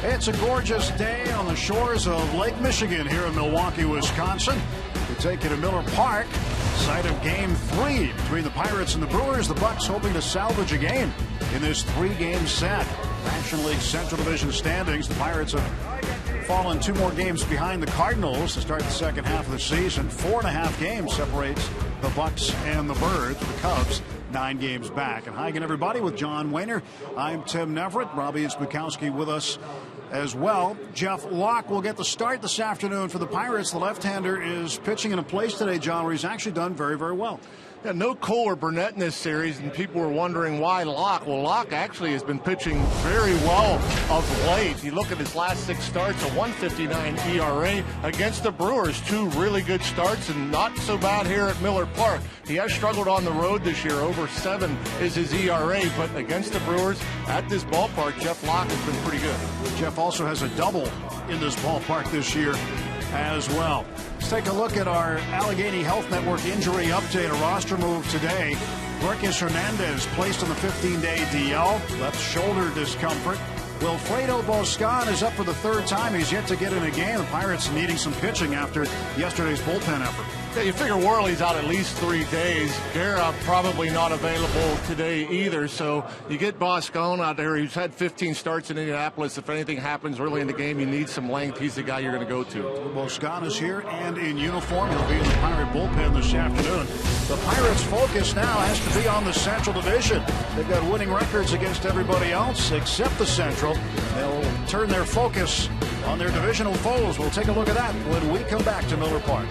It's a gorgeous day on the shores of Lake Michigan here in Milwaukee, Wisconsin. We take you to Miller Park, site of Game 3 between the Pirates and the Brewers. The Bucks hoping to salvage a game in this three-game set. National League Central Division standings. The Pirates have fallen 2 more games behind the Cardinals to start the second half of the season. 4.5 games separates the Bucks and the Birds. The Cubs 9 games back. And hi again, everybody, with John Wehner. I'm Tim Neverett. Robbie Zbukowski with us as well. Jeff Locke will get the start this afternoon for the Pirates. The left-hander is pitching in a place today, John, where he's actually done very, very well. Yeah, no Cole or Burnett in this series, and people were wondering why Locke. Well, Locke actually has been pitching very well of late. You look at his last 6 starts, a 1.59 ERA against the Brewers. 2 really good starts, and not so bad here at Miller Park. He has struggled on the road this year. Over 7 is his ERA, but against the Brewers at this ballpark, Jeff Locke has been pretty good. Jeff also has a double in this ballpark this year as well. Let's take a look at our Allegheny Health Network injury update. A roster move today. Marcus Hernandez placed on the 15-day DL. Left shoulder discomfort. Wilfredo Boscan is up for the 3rd time. He's yet to get in a game. The Pirates needing some pitching after yesterday's bullpen effort. Yeah, you figure Worley's out at least 3 days. Guerra probably not available today either. So you get Boscan out there. He's had 15 starts in Indianapolis. If anything happens early in the game, you need some length. He's the guy you're going to go to. Boscan is here and in uniform. He'll be in the Pirate bullpen this afternoon. The Pirates' focus now has to be on the Central Division. They've got winning records against everybody else except the Central. They'll turn their focus on their divisional foes. We'll take a look at that when we come back to Miller Park.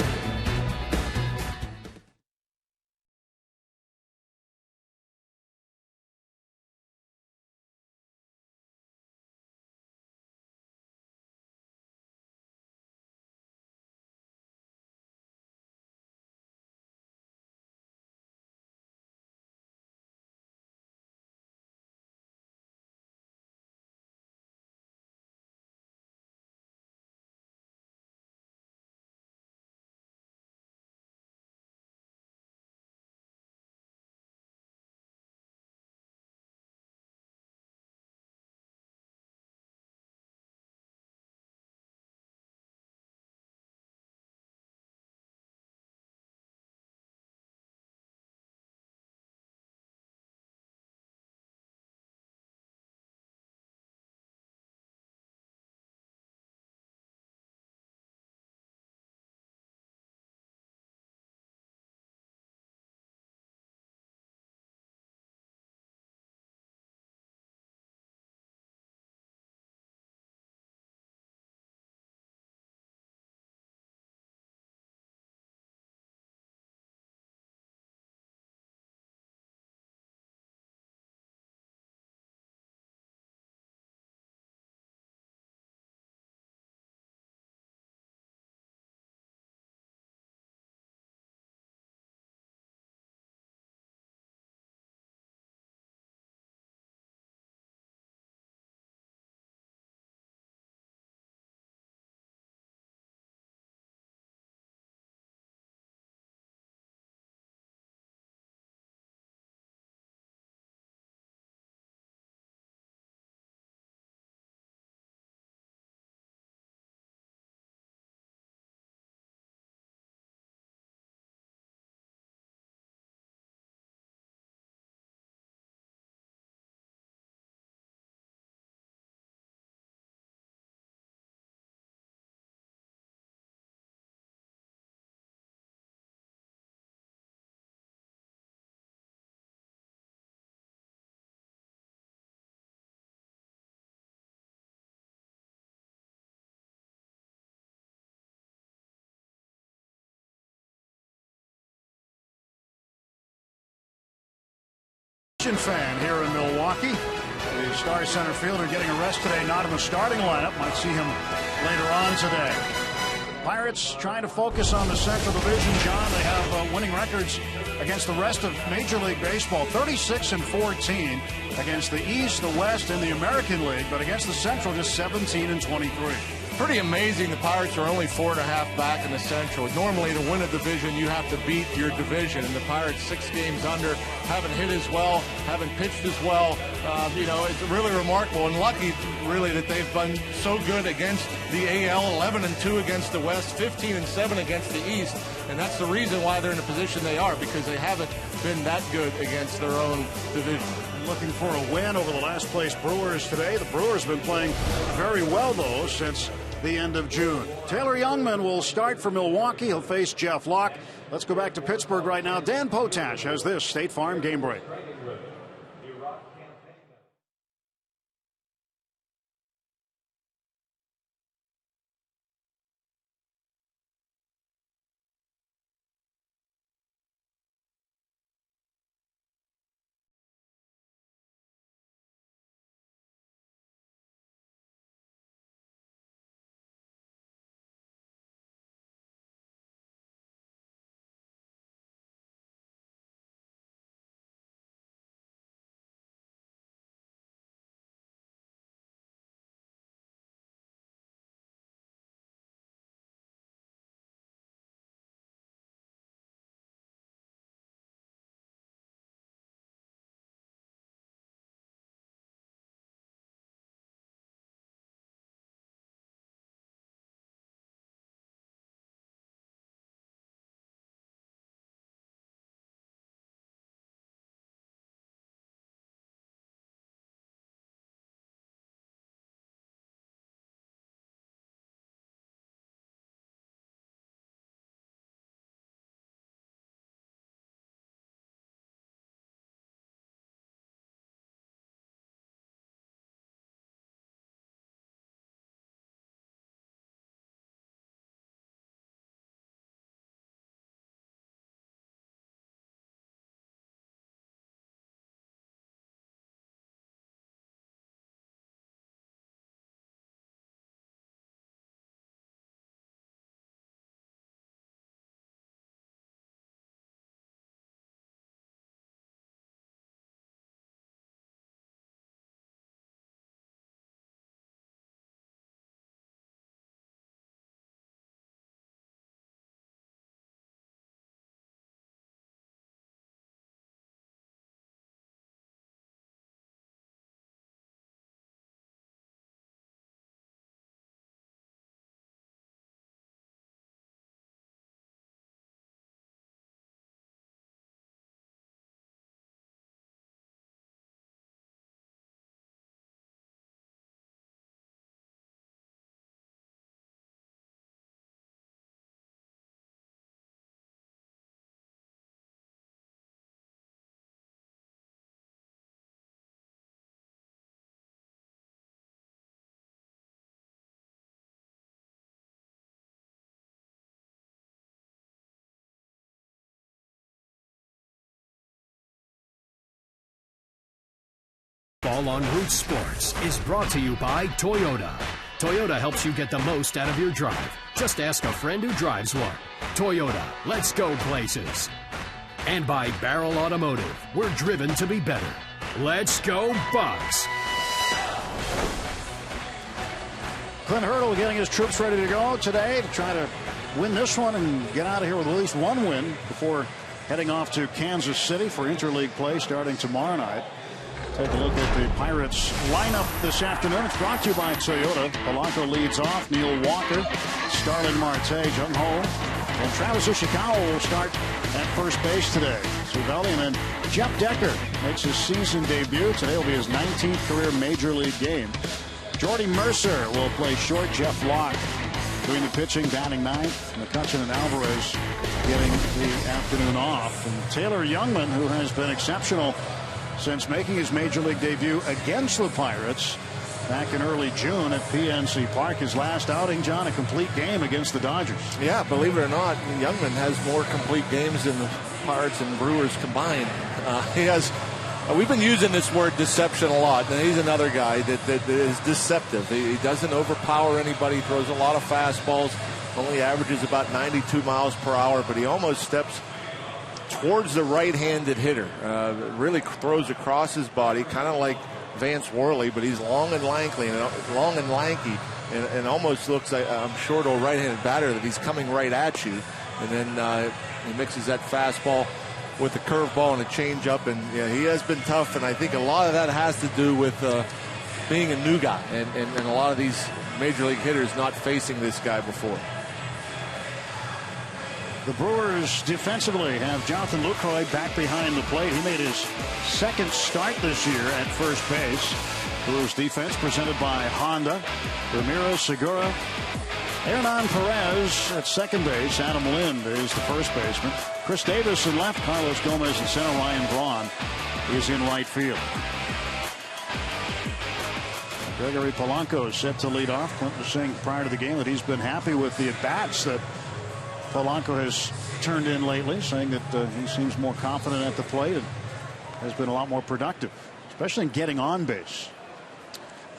Fan here in Milwaukee. The star center fielder getting a rest today, not in the starting lineup. Might see him later on today. Pirates trying to focus on the Central Division, John. They have winning records against the rest of Major League Baseball, 36-14 against the East, the West, and the American League, but against the Central, just 17-23. pretty amazing. The Pirates are only 4.5 back in the Central. Normally, to win a division, you have to beat your division. And the Pirates 6 games under, haven't hit as well, haven't pitched as well. It's really remarkable and lucky, really, that they've been so good against the AL, 11-2 against the West, 15-7 against the East. And that's the reason why they're in the position they are, because they haven't been that good against their own division. Looking for a win over the last place Brewers today. The Brewers have been playing very well, though, since the end of June. Taylor Youngman will start for Milwaukee. He'll face Jeff Locke. Let's go back to Pittsburgh right now. Dan Potash has this State Farm Game Break. Ball on Root Sports is brought to you by Toyota. Toyota helps you get the most out of your drive. Just ask a friend who drives one. Toyota, let's go places. And by Barrel Automotive, we're driven to be better. Let's go Bucks. Clint Hurdle getting his troops ready to go today to try to win this one and get out of here with at least one win before heading off to Kansas City for interleague play starting tomorrow night. Take a look at the Pirates lineup this afternoon. It's brought to you by Toyota. Polanco leads off. Neil Walker, Starling Marte, Jung Ho, and Travis Ishikawa will start at first base today. Cervelli, and then Jeff Decker makes his season debut. Today will be his 19th career major league game. Jordy Mercer will play short. Jeff Locke doing the pitching, batting ninth. McCutchen and Alvarez getting the afternoon off. And Taylor Youngman, who has been exceptional since making his major league debut against the Pirates back in early June at PNC Park. His last outing, John, a complete game against the Dodgers. Yeah, believe it or not, Youngman has more complete games than the Pirates and Brewers combined. He has. We've been using this word deception a lot, and he's another guy that is deceptive. He doesn't overpower anybody, throws a lot of fastballs, only averages about 92 miles per hour, but he almost steps towards the right-handed hitter. Really throws across his body, kind of like Vance Worley, but he's long and lanky and almost looks like, I'm sure, to a right-handed batter that he's coming right at you. And then he mixes that fastball with a curveball and a changeup, and he has been tough. And I think a lot of that has to do with being a new guy, and a lot of these major league hitters not facing this guy before. The Brewers defensively have Jonathan Lucroy back behind the plate. He made his second start this year at first base. Brewers defense presented by Honda. Ramirez, Segura, Hernan Perez at second base. Adam Lind is the first baseman. Chris Davis in left. Carlos Gomez in center. Ryan Braun is in right field. Gregory Polanco is set to lead off. Clint was saying prior to the game that he's been happy with the at-bats that Polanco has turned in lately, saying that he seems more confident at the plate and has been a lot more productive, especially in getting on base.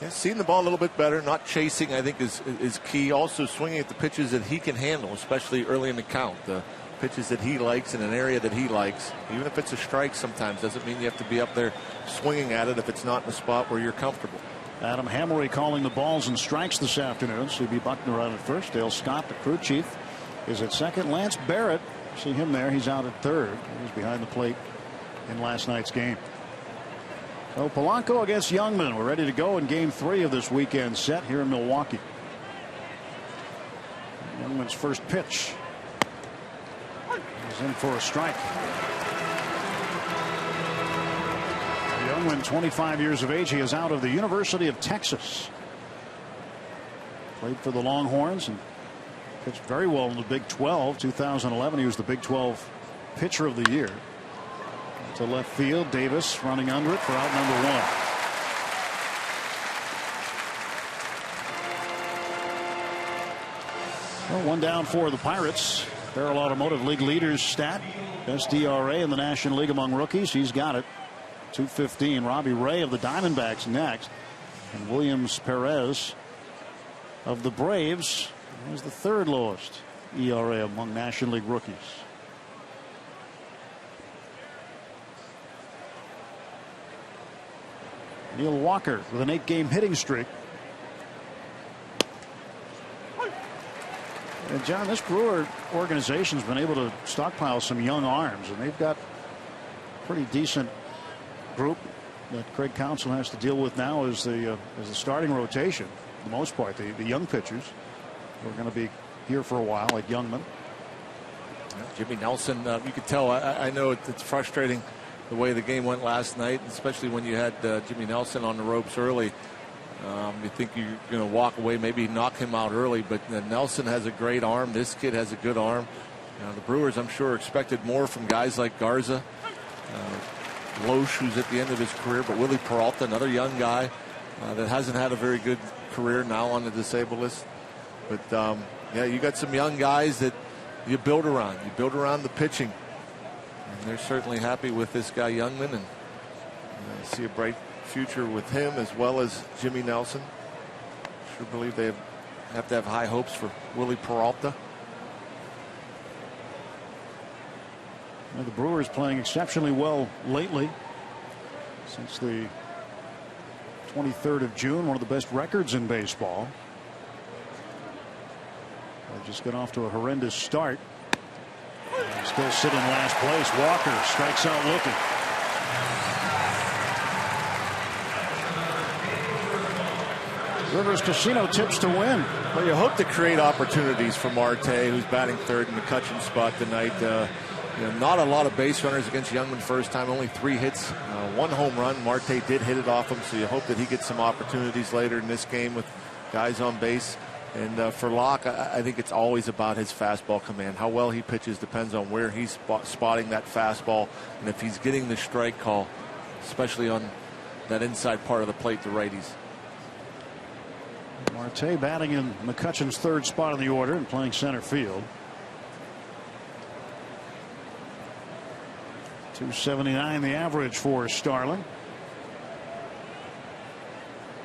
Yeah, seeing the ball a little bit better, not chasing, I think is key. Also swinging at the pitches that he can handle, especially early in the count. The pitches that he likes in an area that he likes. Even if it's a strike sometimes, doesn't mean you have to be up there swinging at it if it's not in a spot where you're comfortable. Adam Hammery calling the balls and strikes this afternoon. C.B. Buckner out at first. Dale Scott, the crew chief, is at second. Lance Barrett, see him there. He's out at third. He was behind the plate in last night's game. So Polanco against Youngman. We're ready to go in game 3 of this weekend set here in Milwaukee. Youngman's first pitch. He's in for a strike. Youngman, 25 years of age. He is out of the University of Texas. Played for the Longhorns and pitched very well in the Big 12. 2011, he was the Big 12 pitcher of the year. To left field, Davis running under it for out number 1. Well, one down for the Pirates. Barrel Automotive League leaders stat. Best DRA in the National League among rookies. He's got it. 215. Robbie Ray of the Diamondbacks next. And Williams Perez of the Braves is the third lowest ERA among National League rookies. Neil Walker with an 8-game hitting streak. And John, this Brewer organization's been able to stockpile some young arms, and they've got a pretty decent group that Craig Counsell has to deal with now as the starting rotation. For the most part, the young pitchers who are going to be here for a while, like Youngman. Jimmy Nelson, you could tell. I know it's frustrating the way the game went last night, especially when you had Jimmy Nelson on the ropes early. You think you're going to walk away, maybe knock him out early, but Nelson has a great arm. This kid has a good arm. The Brewers, I'm sure, expected more from guys like Garza, Loesch, who's at the end of his career, but Willie Peralta, another young guy that hasn't had a very good career, now on the disabled list. But yeah, you got some young guys that you build around. You build around the pitching. And they're certainly happy with this guy Youngman, and see a bright future with him as well as Jimmy Nelson. Sure believe they have to have high hopes for Willie Peralta. Well, the Brewers playing exceptionally well lately. Since the 23rd of June, one of the best records in baseball. They just got off to a horrendous start. Still sitting last place. Walker strikes out looking. Rivers Casino tips to win. Well, you hope to create opportunities for Marte, who's batting third in the McCutcheon spot tonight. Not a lot of base runners against Youngman first time. Only 3 hits, 1 home run. Marte did hit it off him, so you hope that he gets some opportunities later in this game with guys on base. And for Locke, I think it's always about his fastball command. How well he pitches depends on where he's spotting that fastball, and if he's getting the strike call, especially on that inside part of the plate to righties. Marte batting in McCutcheon's third spot in the order and playing center field. .279 the average for Starling.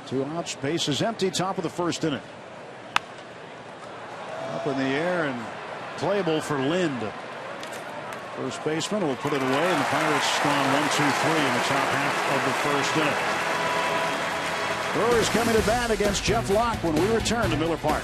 2 outs, base is empty, top of the first inning. Up in the air and playable for Lind. First baseman will put it away, and the Pirates gone 1-2-3 in the top half of the first inning. Brewers coming to bat against Jeff Locke when we return to Miller Park.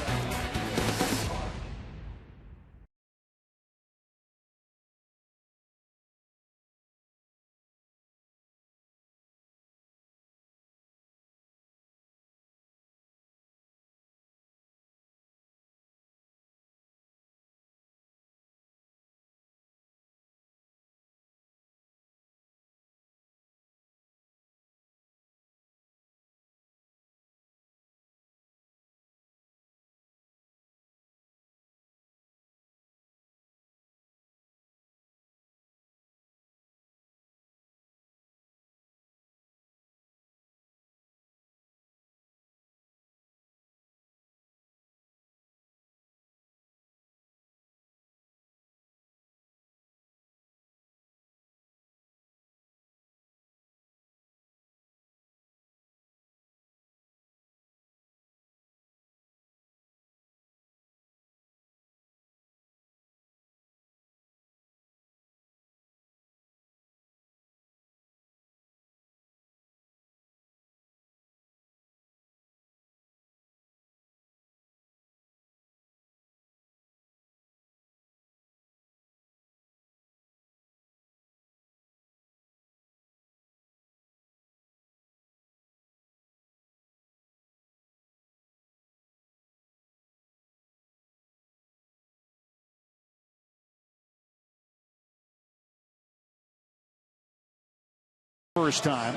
First time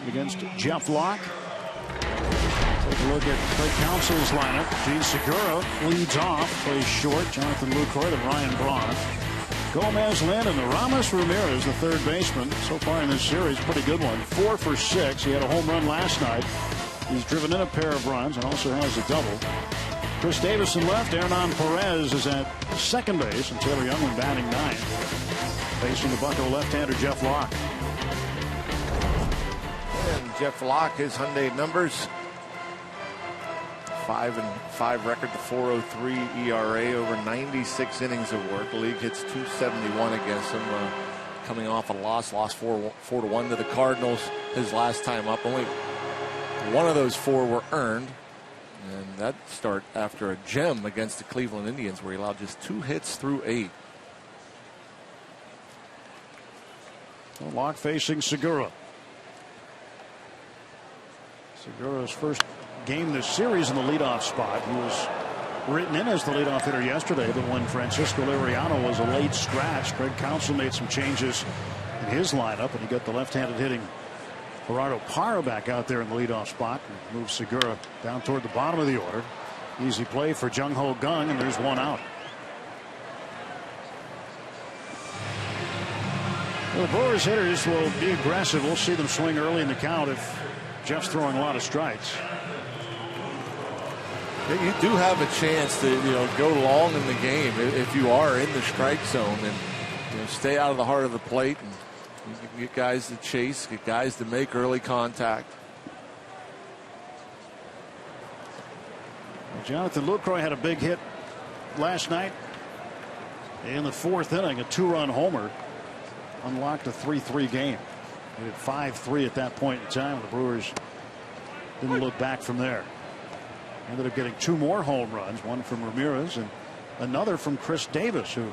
against Jeff Locke. Take a look at Craig Counsell's lineup. Gene Segura leads off, plays short. Jonathan Lucroy, then Ryan Braun. Gomez, Landon, and Ramos Ramirez, the third baseman. So far in this series, pretty good one. 4 for 6. He had a home run last night. He's driven in a pair of runs and also has a double. Chris Davis in left. Hernan Perez is at second base, and Taylor Youngman batting ninth. Facing the Bucko left-hander Jeff Locke. And Jeff Locke, his Hyundai numbers. 5-5 record, the 4.03 ERA, over 96 innings of work. The league hits 271 against him. Coming off a loss, lost 4-1 to the Cardinals his last time up. Only one of those 4 were earned. And that start after a gem against the Cleveland Indians, where he allowed just 2 hits through 8. Well, Locke facing Segura. Segura's first game this series in the leadoff spot. He was written in as the leadoff hitter yesterday, but when Francisco Liriano was a late scratch, Craig Counsell made some changes in his lineup, and he got the left-handed hitting Gerardo Parra back out there in the leadoff spot and moved Segura down toward the bottom of the order. Easy play for Jung Ho Gung, and there's 1 out. Well, the Brewers hitters will be aggressive. We'll see them swing early in the count if Jeff's throwing a lot of strikes. You do have a chance to go long in the game if you are in the strike zone, and stay out of the heart of the plate, and you can get guys to chase, get guys to make early contact. Well, Jonathan Lucroy had a big hit last night in the 4th inning, a 2-run homer, unlocked a 3-3 game. He hit 5-3 at that point in time. The Brewers didn't look back from there. Ended up getting 2 more home runs, one from Ramirez and another from Chris Davis, who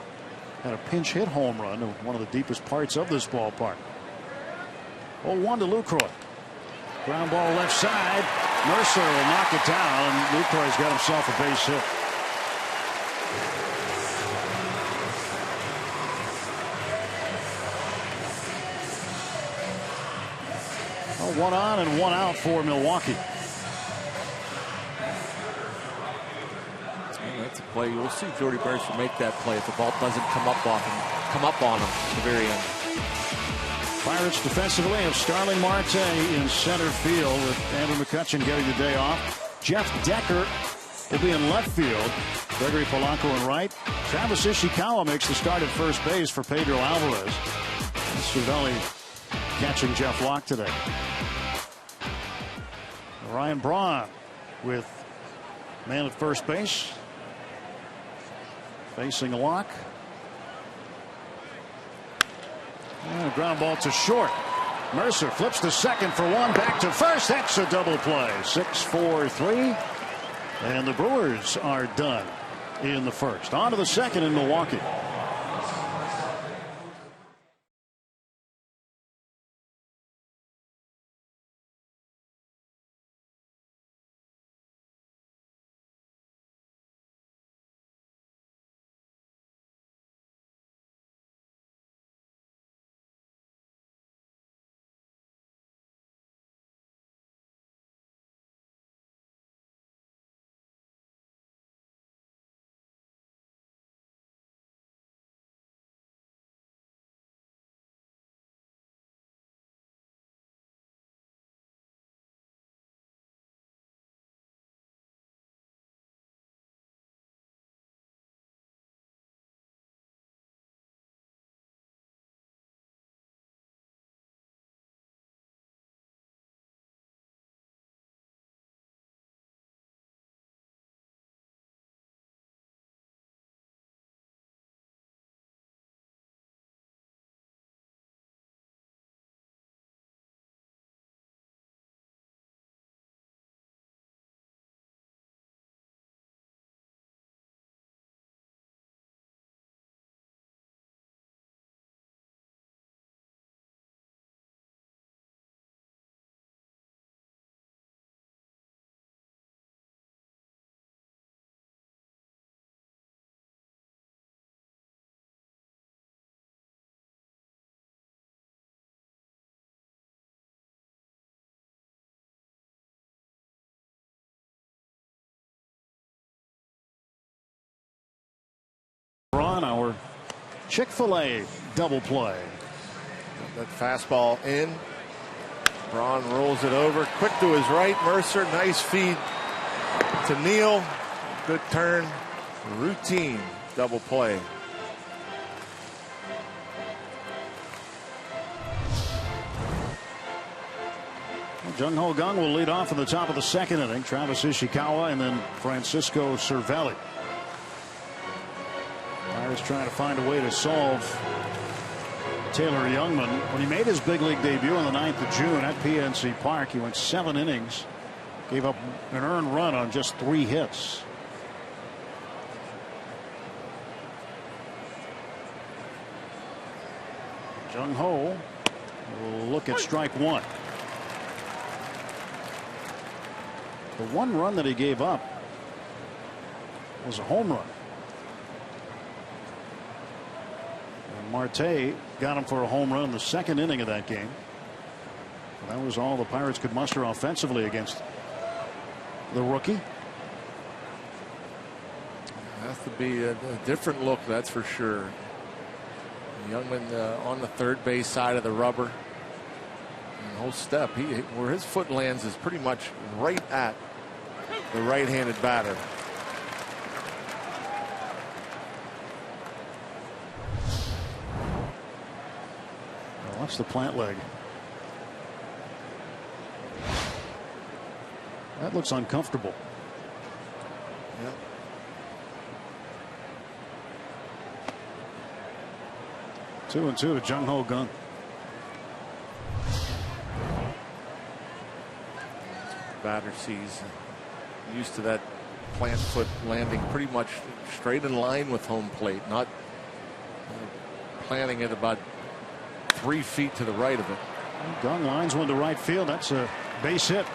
had a pinch hit home run to one of the deepest parts of this ballpark. 0-1 to Lucroy. Ground ball left side. Mercer will knock it down, and Lucroy's got himself a base hit. Oh, 1 on and 1 out for Milwaukee. That's a play. You'll see Jordy Burns make that play if the ball doesn't come up on him at the very end. Pirates defensively have Starling Marte in center field with Andrew McCutchen getting the day off. Jeff Decker will be in left field. Gregory Polanco in right. Travis Ishikawa makes the start at first base for Pedro Alvarez. Cervelli catching Jeff Locke today. Ryan Braun with man at first base. Facing Locke. And a ground ball to short. Mercer flips to second for one, back to first. That's a double play. 6-4-3. And the Brewers are done in the first. On to the second in Milwaukee. On our Chick-fil-A double play. That fastball in. Braun rolls it over. Quick to his right. Mercer, nice feed to Neal. Good turn. Routine double play. Jung Ho Kang will lead off in the top of the second inning. Travis Ishikawa and then Francisco Cervelli. Pirates trying to find a way to solve Taylor Youngman. When he made his big league debut on the 9th of June at PNC Park, he went 7 innings, gave up an earned run on just 3 hits. Jung Ho will look at strike one. The one run that he gave up was a home run. Marte got him for a home run in the second inning of that game. That was all the Pirates could muster offensively against the rookie. It has to be a different look, that's for sure. Youngman on the third base side of the rubber. And the whole step, where his foot lands is pretty much right at the right-handed batter. Watch the plant leg. That looks uncomfortable. Yep. Two and two to Jung Ho Kang. Batter sees, used to that plant foot landing pretty much straight in line with home plate, not planting it about 3 feet to the right of it. Kang lines one to right field. That's a base hit.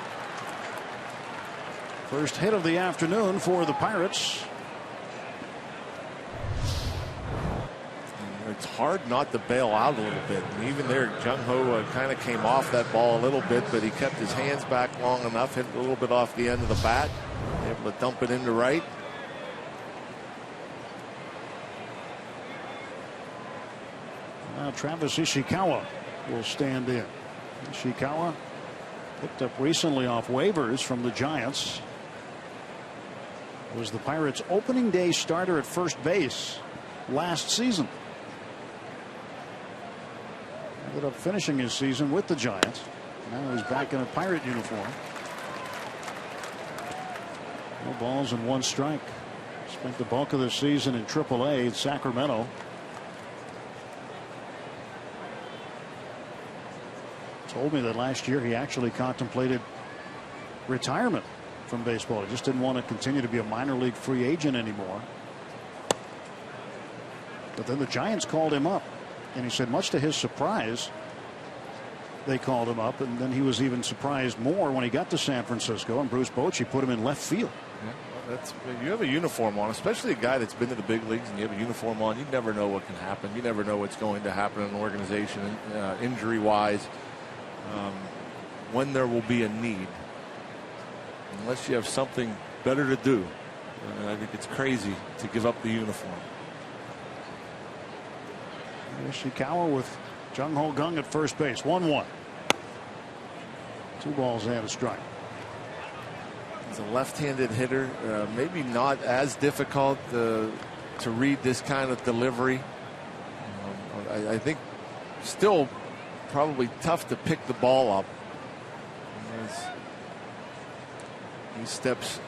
First hit of the afternoon for the Pirates. It's hard not to bail out a little bit. And even there, Jung Ho kind of came off that ball a little bit, but he kept his hands back long enough, hit a little bit off the end of the bat, able to dump it into right. Now Travis Ishikawa will stand in. Ishikawa picked up recently off waivers from the Giants. Was the Pirates' opening day starter at first base last season. Ended up finishing his season with the Giants. Now he's back in a Pirate uniform. No balls and 1 strike. Spent the bulk of the season in AAA in Sacramento. told me that last year he actually contemplated retirement from baseball. He just didn't want to continue to be a minor league free agent anymore. But then the Giants called him up, and he said much to his surprise they called him up, and then he was even surprised more when he got to San Francisco and Bruce Bochy put him in left field. Yeah, well, you have a uniform on, especially a guy that's been to the big leagues, and you have a uniform on. You never know what can happen. You never know what's going to happen in an organization, injury-wise, when there will be a need. Unless you have something better to do, I think it's crazy to give up the uniform. Ishikawa with Jung Ho Kang at first base. 1-1. 2 balls and a strike. He's a left-handed hitter. Maybe not as difficult to read this kind of delivery. I think still probably tough to pick the ball up. As he steps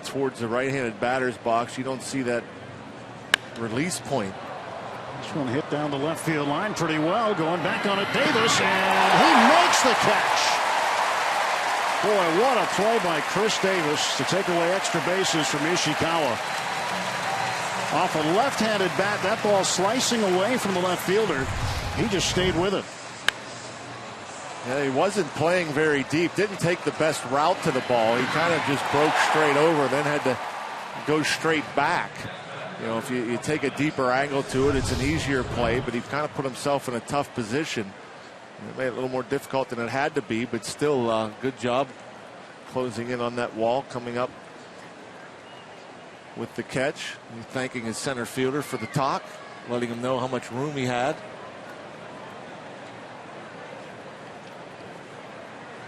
towards the right-handed batter's box, you don't see that release point. This one hit down the left field line pretty well. Going back on it, Davis, and he makes the catch. Boy, what a play by Chris Davis to take away extra bases from Ishikawa. Off a left-handed bat, that ball slicing away from the left fielder. He just stayed with it. Yeah, he wasn't playing very deep. Didn't take the best route to the ball. He kind of just broke straight over, then had to go straight back. You know, if you take a deeper angle to it, it's an easier play, but he kind of put himself in a tough position. It made it a little more difficult than it had to be, but still good job closing in on that wall, coming up with the catch. And thanking his center fielder for the talk, letting him know how much room he had.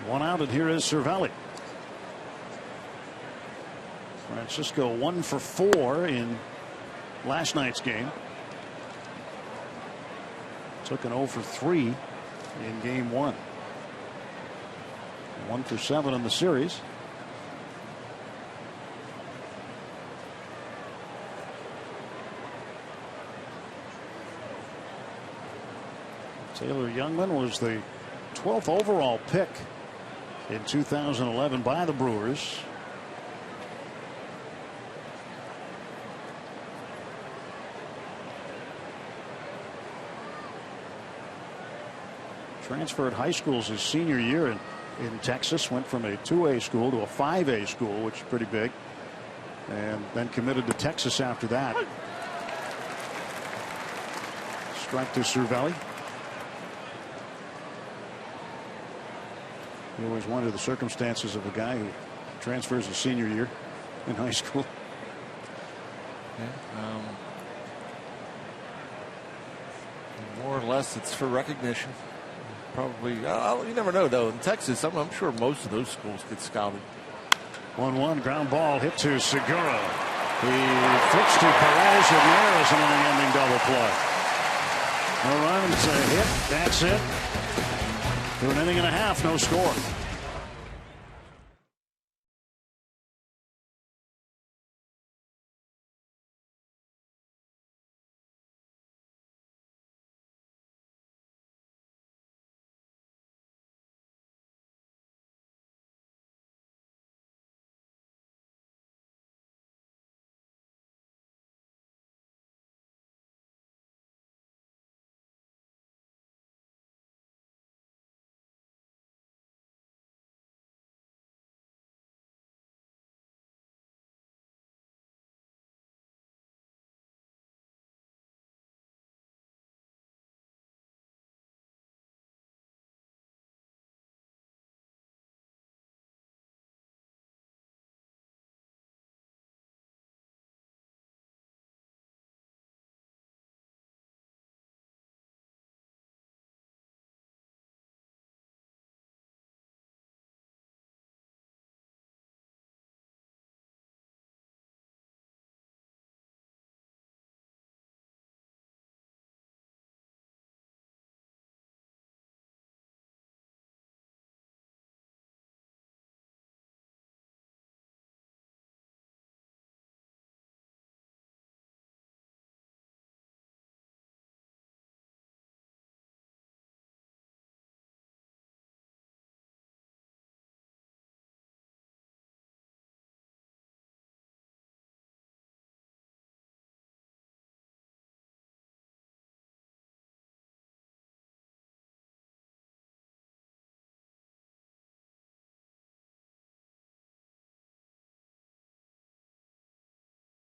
1 out, and here is Cervelli. Francisco 1 for 4 in last night's game. Took an 0 for 3 in game 1. 1 for 7 in the series. Taylor Youngman was the 12th overall pick in 2011 by the Brewers. Transferred high schools his senior year in Texas. Went from a 2A school to a 5A school, which is pretty big, and then committed to Texas after that. Strike to Cervelli. You always wonder the circumstances of a guy who transfers his senior year in high school. Yeah, more or less, it's for recognition. Probably, you never know though. In Texas, I'm sure most of those schools get scouted. 1-1 ground ball hit to Segura. He flips to Perez, and there is an inning-ending double play. No runs, a hit. That's it. To an inning and a half, no score.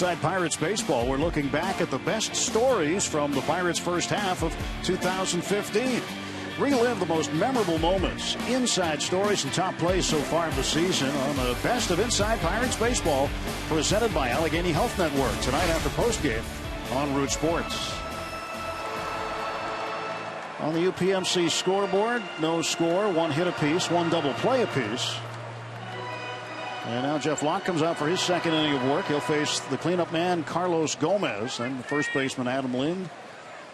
Inside Pirates baseball, we're looking back at the best stories from the Pirates' first half of 2015. Relive the most memorable moments, inside stories, and top plays so far in the season on the best of Inside Pirates baseball, presented by Allegheny Health Network, tonight after postgame on Root Sports. On the UPMC scoreboard, no score, one hit apiece, one double play apiece. And now Jeff Locke comes out for his second inning of work. He'll face the cleanup man, Carlos Gomez, and the first baseman, Adam Lind,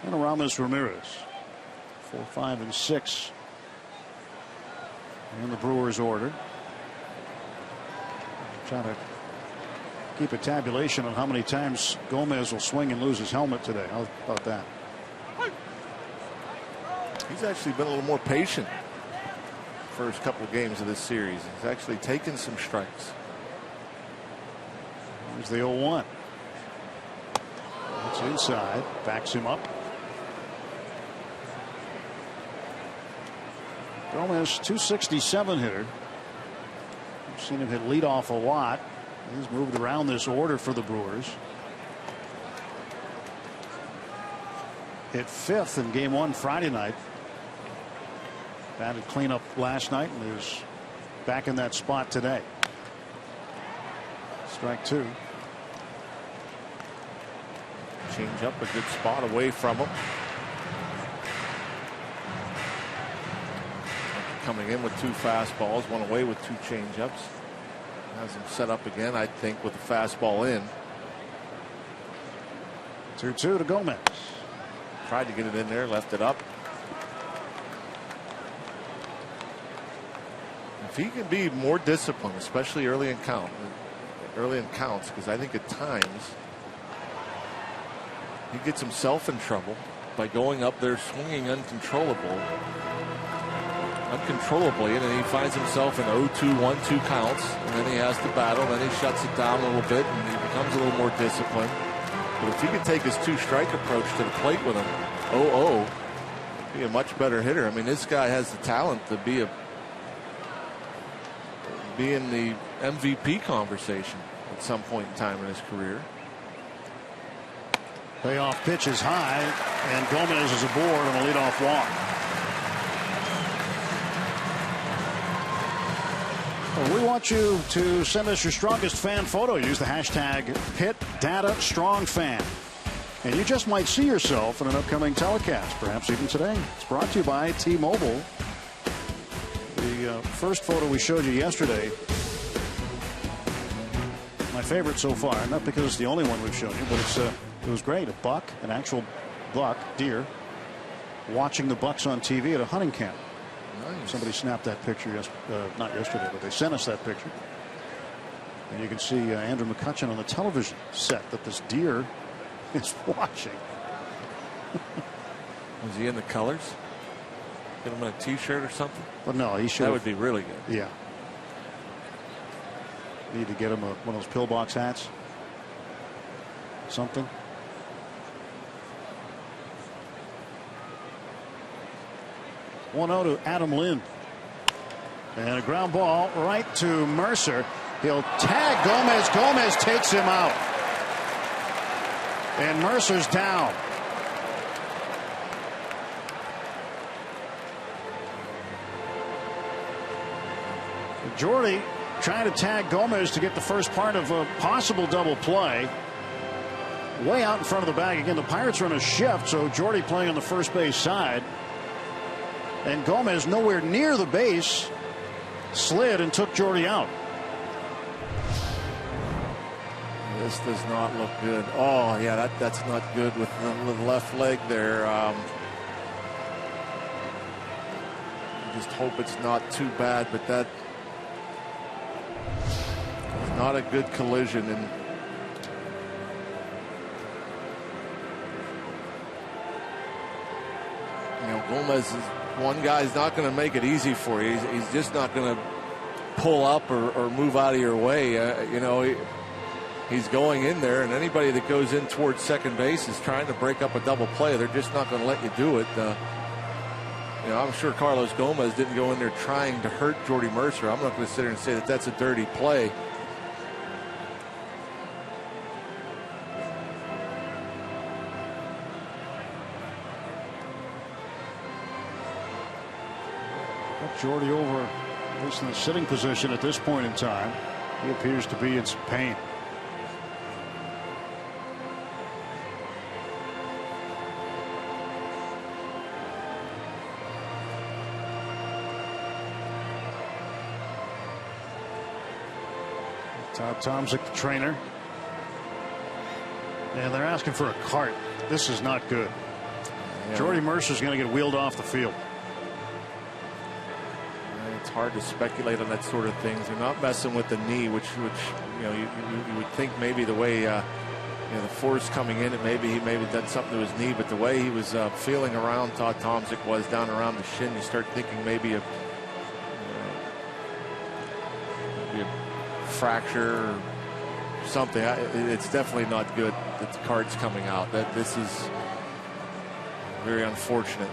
and Aramis Ramirez. 4, 5, and 6 in the Brewers order. Trying to keep a tabulation on how many times Gomez will swing and lose his helmet today. How about that? He's actually been a little more patient first couple of games of this series. He's actually taken some strikes. There's the 0-1. It's inside. Backs him up. Gomez, 267 hitter. We've seen him hit leadoff a lot. He's moved around this order for the Brewers. Hit 5th in game 1 Friday night. Batted cleanup last night and is back in that spot today. Strike 2. Change up a good spot away from him. Coming in with 2 fastballs, one away with 2 changeups. Has him set up again, I think, with the fastball in. 2-2 to Gomez. Tried to get it in there, left it up. If he can be more disciplined, especially early in counts, because I think at times he gets himself in trouble by going up there swinging uncontrollably, and then he finds himself in 0-2, 1-2 counts, and then he has to battle, and then he shuts it down a little bit, and he becomes a little more disciplined. But if he could take his 2-strike approach to the plate with him, 0-0, be a much better hitter. I mean, this guy has the talent to be in the MVP conversation at some point in time in his career. Payoff pitch is high, and Gomez is aboard on a leadoff walk. Well, we want you to send us your strongest fan photo. Use the hashtag #PittDataStrongFan. And you just might see yourself in an upcoming telecast, perhaps even today. It's brought to you by T-Mobile. The first photo we showed you yesterday, my favorite so far, not because it's the only one we've shown you, but it was great. A buck, an actual buck, deer, watching the bucks on TV at a hunting camp. Nice. Somebody snapped that picture, not yesterday, but they sent us that picture. And you can see Andrew McCutcheon on the television set that this deer is watching. Was he in the colors? Get him a T-shirt or something? But no, he should. That would be really good. Yeah. Need to get him one of those pillbox hats. Something. One 0 to Adam Lind. And a ground ball right to Mercer. He'll tag Gomez. Gomez takes him out. And Mercer's down. Jordy trying to tag Gomez to get the first part of a possible double play. Way out in front of the bag. Again, the Pirates are on a shift, so Jordy playing on the first base side. And Gomez nowhere near the base. Slid and took Jordy out. This does not look good. Oh, yeah, that's not good with the left leg there. Just hope it's not too bad, but that is not a good collision. And Gomez is one guy's not going to make it easy for you. He's just not going to pull up or move out of your way. He's going in there, and anybody that goes in towards second base is trying to break up a double play. They're just not going to let you do it. I'm sure Carlos Gomez didn't go in there trying to hurt Jordy Mercer. I'm not going to sit here and say that that's a dirty play. Jordy over, at least in the sitting position at this point in time. He appears to be in some pain. Todd Tomczyk, the trainer. And they're asking for a cart. This is not good. Yeah. Jordy Mercer's going to get wheeled off the field. It's hard to speculate on that sort of things. They're not messing with the knee, which you would think maybe the way the force coming in, and maybe he done something to his knee, but the way he was feeling around Todd Tomczyk was down around the shin. You start thinking maybe a fracture or something. It's definitely not good that the card's coming out. This is very unfortunate.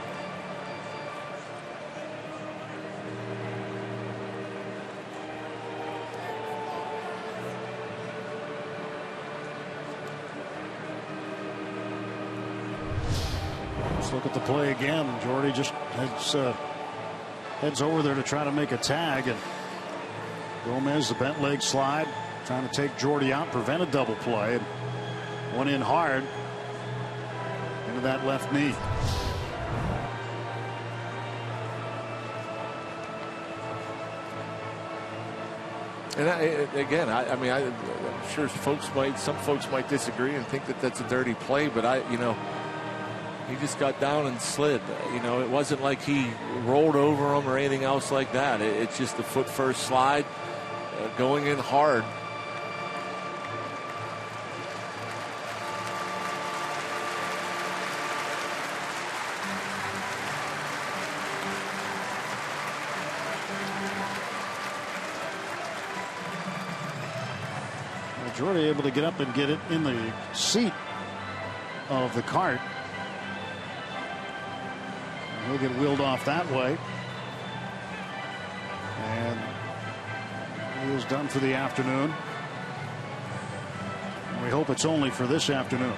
Let's look at the play again. Jordy just heads over there to try to make a tag, and Gomez, the bent leg slide, trying to take Jordy out, prevent a double play, and went in hard into that left knee. And I'm sure some folks might disagree and think that that's a dirty play, but he just got down and slid. It wasn't like he rolled over him or anything else like that. It's just the foot first slide, going in hard. Jordy able to get up and get it in the seat of the cart. He'll get wheeled off that way. And he is done for the afternoon. And we hope it's only for this afternoon.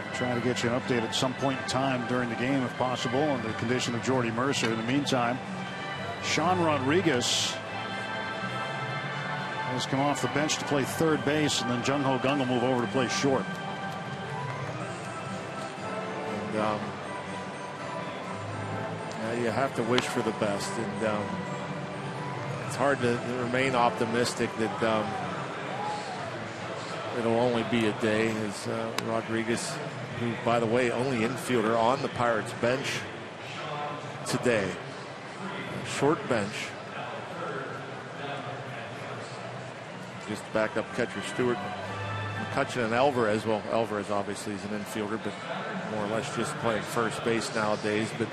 We'll try to get you an update at some point in time during the game if possible on the condition of Jordy Mercer. In the meantime, Sean Rodriguez has come off the bench to play third base, and then Jung Ho Kang will move over to play short. And you have to wish for the best, and it's hard to remain optimistic that it'll only be a day. As Rodriguez, who, by the way, only infielder on the Pirates bench today, short bench. Just backup catcher Stewart, McCutchen, and Alvarez. Well, Alvarez obviously is an infielder, but more or less just playing first base nowadays. But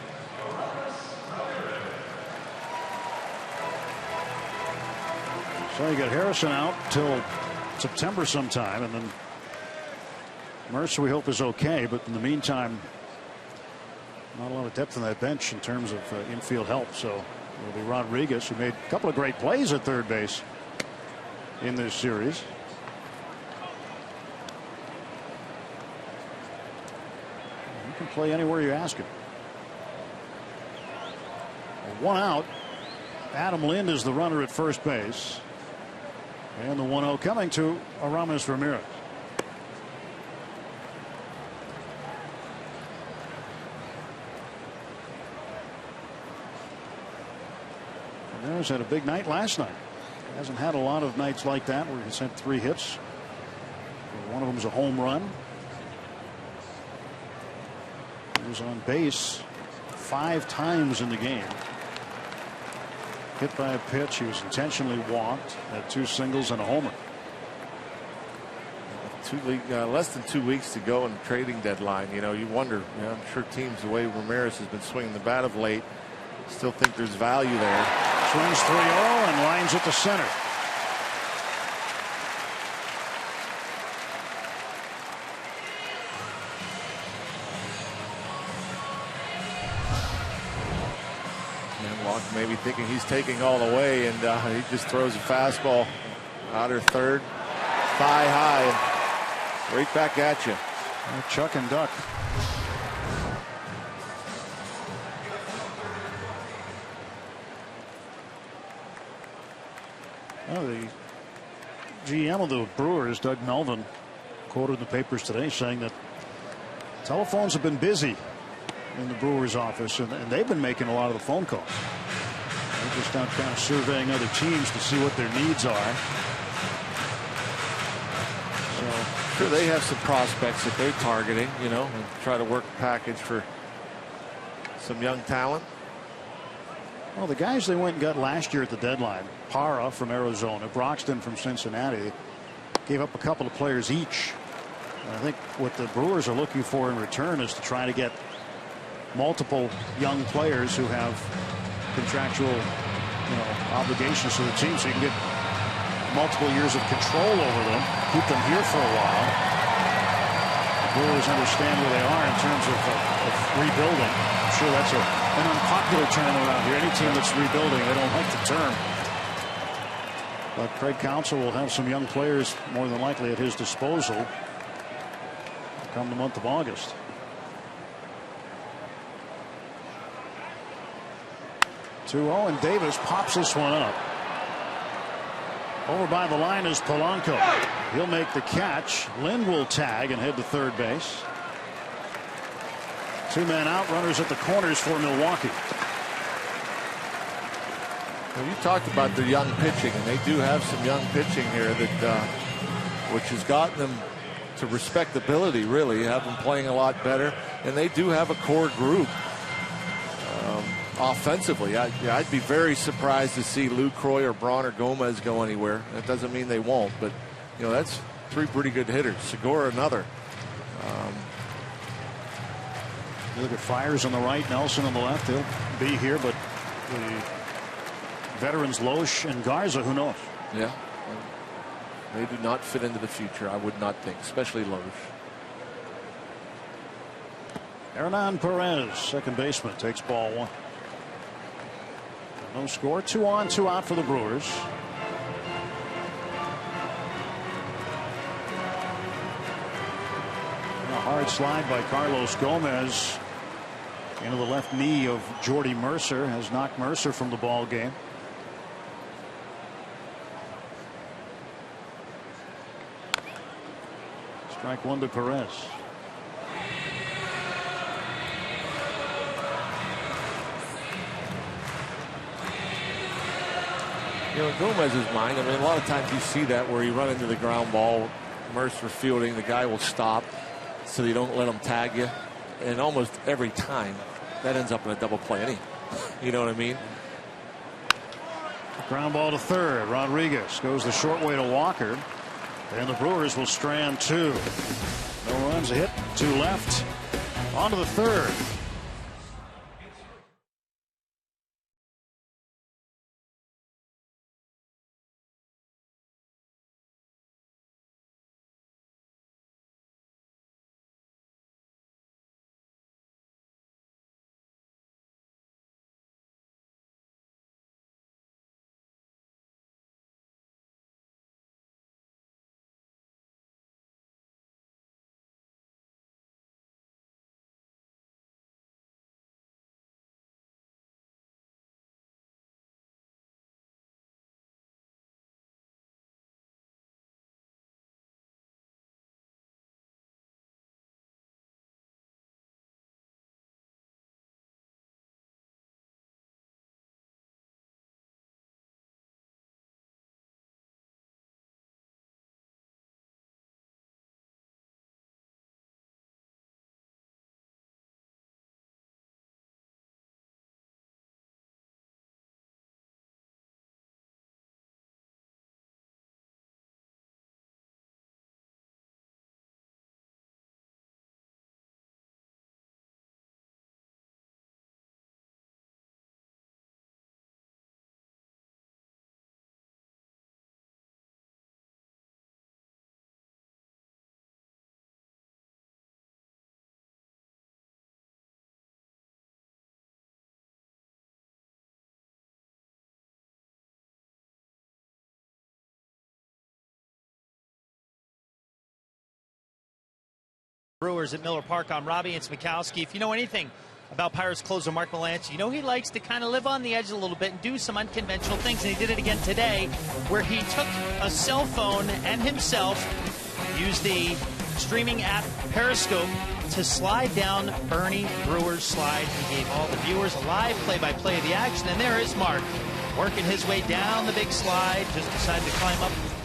so you got Harrison out till September sometime, and then Mercer we hope is okay. But in the meantime, not a lot of depth on that bench in terms of infield help. So it'll be Rodriguez, who made a couple of great plays at third base in this series. You can play anywhere you ask him. One out. Adam Lind is the runner at first base. And the 1-0 coming to Aramis Ramirez. Ramirez had a big night last night. Hasn't had a lot of nights like that where he sent 3 hits. One of them was a home run. He was on base 5 times in the game. Hit by a pitch. He was intentionally walked. Had 2 singles and a homer. Less than 2 weeks to go in the trading deadline. You wonder. I'm sure teams, the way Ramirez has been swinging the bat of late, still think there's value there. Swings 3-0 and lines it to center. And maybe thinking he's taking all the way, and he just throws a fastball outer third, thigh high, and right back at you. Chuck and duck. Well, the GM of the Brewers, Doug Melvin, quoted in the papers today saying that telephones have been busy in the Brewers office, and they've been making a lot of the phone calls. They're just out kind of surveying other teams to see what their needs are. So sure, they have some prospects that they're targeting, you know, and try to work a package for some young talent. Well, the guys they went and got last year at the deadline, Parra from Arizona, Broxton from Cincinnati, gave up a couple of players each. And I think what the Brewers are looking for in return is to try to get multiple young players who have contractual, obligations to the team, so you can get multiple years of control over them, keep them here for a while. The Brewers understand where they are in terms of rebuilding. I'm sure that's an unpopular term around here. Any team that's rebuilding, they don't like the term. But Craig Counsell will have some young players more than likely at his disposal come the month of August. (2-0) and Davis pops this one up. Over by the line is Polanco. He'll make the catch. Lynn will tag and head to third base. 2 men out, runners at the corners for Milwaukee. Well, you talked about their young pitching, and they do have some young pitching here that which has gotten them to respectability, really, have them playing a lot better, and they do have a core group. Offensively, I'd be very surprised to see Lucroy or Braun or Gomez go anywhere. That doesn't mean they won't, but that's 3 pretty good hitters. Segura another. You look at Fires on the right, Nelson on the left. They'll be here, but the veterans Loesch and Garza, who knows? Yeah, they do not fit into the future, I would not think, especially Loesch. Hernan Perez, second baseman, takes ball 1. No score. 2 on, 2 out for the Brewers. And a hard slide by Carlos Gomez into the left knee of Jordy Mercer has knocked Mercer from the ball game. Strike 1 to Perez. Gomez's mind, a lot of times you see that where you run into the ground ball, Mercer fielding, the guy will stop so you don't let him tag you. And almost every time that ends up in a double play anyway. You know what I mean? Ground ball to third. Rodriguez goes the short way to Walker. And the Brewers will strand 2. No runs, a hit, 2 left. On to the third. Brewers at Miller Park. I'm Robbie and Smikowski. If you know anything about Pirates closer Mark Melancon. You know, he likes to kind of live on the edge a little bit and do some unconventional things, and he did it again today, where he took a cell phone and himself used the streaming app Periscope to slide down Bernie Brewer's slide. He gave all the viewers a live play-by-play of the action, and there is Mark working his way down the big slide. Just decided to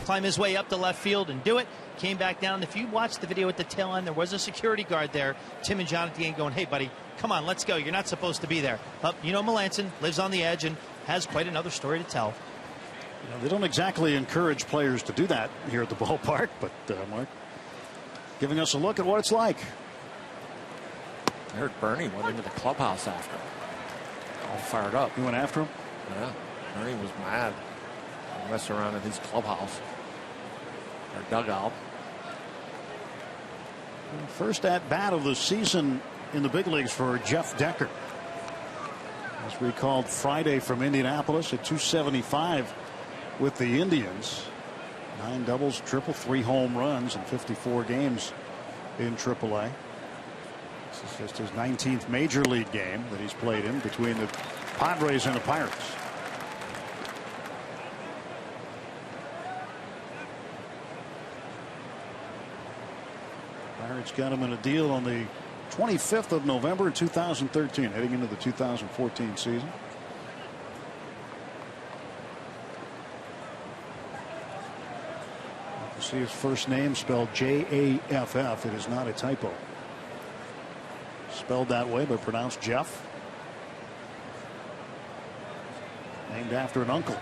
climb his way up to left field and do it. Came back down. If you watch the video at the tail end, there was a security guard there. Tim and John at the end going, "Hey, buddy, come on, let's go. You're not supposed to be there." But you know, Melancon lives on the edge and has quite another story to tell. You know, they don't exactly encourage players to do that here at the ballpark, but Mark giving us a look at what it's like. I heard Bernie went into the clubhouse after. All fired up. He went after him? Yeah. Bernie was mad. Mess around in his clubhouse. Or dugout. First at bat of the season in the big leagues for Jeff Decker. As recalled Friday from Indianapolis at 275 with the Indians. 9 doubles, triple, 3 home runs in 54 games in AAA. This is just his 19th major league game that he's played in between the Padres and the Pirates. Pirates got him in a deal on the 25th of November in 2013, heading into the 2014 season. You see his first name spelled J-A-F-F. It is not a typo. Spelled that way, but pronounced Jeff. Named after an uncle.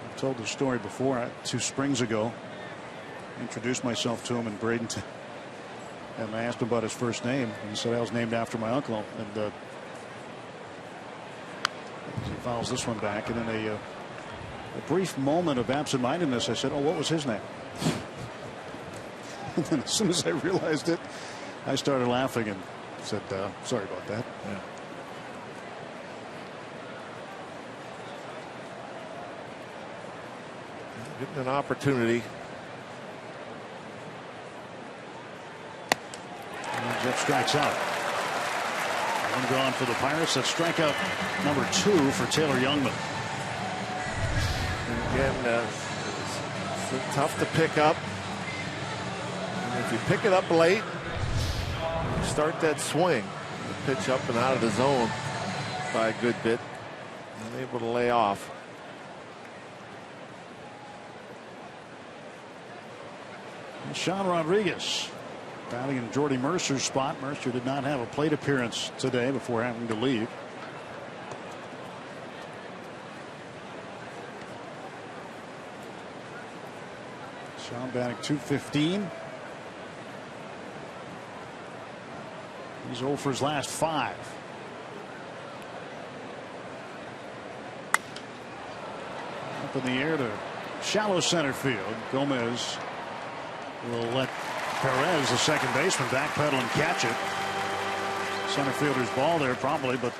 I've told the story before. 2 springs ago, I introduced myself to him in Bradenton, and I asked him about his first name. And he said I was named after my uncle. And he follows this one back, and in a brief moment of absent-mindedness, I said, "Oh, what was his name?" And then as soon as I realized it, I started laughing and said, "Sorry about that." Yeah. Getting an opportunity. And Jeff strikes out. One gone for the Pirates. That's strikeout number 2 for Taylor Youngman. Again, it's tough to pick up. And if you pick it up late, you start that swing. You pitch up and out of the zone by a good bit. And able to lay off. And Sean Rodriguez batting in Jordy Mercer's spot. Mercer did not have a plate appearance today before having to leave. Sean batting .215. He's 0 for his last 5. Up in the air to shallow center field. Gomez will let Perez, the second baseman, backpedal and catch it. Center fielder's ball there probably, but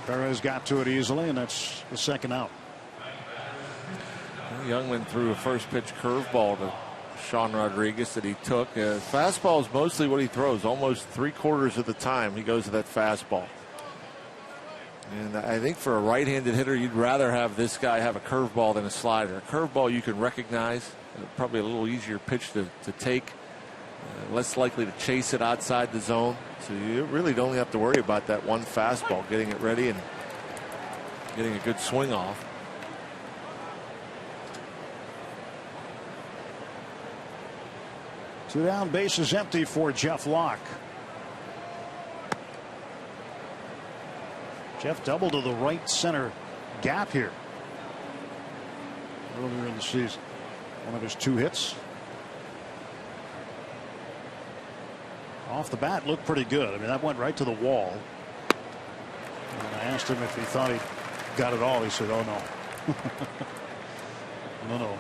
Perez got to it easily, and that's the second out. Youngman threw a first pitch curveball to Sean Rodriguez that he took. Fastball is mostly what he throws. Almost 3/4 of the time he goes to that fastball. And I think for a right-handed hitter, you'd rather have this guy have a curveball than a slider. A curveball you can recognize, probably a little easier pitch to take, less likely to chase it outside the zone. So you really don't have to worry about that one fastball, getting it ready and getting a good swing off. Two down, bases empty for Jeff Locke. Jeff doubled to the right center gap here earlier in the season. One of his 2 hits. Off the bat looked pretty good. I mean, that went right to the wall. And I asked him if he thought he got it all. He said, "Oh no." No.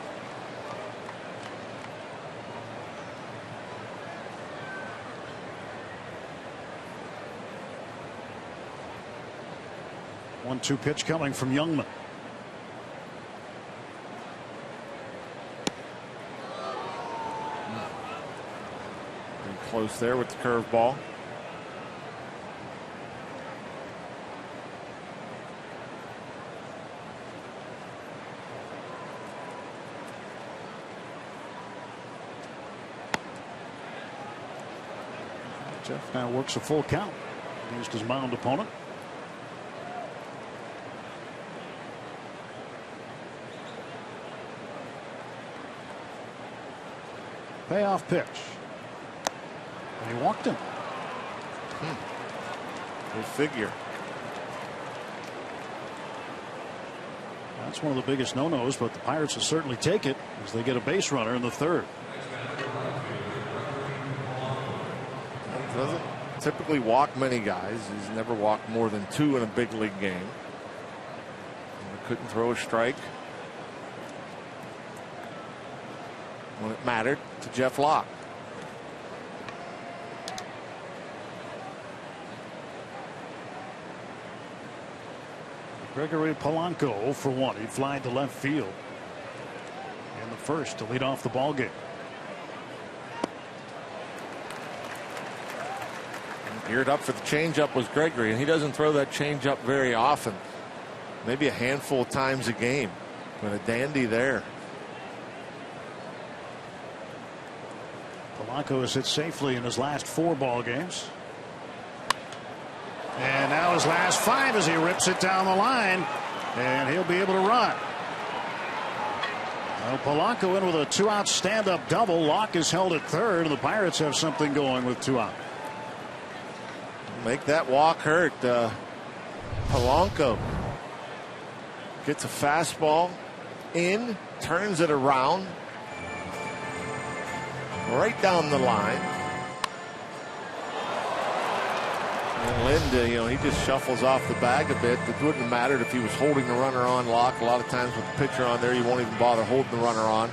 1-2 pitch coming from Youngman. close there with the curveball. Jeff now works a full count against his mound opponent. Payoff pitch. And he walked him. Good figure. That's one of the biggest no-nos, but the Pirates will certainly take it as they get a base runner in the third. Doesn't typically walk many guys. He's never walked more than 2 in a big league game. Couldn't throw a strike when it mattered to Jeff Locke. Gregory Polanco 0 for 1. He flied to left field in the first to lead off the ball game. Geared up for the changeup was Gregory, and he doesn't throw that changeup very often. Maybe a handful of times a game, but a dandy there. Polanco has hit safely in his last 4 ball games. And now his last 5 as he rips it down the line, and he'll be able to run. Well, Polanco in with a 2-out stand-up double. Locke is held at third, and the Pirates have something going with 2 out. Make that walk hurt. Polanco gets a fastball in, turns it around, right down the line. And Lind, he just shuffles off the bag a bit. It wouldn't have mattered if he was holding the runner on. Locke, a lot of times with the pitcher on there, you won't even bother holding the runner on.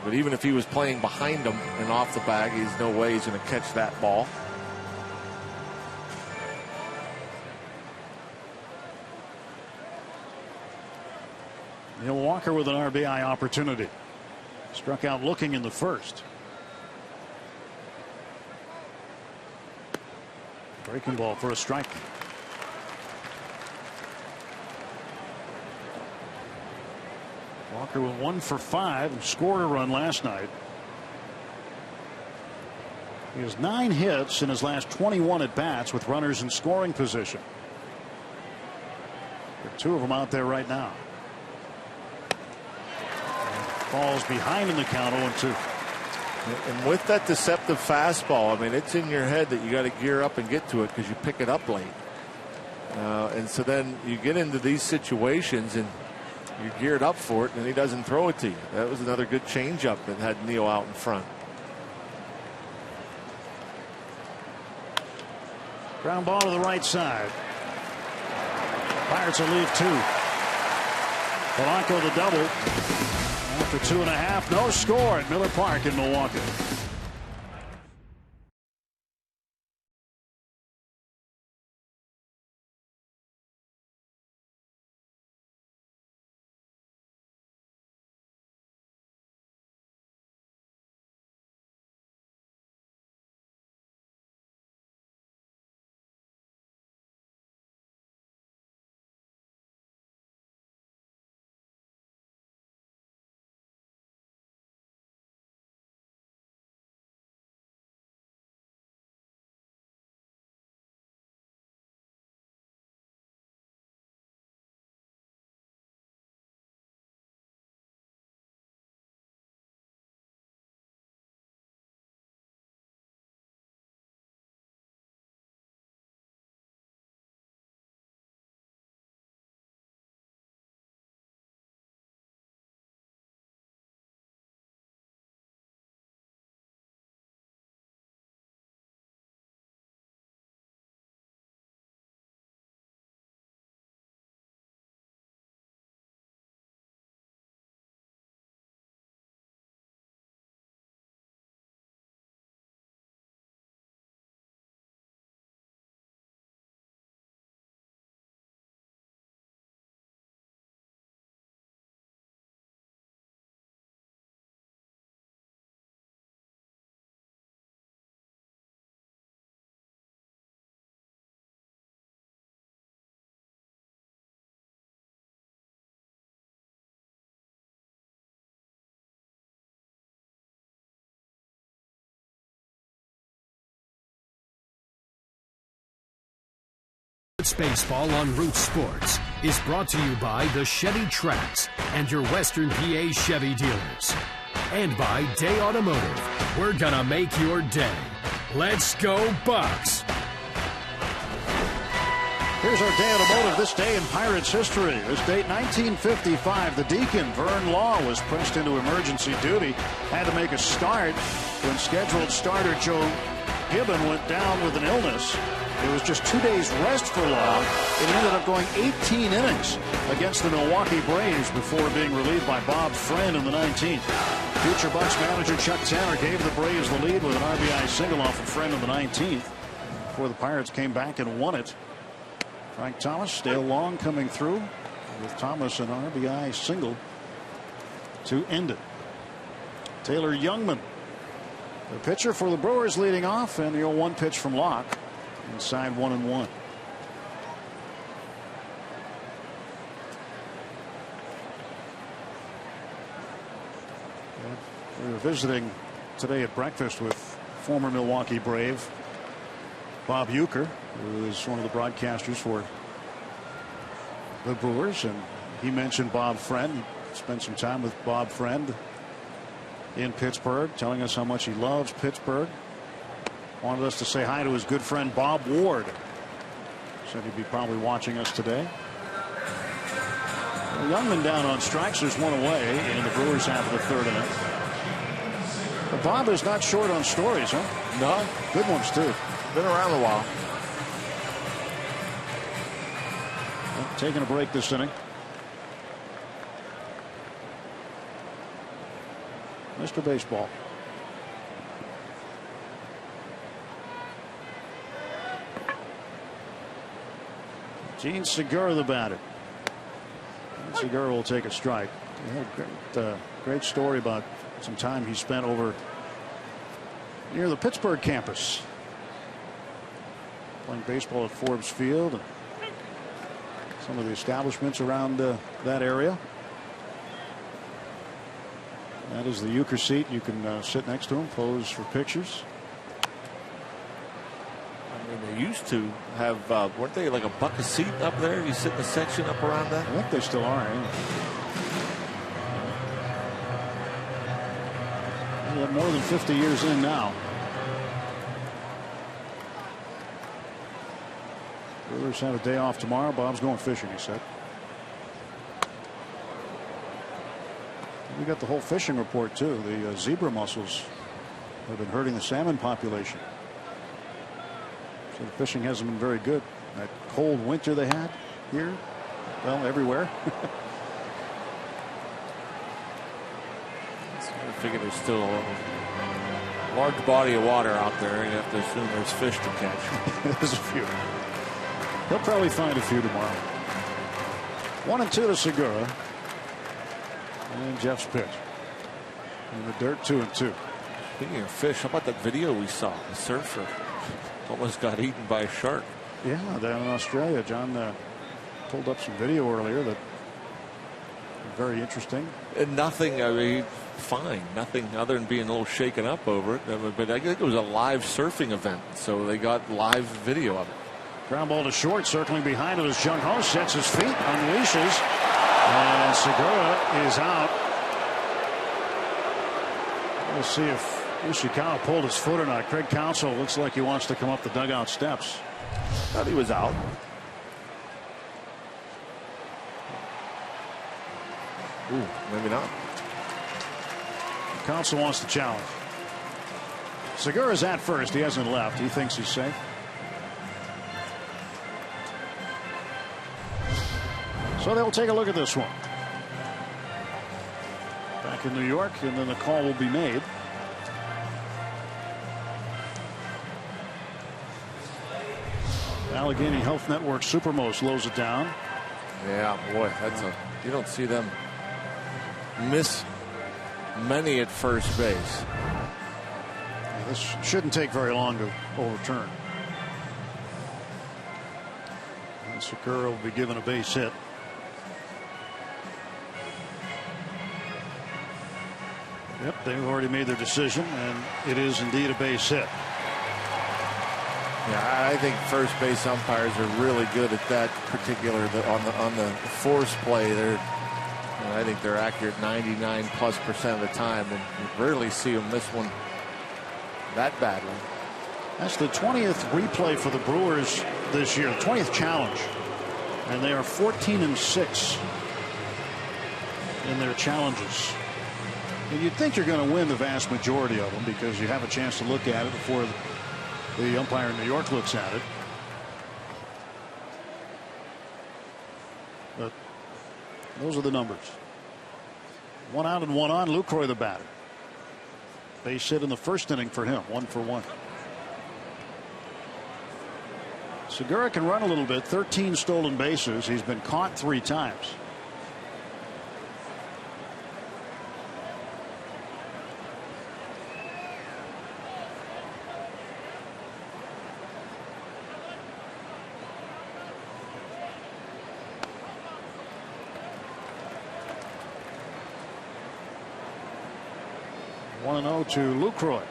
But even if he was playing behind him and off the bag, there's no way he's going to catch that ball. Neil Walker with an RBI opportunity. Struck out looking in the first. Breaking ball for a strike. Walker went 1 for 5 and scored a run last night. He has 9 hits in his last 21 at bats with runners in scoring position. There are 2 of them out there right now. Falls behind in the count 0-2. And with that deceptive fastball, I mean, it's in your head that you got to gear up and get to it because you pick it up late. And so then you get into these situations and you're geared up for it, and he doesn't throw it to you. That was another good changeup that had Neil out in front. Ground ball to the right side. Pirates will leave 2. Polanco the double. After 2.5, no score at Miller Park in Milwaukee. It's Baseball on Root Sports is brought to you by the Chevy Trax and your Western PA Chevy dealers. And by Day Automotive. We're gonna make your day. Let's go Bucks! Here's our Day Automotive, this day in Pirates history. This date, 1955, the Deacon, Vern Law, was pressed into emergency duty. Had to make a start when scheduled starter Joe Gibbon went down with an illness. It was just 2 days rest for Law. It ended up going 18 innings against the Milwaukee Braves before being relieved by Bob Friend in the 19th. Future Bucks manager Chuck Tanner gave the Braves the lead with an RBI single off of Friend in the 19th before the Pirates came back and won it. Frank Thomas, Dale Long coming through with Thomas an RBI single to end it. Taylor Youngman, the pitcher for the Brewers, leading off, and the 0-1 pitch from Locke inside 1-1. We were visiting today at breakfast with former Milwaukee Brave Bob Uecker, who is one of the broadcasters for the Brewers, and he mentioned Bob Friend. He spent some time with Bob Friend in Pittsburgh, telling us how much he loves Pittsburgh. Wanted us to say hi to his good friend Bob Ward. Said he'd be probably watching us today. Youngman down on strikes. There's one away, and the Brewers have the third inning. But Bob is not short on stories, huh? No. Good ones, too. Been around a while. Well, taking a break this inning. Mr. Baseball. Gene Segura, the batter. Segura will take a strike. He had a great story about some time he spent over near the Pittsburgh campus, playing baseball at Forbes Field and some of the establishments around that area. That is the Uecker seat. You can sit next to him, pose for pictures. I mean, they used to have, weren't they like a buck a seat up there? You sit in the section up around that? I think they still are. Yeah, more than 50 years in now. Brewers have a day off tomorrow. Bob's going fishing, he said. We got the whole fishing report too. The zebra mussels have been hurting the salmon population. So the fishing hasn't been very good. That cold winter they had here, well, everywhere. I figure there's still a large body of water out there. You have to assume there's fish to catch. There's a few. He'll probably find a few tomorrow. 1-2 to Segura. And Jeff's pitch. In the dirt, 2-2. Speaking of fish, how about that video we saw? The surfer almost got eaten by a shark. Yeah, down in Australia. John pulled up some video earlier that very interesting. And nothing, I mean, fine. Nothing other than being a little shaken up over it. But I think it was a live surfing event, so they got live video of it. Ground ball to short, circling behind it as Jung Ho sets his feet, unleashes, and Segura is out. We'll see if Ishikawa pulled his foot or not. Craig Counsell looks like he wants to come up the dugout steps. Thought he was out. Ooh, maybe not. Counsell wants to challenge. Segura's at first. He hasn't left. He thinks he's safe. So they'll take a look at this one. Back in New York, and then the call will be made. Allegheny Health Network Supermo slows it down. Yeah, boy, that's you don't see them miss many at first base. Yeah, this shouldn't take very long to overturn. And Segura will be given a base hit. Yep, they've already made their decision, and it is indeed a base hit. Yeah, I think first base umpires are really good at that particular on the force play. I think they're accurate 99+% of the time, and you rarely see them miss one that badly. That's the 20th replay for the Brewers this year, 20th challenge, and they are 14-6 in their challenges. And you'd think you're going to win the vast majority of them because you have a chance to look at it before the umpire in New York looks at it. But those are the numbers. 1 out and 1 on. Lucroy the batter. Base hit in the first inning for him. 1 for 1. Segura can run a little bit. 13 stolen bases. He's been caught 3 times. One 1-0 to Lucroy.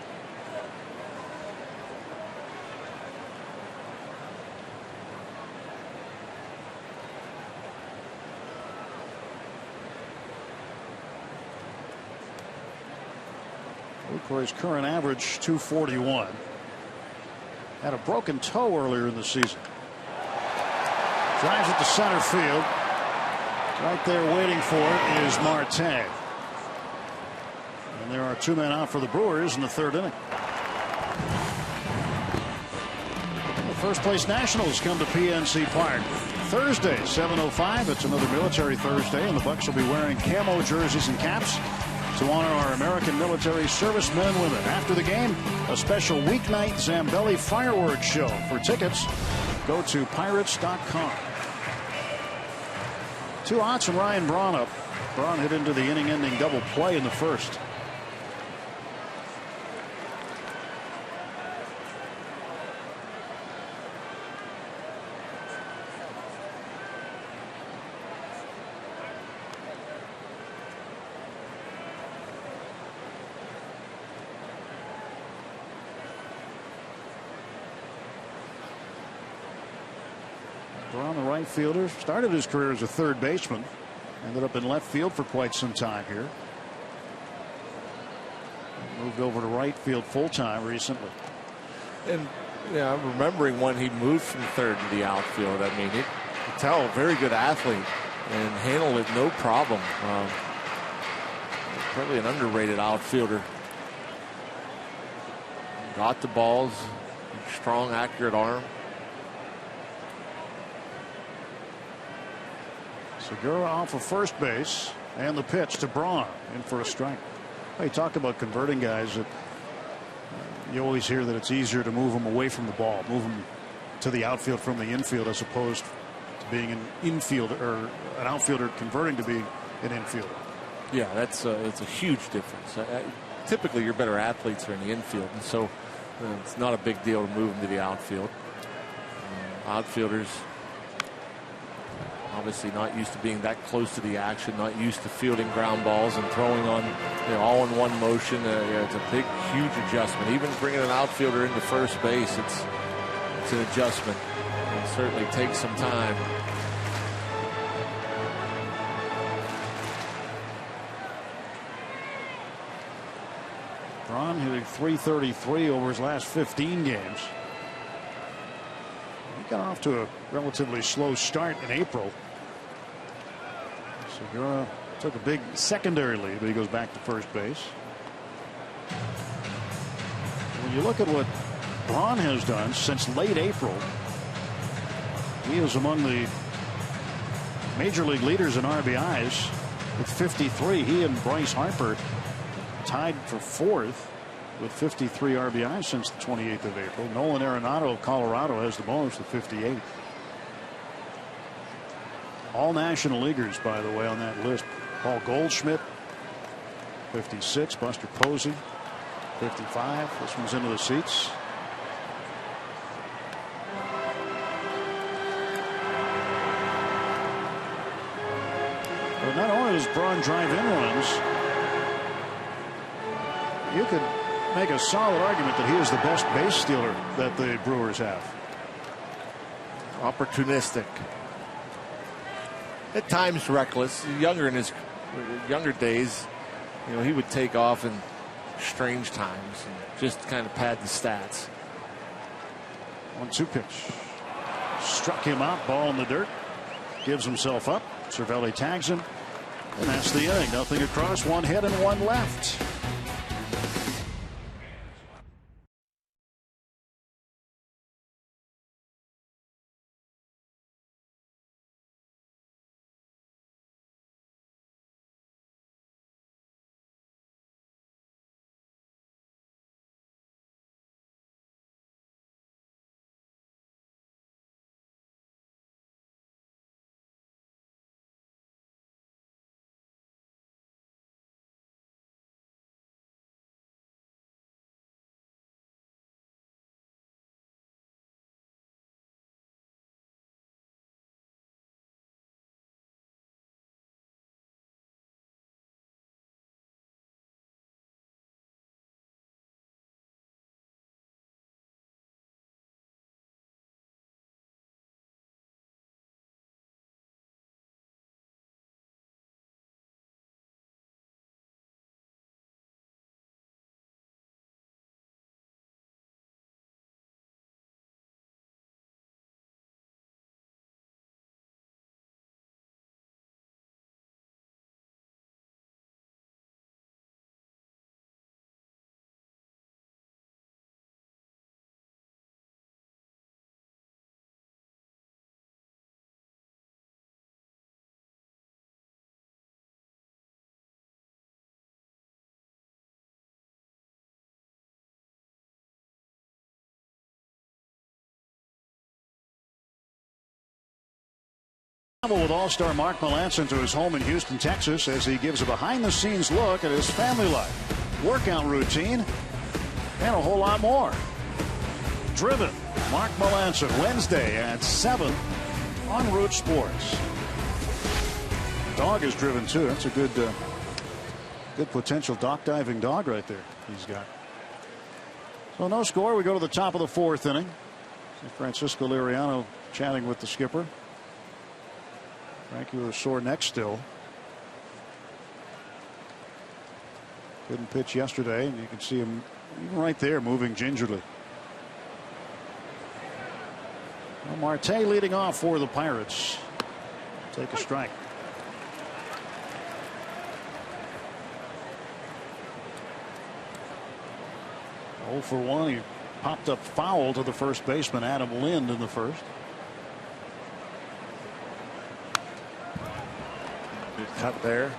Lucroy's current average 241. Had a broken toe earlier in the season. Drives it to center field. Right there waiting for it is Marte. And there are 2 men out for the Brewers in the 3rd inning. The first place Nationals come to PNC Park Thursday, 7:05. It's another military Thursday, and the Bucs will be wearing camo jerseys and caps to honor our American military servicemen and women. After the game, a special weeknight Zambelli fireworks show. For tickets, go to pirates.com. 2 outs and Ryan Braun up. Braun hit into the inning-ending double play in the first. Braun, the right fielder, started his career as a 3rd baseman. Ended up in left field for quite some time here. Moved over to right field full time recently. And yeah, I'm remembering when he moved from 3rd to the outfield. I mean, you can tell, very good athlete and handled it no problem. Probably an underrated outfielder. Got the balls, strong, accurate arm. Segura off of first base, and the pitch to Braun in for a strike. Hey, talk about converting guys. That you always hear that it's easier to move them away from the ball, move them to the outfield from the infield, as opposed to being an infielder or an outfielder converting to being an infielder. Yeah, it's a huge difference. Typically, your better athletes are in the infield, and so it's not a big deal to move them to the outfield. Outfielders obviously not used to being that close to the action, not used to fielding ground balls and throwing on all in one motion. It's a big, huge adjustment. Even bringing an outfielder into first base, it's an adjustment. It certainly takes some time. Braun hitting .333 over his last 15 games. He got off to a relatively slow start in April. Segura took a big secondary lead, but he goes back to first base. When you look at what Braun has done since late April, he is among the major league leaders in RBIs with 53. He and Bryce Harper tied for 4th with 53 RBIs since the 28th of April. Nolan Arenado of Colorado has the most with 58. All National Leaguers, by the way, on that list. Paul Goldschmidt, 56. Buster Posey, 55. This one's into the seats. But not only does Braun drive in runs, you could make a solid argument that he is the best base stealer that the Brewers have. Opportunistic. At times reckless. Younger in his younger days, you know, he would take off in strange times and just kind of pad the stats. 1-2 pitch. Struck him out. Ball in the dirt. Gives himself up. Cervelli tags him. And that's the inning. Nothing across. 1 hit and 1 left. With All-Star Mark Melancon to his home in Houston, Texas, as he gives a behind-the-scenes look at his family life, workout routine, and a whole lot more. Driven, Mark Melancon, Wednesday at 7 on Root Sports. Dog is driven too. That's a good potential dock diving dog right there he's got. So no score. We go to the top of the 4th inning. Francisco Liriano chatting with the skipper. Frankie with a sore neck still. Couldn't pitch yesterday, and you can see him even right there moving gingerly. Well, Marte leading off for the Pirates. Take a strike. Oh for 1. He popped up foul to the first baseman Adam Lind in the first. Good cut there.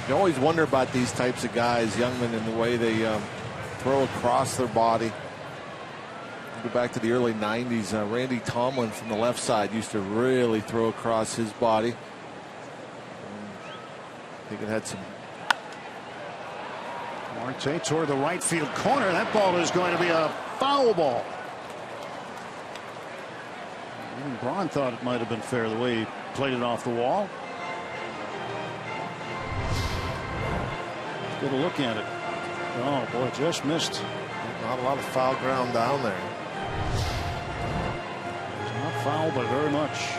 You always wonder about these types of guys, young men, in the way they throw across their body. Go back to the early 90s. Randy Tomlin from the left side used to really throw across his body. I think it had some. Marte toward the right field corner. That ball is going to be a foul ball. Even Braun thought it might have been fair the way he played it off the wall. Let's get a look at it. Oh boy, just missed. Not a lot of foul ground down there. It's not foul, but very much.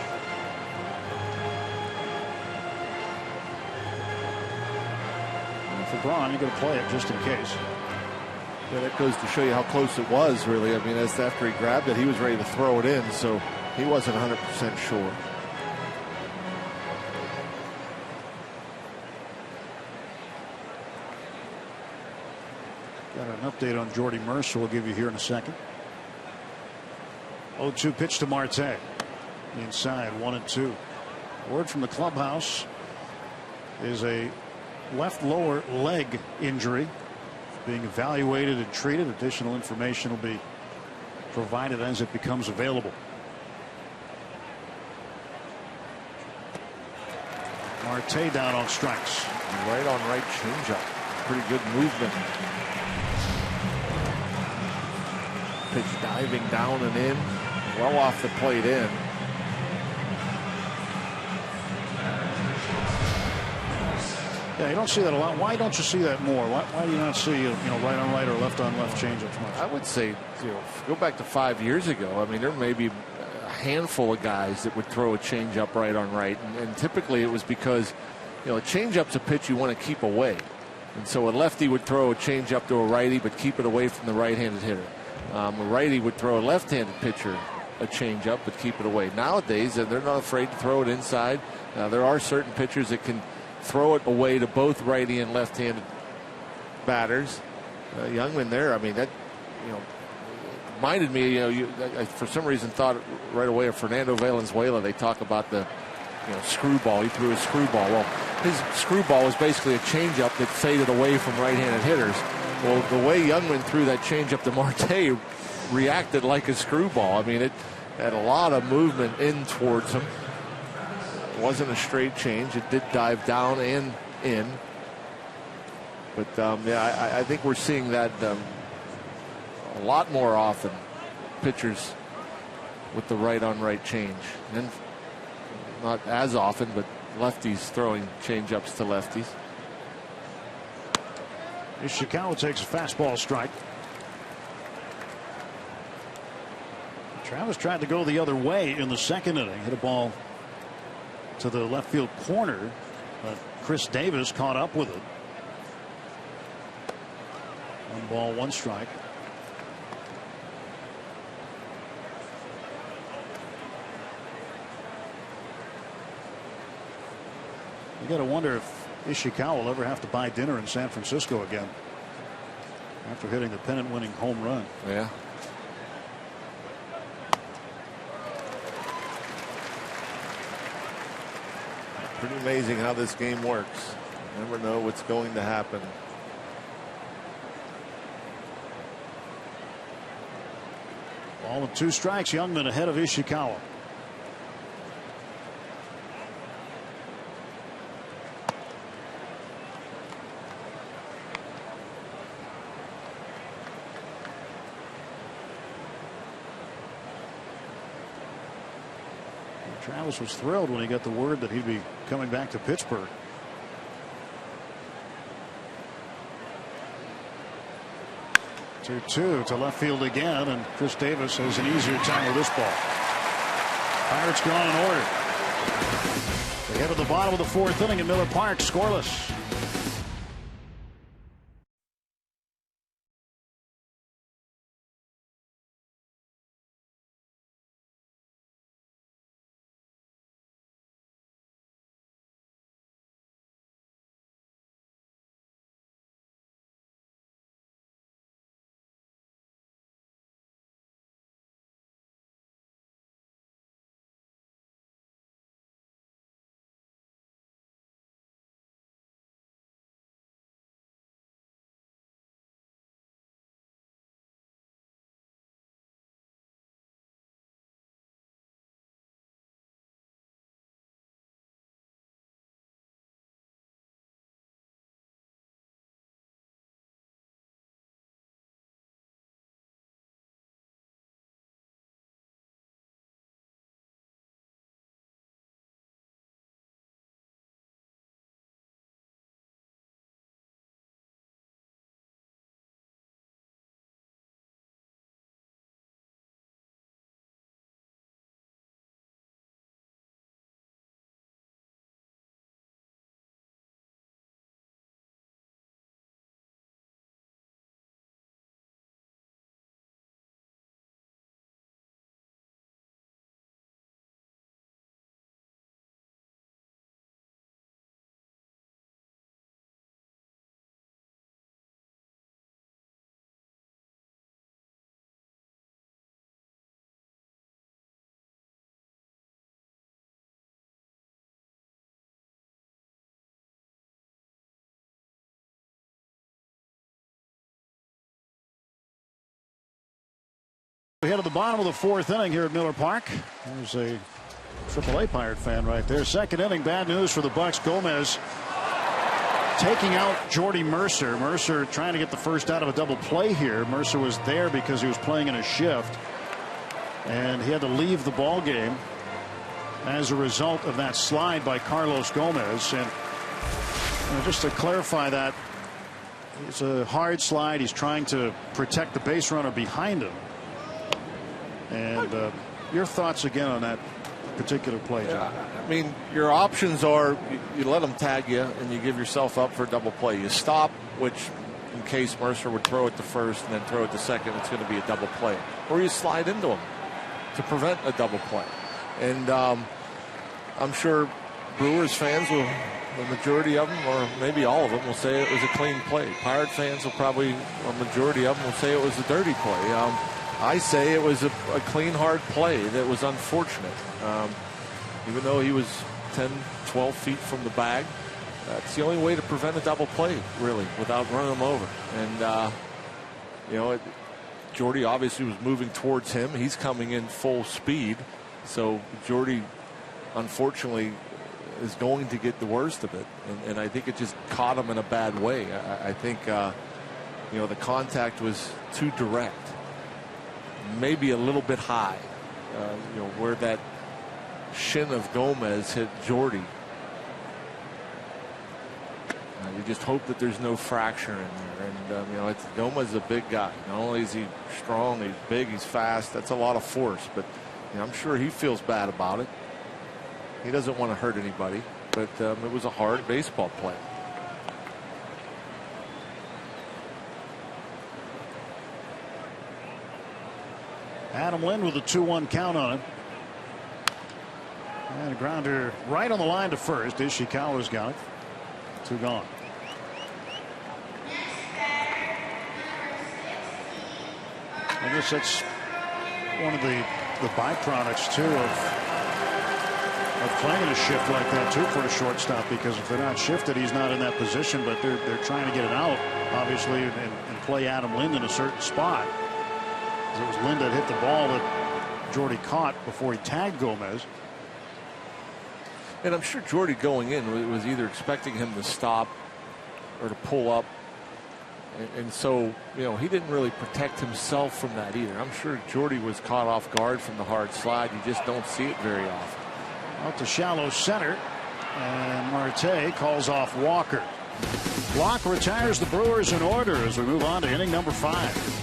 And for Braun, you got to play it just in case. Yeah, that goes to show you how close it was, really. I mean, as after he grabbed it, he was ready to throw it in, so he wasn't 100% sure. Got an update on Jordy Mercer we'll give you here in a second. 0-2 pitch to Marte. Inside, 1-2. Word from the clubhouse is a left lower leg injury being evaluated and treated. Additional information will be provided as it becomes available. Marte down on strikes. Right on right changeup. Pretty good movement. Pitch diving down and in. Well off the plate in. Yeah, you don't see that a lot. Why don't you see that more? Why do you not see right on right or left on left changeups much? I would say go back to 5 years ago. I mean, there may be a handful of guys that would throw a changeup right on right, and typically it was because a changeup's a pitch you want to keep away, and so a lefty would throw a changeup to a righty but keep it away from the right-handed hitter. A righty would throw a left-handed pitcher a changeup but keep it away. Nowadays, they're not afraid to throw it inside. There are certain pitchers that can throw it away to both righty and left-handed batters. Youngman there, I mean, that reminded me. I for some reason thought right away of Fernando Valenzuela. They talk about the screwball. He threw a screwball. Well, his screwball was basically a changeup that faded away from right-handed hitters. Well, the way Youngman threw that changeup to Marte reacted like a screwball. I mean, it had a lot of movement in towards him. It wasn't a straight change. It did dive down and in. But, I think we're seeing that a lot more often. Pitchers with the right-on-right change. And not as often, but lefties throwing changeups to lefties. Ishikawa takes a fastball strike. Travis tried to go the other way in the second inning. Hit a ball to the left field corner, but Chris Davis caught up with it. 1 ball, 1 strike. You got to wonder if Ishikawa will ever have to buy dinner in San Francisco again after hitting the pennant-winning home run. Yeah. Pretty amazing how this game works. You never know what's going to happen. Ball and 2 strikes. Youngman ahead of Ishikawa. Travis was thrilled when he got the word that he'd be coming back to Pittsburgh. Two to left field again, and Chris Davis has an easier time with this ball. Pirates gone in order. They head to the bottom of the 4th inning in Miller Park, scoreless. We head to the bottom of the 4th inning here at Miller Park. There's a AAA Pirate fan right there. Second inning, bad news for the Bucks. Gomez taking out Jordy Mercer. Mercer trying to get the first out of a double play here. Mercer was there because he was playing in a shift, and he had to leave the ball game as a result of that slide by Carlos Gomez. And Just to clarify that, it's a hard slide. He's trying to protect the base runner behind him. And your thoughts again on that particular play, John? I mean, your options are you let him tag you and you give yourself up for a double play. You stop, which in case Mercer would throw it to first and then throw it to second, it's going to be a double play. Or you slide into him to prevent a double play. And I'm sure Brewers fans will, the majority of them, or maybe all of them, will say it was a clean play. Pirate fans will probably, a majority of them will say it was a dirty play. I say it was a clean, hard play that was unfortunate. Even though he was 10, 12 feet from the bag, that's the only way to prevent a double play, really, without running him over. And, Jordy obviously was moving towards him. He's coming in full speed. So Jordy, unfortunately, is going to get the worst of it. And I think it just caught him in a bad way. I think, the contact was too direct. Maybe a little bit high, where that shin of Gomez hit Jordy. You just hope that there's no fracture in there. And, Gomez is a big guy. Not only is he strong, he's big, he's fast. That's a lot of force. But I'm sure he feels bad about it. He doesn't want to hurt anybody. But it was a hard baseball play. Adam Lind with a 2-1 count on him. And a grounder right on the line to first. Ishikawa's got it. 2 gone. I guess that's one of the byproducts too of playing a shift like that too for a shortstop, because if they're not shifted, he's not in that position, but they're trying to get it out, obviously, and play Adam Lind in a certain spot. It was Lind that hit the ball that Jordy caught before he tagged Gomez. And I'm sure Jordy going in was either expecting him to stop or to pull up. And so, he didn't really protect himself from that either. I'm sure Jordy was caught off guard from the hard slide. You just don't see it very often. Out to shallow center. And Marte calls off Walker. Block retires the Brewers in order as we move on to inning number 5.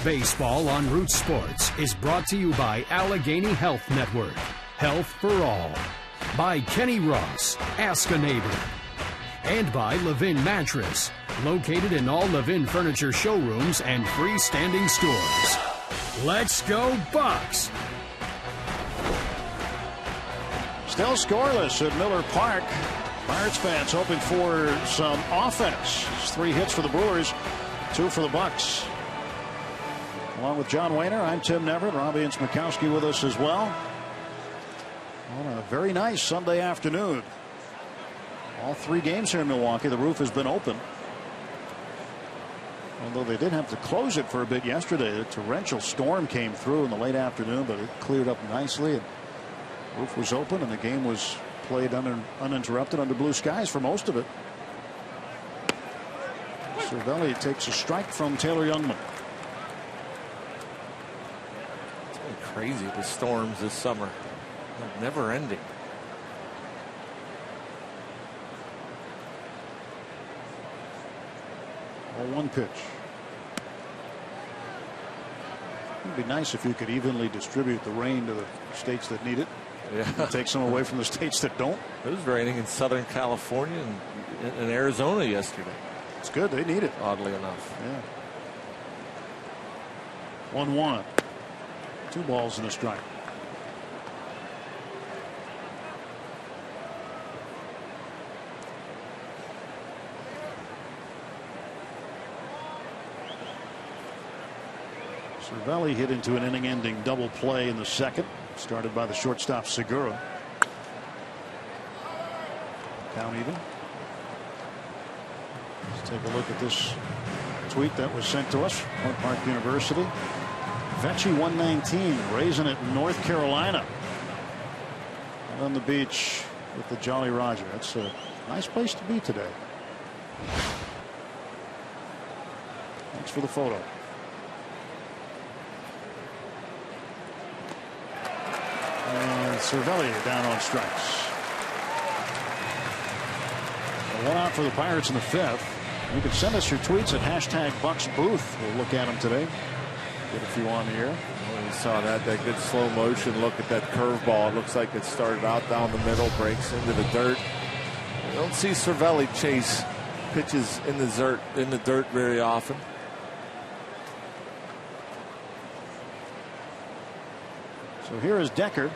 Baseball on Root Sports is brought to you by Allegheny Health Network. Health for all. By Kenny Ross, Ask a Neighbor. And by Levin Mattress, located in all Levin furniture showrooms and freestanding stores. Let's go Bucks! Still scoreless at Miller Park. Pirates fans hoping for some offense. 3 hits for the Brewers, 2 for the Bucks. Along with John Wayner, I'm Tim Neverett. Robbie and Smikowski with us as well. On a very nice Sunday afternoon. All 3 games here in Milwaukee. The roof has been open. Although they did have to close it for a bit yesterday. A torrential storm came through in the late afternoon, but it cleared up nicely. And the roof was open, and the game was played uninterrupted under blue skies for most of it. Cervelli takes a strike from Taylor Youngman. It's been crazy, the storms this summer. Never ending. 0-1 pitch. It'd be nice if you could evenly distribute the rain to the states that need it. Yeah. Take some away from the states that don't. It was raining in Southern California and in Arizona yesterday. It's good. They need it. Oddly enough. Yeah. 1-1. 2 balls and a strike. Cervelli hit into an inning-ending double play in the second, started by the shortstop Segura. Count even. Let's take a look at this tweet that was sent to us. Point Park University. Vecchi 119, raising it in North Carolina. And on the beach with the Jolly Roger. That's a nice place to be today. Thanks for the photo. And Cervelli down on strikes. One out for the Pirates in the 5th. You can send us your tweets at #BucksBooth. We'll look at them today. Get a few on the air. Well, you saw that good slow motion look at that curveball. It looks like it started out down the middle, breaks into the dirt. You don't see Cervelli chase pitches in the dirt very often. So here is Decker.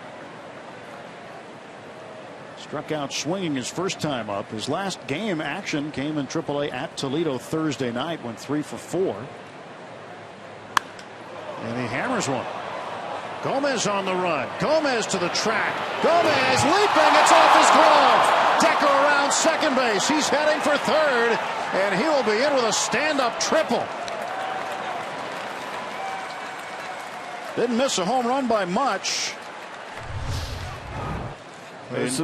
Struck out swinging his first time up. His last game action came in AAA at Toledo Thursday night. Went 3 for 4. And he hammers one. Gomez on the run. Gomez to the track. Gomez leaping. It's off his glove. Decker around second base. He's heading for third. And he will be in with a stand-up triple. Didn't miss a home run by much. There's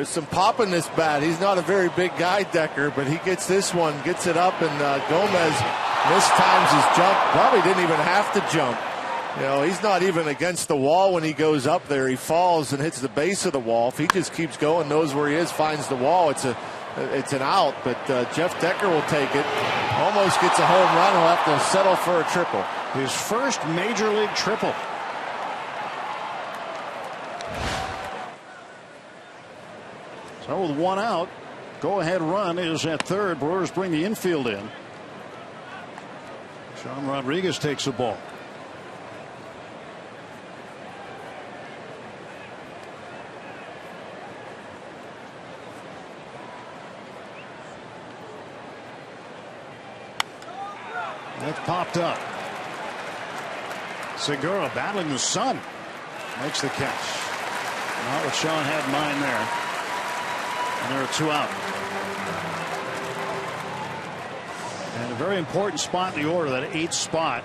some pop in this bat. He's not a very big guy, Decker, but he gets this one, gets it up, and Gomez mistimes his jump. Probably didn't even have to jump. You know, he's not even against the wall when he goes up there. He falls and hits the base of the wall. If he just keeps going, knows where he is, finds the wall, it's an out. But Jeff Decker will take it. Almost gets a home run. He'll have to settle for a triple. His first major league triple. So with 1 out, go-ahead run is at third. Brewers bring the infield in. Sean Rodriguez takes the ball. That popped up. Segura battling the sun. Makes the catch. Not what Sean had in mind there. And there are 2 out. And a very important spot in the order, that 8th spot,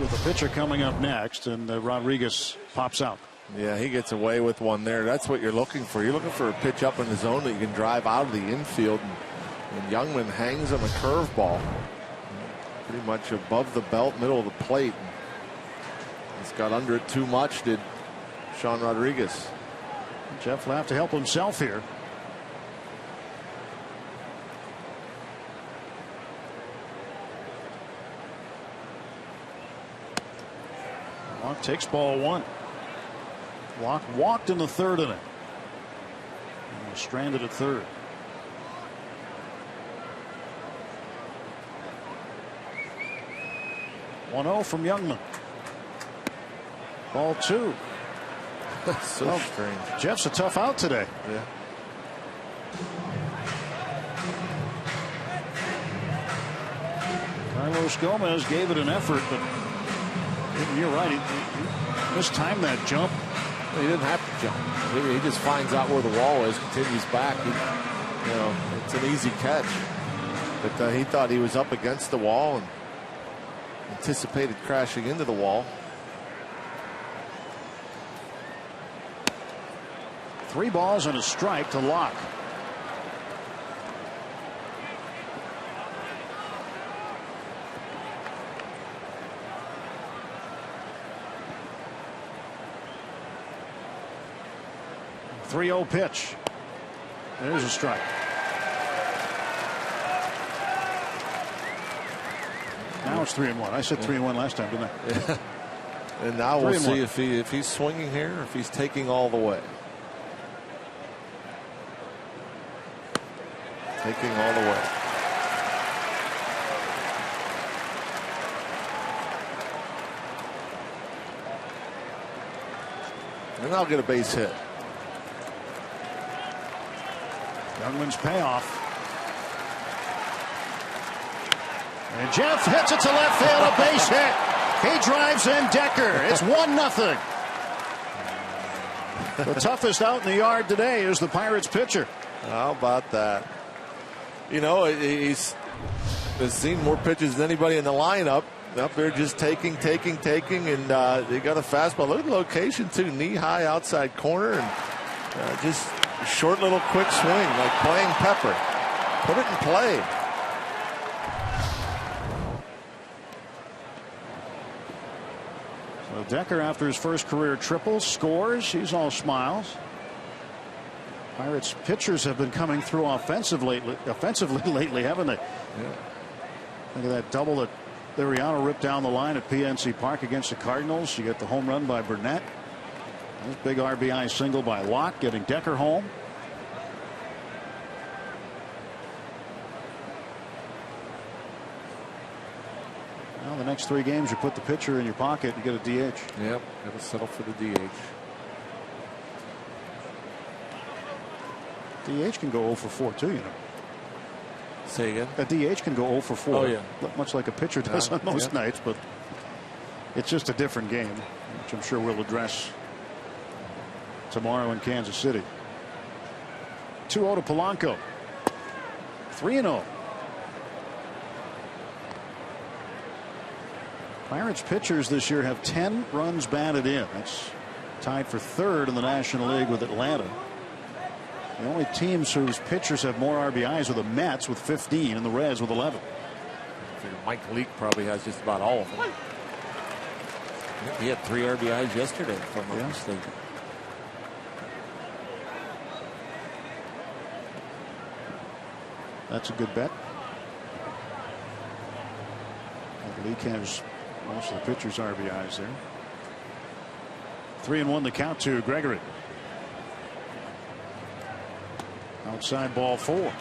with a pitcher coming up next, and Rodriguez pops out. Yeah, he gets away with one there. That's what you're looking for. You're looking for a pitch up in the zone that you can drive out of the infield. And Youngman hangs on the curveball. Pretty much above the belt, middle of the plate. He's got under it too much, did Sean Rodriguez. Jeff will have to help himself here. Locke takes ball 1. Locke walked in the 3rd inning. And was stranded at 3rd. (1-0) from Youngman. Ball 2. That's so strange. Jeff's a tough out today. Yeah. Carlos Gomez gave it an effort, but you're right. He mistimed that jump. He didn't have to jump. He just finds out where the wall is, continues back. It's an easy catch. But he thought he was up against the wall and anticipated crashing into the wall. 3 balls and a strike to Locke. .30 pitch. There's a strike. Now it's 3-1. I said 3-1 last time, didn't I? Yeah. And now we'll see if he's swinging here, or if he's taking all the way. Taking all the way. And I'll get a base hit. Youngman's payoff. And Jeff hits it to left field, a base hit. He drives in Decker. It's 1-0. The toughest out in the yard today is the Pirates pitcher. How about that? You know, he's seen more pitches than anybody in the lineup. Up there just taking, and they got a fastball. Look at the location, too. Knee-high outside corner, and just a short little quick swing, like playing Pepper. Put it in play. So Decker, after his first career triple, scores. He's all smiles. Pirates pitchers have been coming through offensively lately, haven't they? Yeah. Look at that double that Liriano ripped down the line at PNC Park against the Cardinals. You get the home run by Burnett. This big RBI single by Locke, getting Decker home. Well, the next 3 games, you put the pitcher in your pocket and get a DH. Yep, got to settle for the DH. DH can go 0 for 4 too, you know. Say again? A DH can go 0 for 4. Oh, yeah. Much like a pitcher does on most nights, but it's just a different game, which I'm sure we'll address tomorrow in Kansas City. 2-0 to Polanco. 3-0. Pirates pitchers this year have 10 runs batted in. That's tied for 3rd in the National League with Atlanta. The only teams whose pitchers have more RBIs are the Mets with 15 and the Reds with 11. I figure Mike Leake probably has just about all of them. He had 3 RBIs yesterday, if I'm not mistaken. That's a good bet. Leake has most of the pitchers' RBIs there. 3-1 the count to Gregory. Outside ball 4.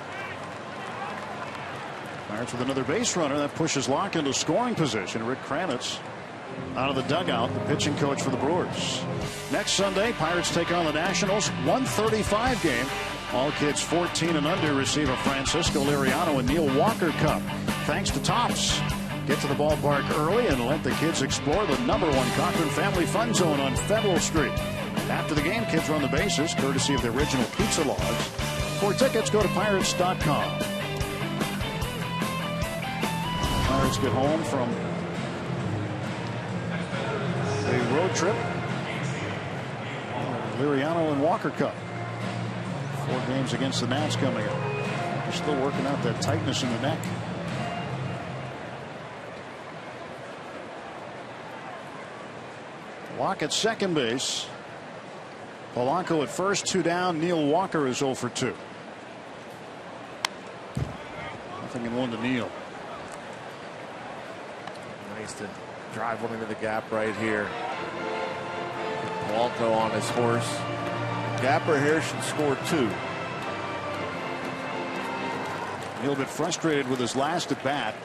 Pirates with another base runner that pushes Locke into scoring position. Rick Kranitz out of the dugout, the pitching coach for the Brewers. Next Sunday, Pirates take on the Nationals. 1:35 game. All kids 14 and under receive a Francisco Liriano and Neil Walker Cup. Thanks to Tops. Get to the ballpark early and let the kids explore the #1 Cochran Family Fun Zone on Federal Street. After the game, kids run the bases, courtesy of the original pizza logs. For tickets, go to Pirates.com. Pirates get home from a road trip. Liriano and Walker Cup. 4 games against the Nats coming up. They're still working out that tightness in the neck. Locke at second base. Polanco at first, 2 down. Neil Walker is 0 for 2. Nothing in 1 to Neil. Nice to drive one into the gap right here. Polanco on his horse. Gapper here should score 2. Neil a bit frustrated with his last at bat,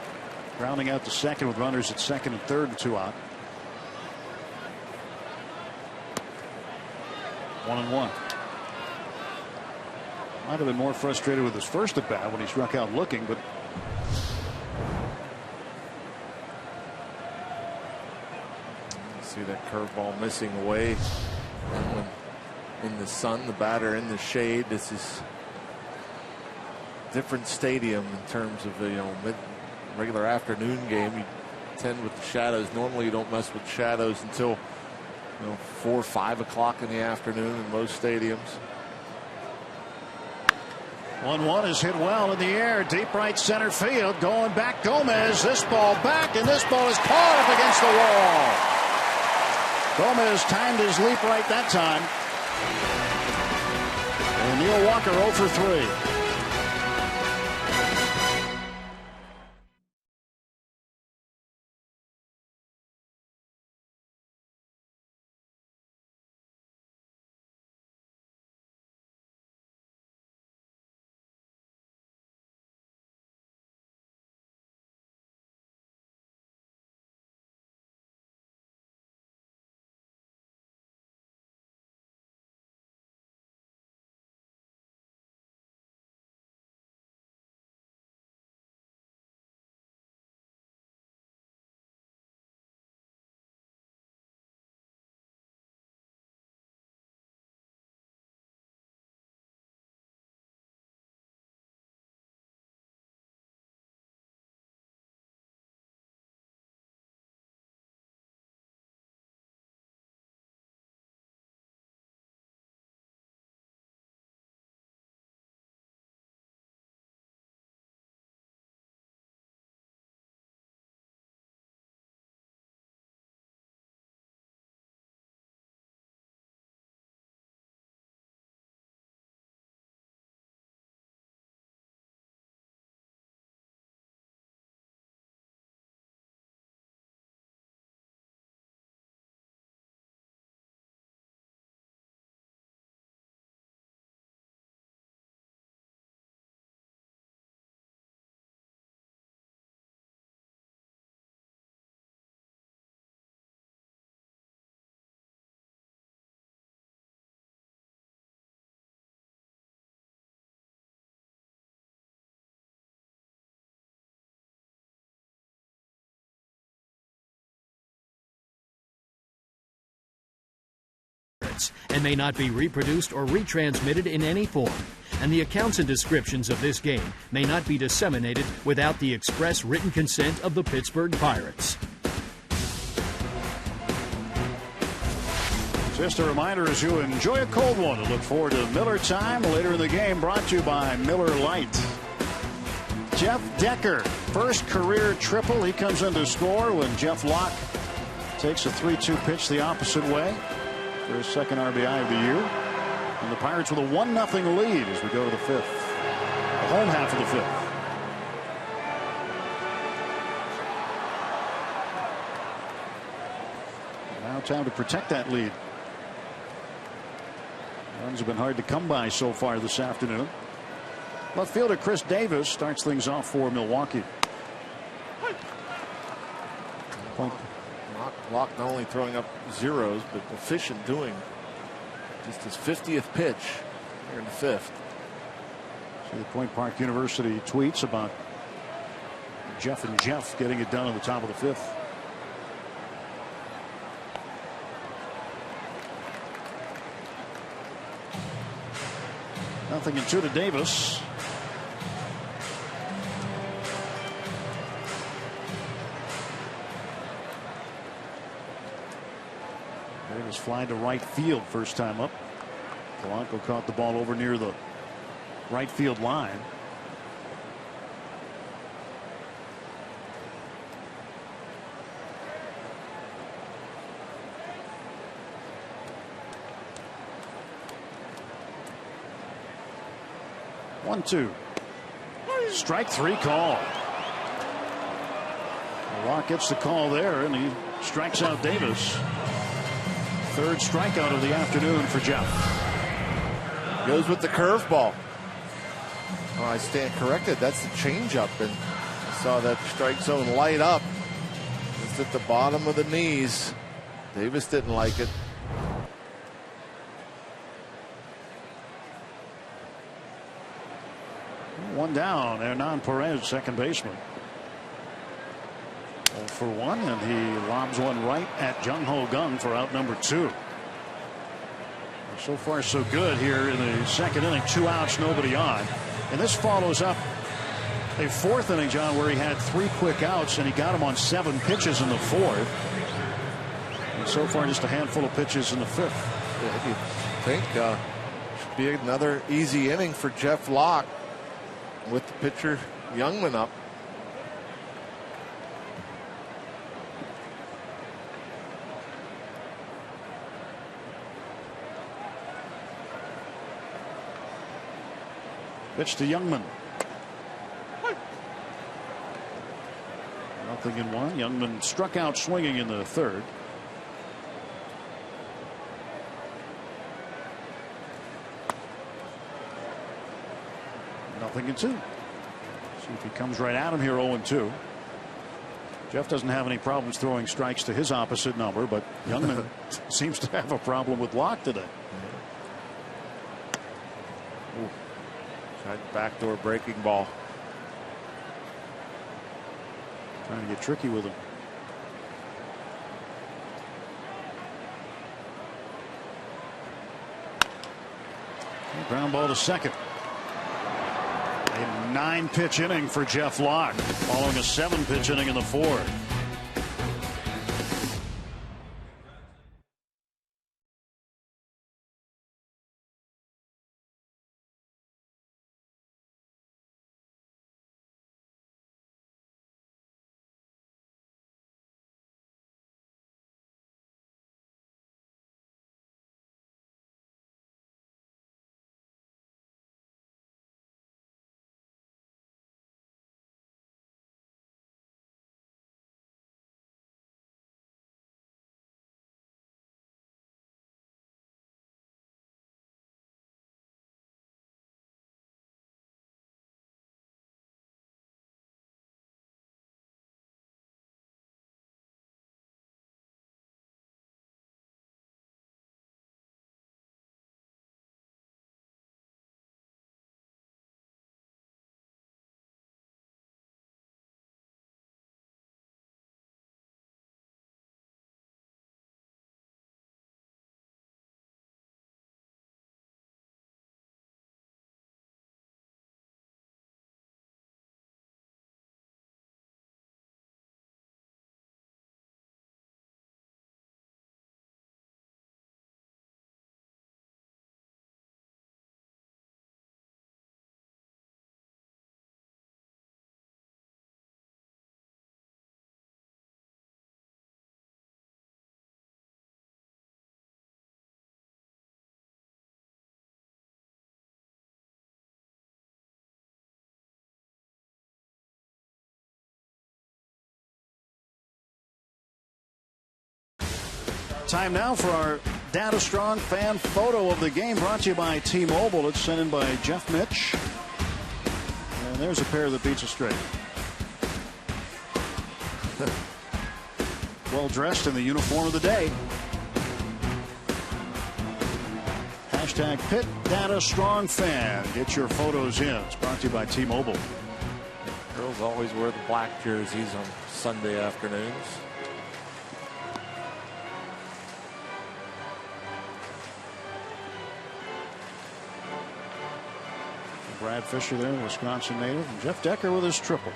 grounding out to second with runners at second and third and 2 out. 1-1. Might have been more frustrated with his first at bat when he struck out looking, but see that curveball missing away. When in the sun, the batter in the shade. This is different stadium in terms of the regular afternoon game. You contend with the shadows. Normally you don't mess with shadows until 4 or 5 o'clock in the afternoon in most stadiums. 1-1 is hit well in the air, deep right center field. Going back, Gomez. This ball back, and this ball is caught up against the wall. Gomez timed his leap right that time. And Neil Walker 0 for 3. And may not be reproduced or retransmitted in any form. And the accounts and descriptions of this game may not be disseminated without the express written consent of the Pittsburgh Pirates. Just a reminder, as you enjoy a cold one, to look forward to Miller Time later in the game, brought to you by Miller Lite. Jeff Decker, first career triple. He comes in to score when Jeff Locke takes a 3-2 pitch the opposite way for his second RBI of the year. And the Pirates with a 1-0 lead as we go to the fifth. The home half of the fifth. Now time to protect that lead. Runs have been hard to come by so far this afternoon. Left fielder Chris Davis starts things off for Milwaukee. Locke not only throwing up zeros, but efficient doing just his 50th pitch here in the fifth. See the Point Park University tweets about Jeff and Jeff getting it done at the top of the fifth. Nothing in 2 to Davis. Davis flying to right field first time up. Polanco caught the ball over near the right field line. One, two. Strike 3 call. Locke gets the call there, and he strikes out Davis. Third strikeout of the afternoon for Jeff. Goes with the curveball. Oh, I stand corrected. That's the changeup, and I saw that strike zone light up. Just at the bottom of the knees. Davis didn't like it. One down, Hernan Perez, second baseman. 0 for 1, and he lobs one right at Jung Ho Gung for out number 2. So far, so good here in the second inning. 2 outs, nobody on. And this follows up a fourth inning, John, where he had 3 quick outs, and he got him on 7 pitches in the 4th. And so far, just a handful of pitches in the 5th. Yeah, you think should be another easy inning for Jeff Locke with the pitcher Youngman up. Pitch to Youngman. 0-1. Youngman struck out swinging in the 3rd. Nothing in 2. See if he comes right at him here. 0-2. Jeff doesn't have any problems throwing strikes to his opposite number, but Youngman seems to have a problem with Locke today. Backdoor breaking ball. Trying to get tricky with him. Ground ball to second. A 9-pitch inning for Jeff Locke, following a 7-pitch inning in the 4th. Time now for our Data Strong fan photo of the game, brought to you by T-Mobile. It's sent in by Jeff Mitch. And there's a pair that beats a straight. Well dressed in the uniform of the day. Hashtag Pitt Data Strong Fan. Get your photos in. It's brought to you by T-Mobile. Girls always wear the black jerseys on Sunday afternoons. Brad Fisher there, Wisconsin native, and Jeff Decker with his triple.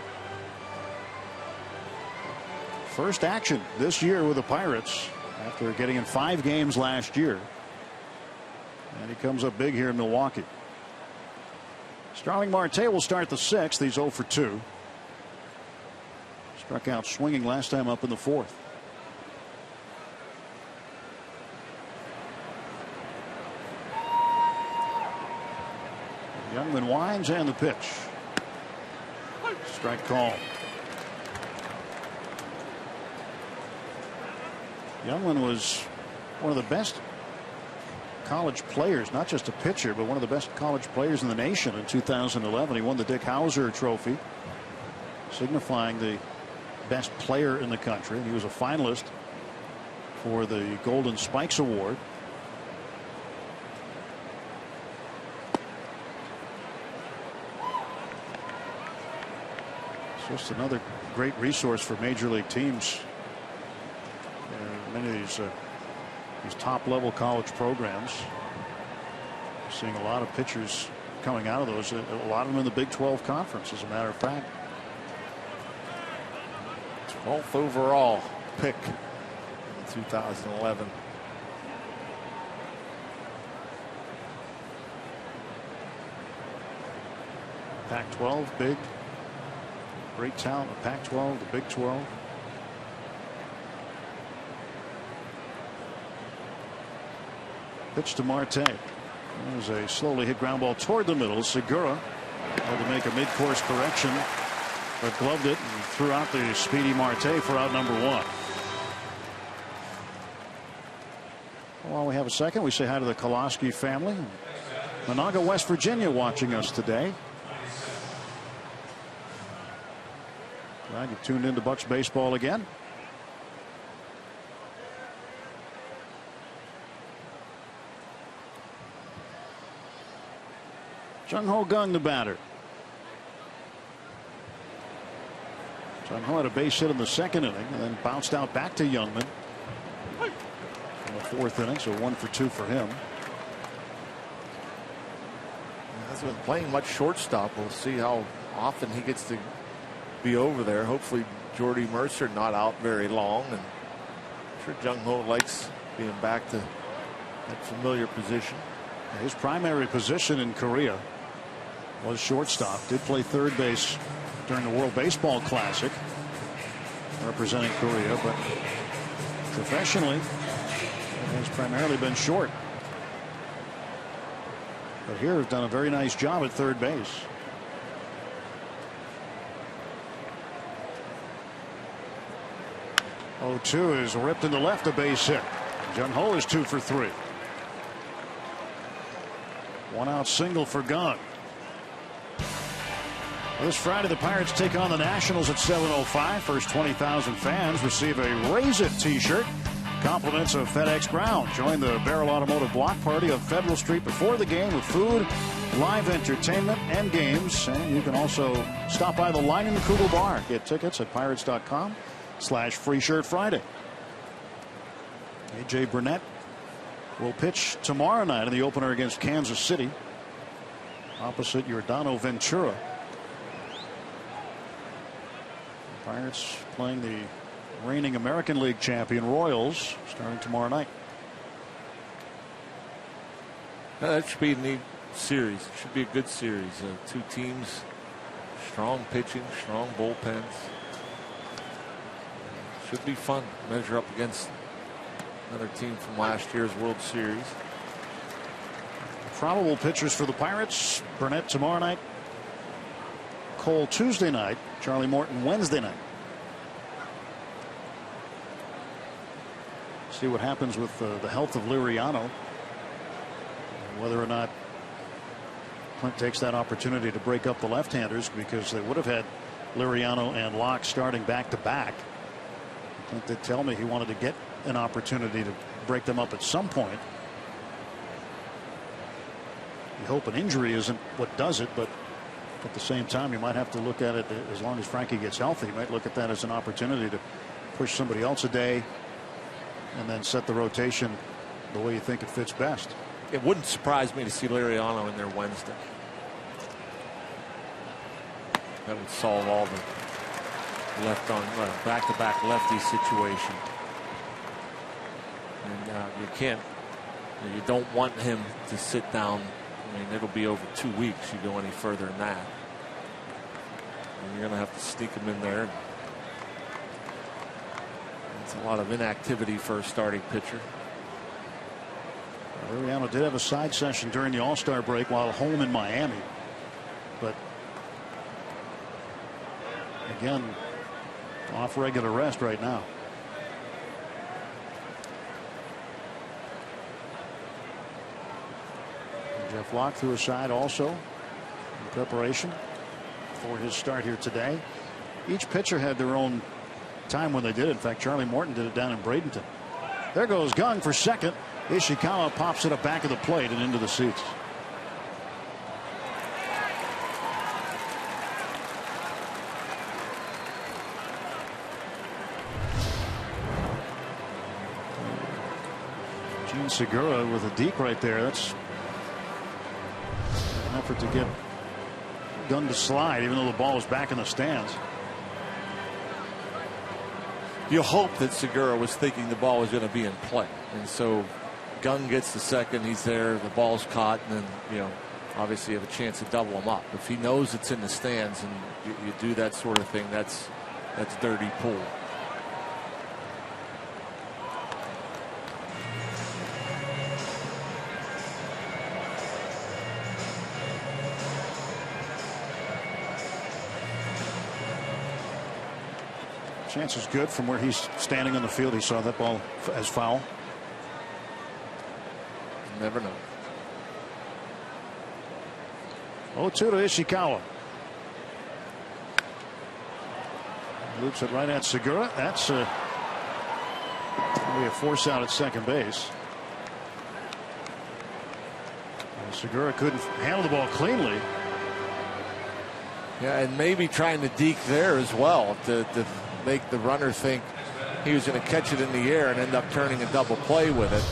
First action this year with the Pirates after getting in 5 games last year. And he comes up big here in Milwaukee. Starling Marte will start the 6th. He's 0 for 2. Struck out swinging last time up in the 4th. Youngman winds, and the pitch. Strike call. Youngman was one of the best college players, not just a pitcher, but one of the best college players in the nation in 2011. He won the Dick Howser Trophy, signifying the best player in the country. And he was a finalist for the Golden Spikes Award. Just another great resource for major league teams. Many of these top level college programs, seeing a lot of pitchers coming out of those. A lot of them in the Big 12 Conference, as a matter of fact. 12th overall pick in 2011. Pac-12, big, great talent. The Pac-12, the Big 12. Pitch to Marte. There's a slowly hit ground ball toward the middle. Segura had to make a mid-course correction, but gloved it and threw out the speedy Marte for out number 1. While we have a second, we say hi to the Koloski family. Monaga, West Virginia, watching us today. Glad you tuned into Bucks baseball again. Jung-Ho Kang, the batter. Jung-Ho had a base hit in the second inning and then bounced out back to Youngman in the 4th inning, so 1 for 2 for him. He hasn't been playing much shortstop. We'll see how often he gets to be over there. Hopefully Jordy Mercer not out very long, and I'm sure Jung-Ho likes being back to that familiar position. His primary position in Korea was shortstop. Did play third base during the World Baseball Classic representing Korea, but professionally has primarily been short. But here has done a very nice job at third base. Oh, 2 is ripped into left, a base hit. Jung-Ho is 2 for 3. 1 out single for Kang. This Friday, the Pirates take on the Nationals at 7:05. First 20,000 fans receive a Raise It t-shirt. Compliments of FedEx Ground. Join the Barrel Automotive block party on Federal Street before the game with food, live entertainment, and games. And you can also stop by the Line Kugel Bar. Get tickets at pirates.com/Free Shirt Friday. A.J. Burnett will pitch tomorrow night in the opener against Kansas City opposite Yordano Ventura. Pirates playing the reigning American League champion Royals starting tomorrow night. That should be a neat series. It should be a good series. 2 teams, strong pitching, strong bullpens. Should be fun. Measure up against another team from last year's World Series. Probable pitchers for the Pirates: Burnett tomorrow night, Cole Tuesday night, Charlie Morton Wednesday night. See what happens with the health of Liriano, whether or not Clint takes that opportunity to break up the left-handers, because they would have had Liriano and Locke starting back-to-back. Clint did tell me he wanted to get an opportunity to break them up at some point. You hope an injury isn't what does it, but at the same time you might have to look at it, as long as Frankie gets healthy, you might look at that as an opportunity to push somebody else a day and then set the rotation the way you think it fits best. It wouldn't surprise me to see Liriano in there Wednesday. That would solve all the back-to-back lefty situation. And you don't want him to sit down. I mean, it'll be over 2 weeks. You go any further than that, and you're going to have to sneak him in there. It's a lot of inactivity for a starting pitcher. Liriano did have a side session during the All-Star break while home in Miami, but again, off regular rest right now. Jeff Locke threw a side also in preparation for his start here today. Each pitcher had their own time when they did it. In fact, Charlie Morton did it down in Bradenton. There goes Kang for second. Ishikawa pops it up back of the plate and into the seats. Gene Segura with a deep right there. That's effort to get Gunn to slide, even though the ball was back in the stands. You hope that Segura was thinking the ball was going to be in play, and so Gunn gets the second. He's there. The ball's caught, and then obviously you have a chance to double him up. If he knows it's in the stands and you do that sort of thing, that's dirty pool. Chance is good from where he's standing on the field. He saw that ball as foul. Never know. 0-2 to Ishikawa. Loops it right at Segura. That's going to be a force out at second base. And Segura couldn't handle the ball cleanly. Yeah, and maybe trying to deke there as well to make the runner think he was going to catch it in the air and end up turning a double play with it.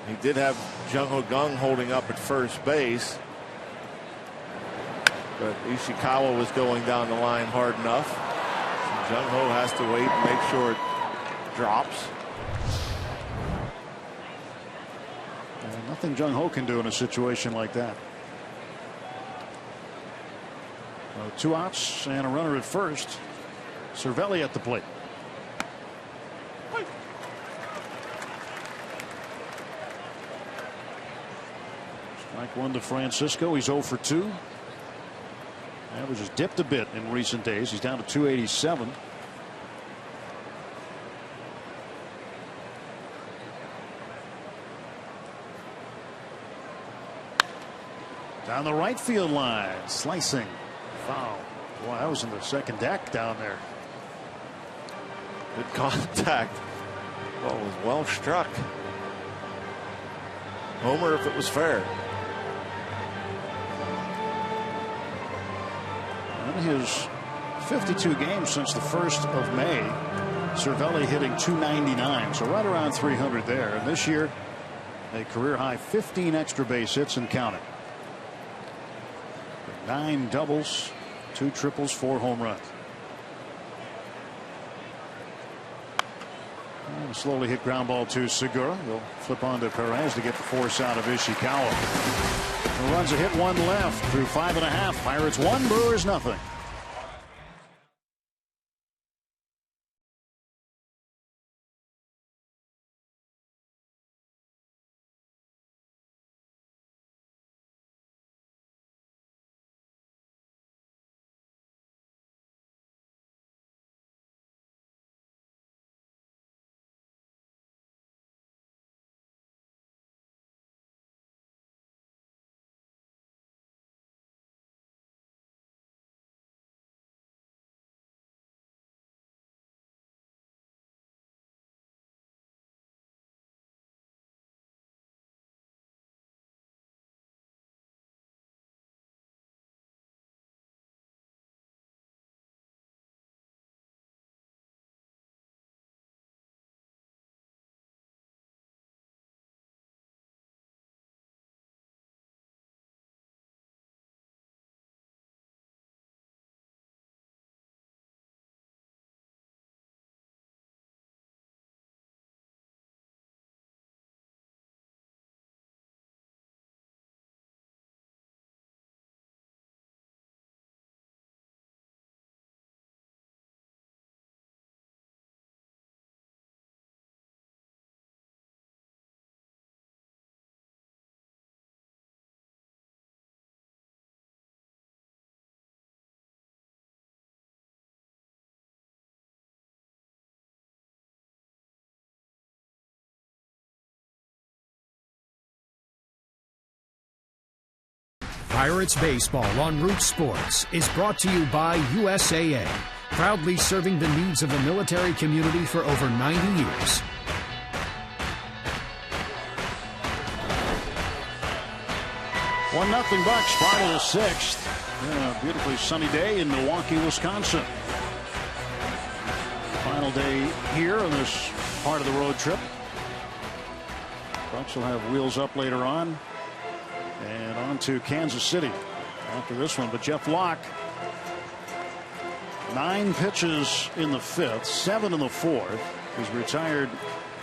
He did have Jung-Ho Kang holding up at first base, but Ishikawa was going down the line hard enough. So Jung-Ho has to wait and make sure it drops. Nothing Jung-Ho can do in a situation like that. 2 outs and a runner at first. Cervelli at the plate. Strike 1 to Francisco. He's 0 for 2. Average has dipped a bit in recent days. He's down to 287. Down the right field line. Slicing. Foul. Boy, that was in the second deck down there. Good contact. Ball was well struck. Homer if it was fair. In his 52 games since the 1st of May, Cervelli hitting .299, so right around 300 there. And this year, a career high 15 extra base hits and counting. 9 doubles, 2 triples, 4 home runs. And a slowly hit ground ball to Segura. He'll flip on to Perez to get the force out of Ishikawa. The runs a hit, 1 left through 5.5. Pirates 1, Brewers nothing. Pirates Baseball on Root Sports is brought to you by USAA, proudly serving the needs of the military community for over 90 years. One nothing Bucks, final of the 6th. A beautifully sunny day in Milwaukee, Wisconsin. Final day here on this part of the road trip. Bucks will have wheels up later on. And on to Kansas City after this one. But Jeff Locke, 9 pitches in the 5th, 7 in the 4th. He's retired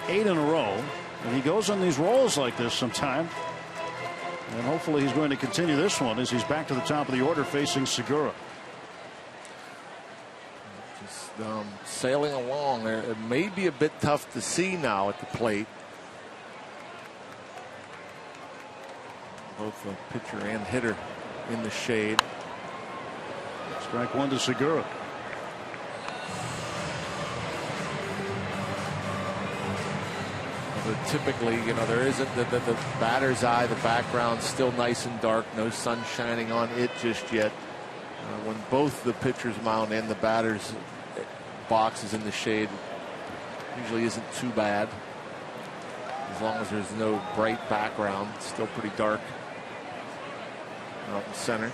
8 in a row. And he goes on these rolls like this sometime. And hopefully he's going to continue this one as he's back to the top of the order facing Segura. Just sailing along there. It may be a bit tough to see now at the plate. Both the pitcher and hitter in the shade. Strike 1 to Segura. But typically, you know, there isn't the batter's eye, the background's still nice and dark, no sun shining on it just yet. When both the pitcher's mound and the batter's box is in the shade, usually isn't too bad. As long as there's no bright background, it's still pretty dark out in center.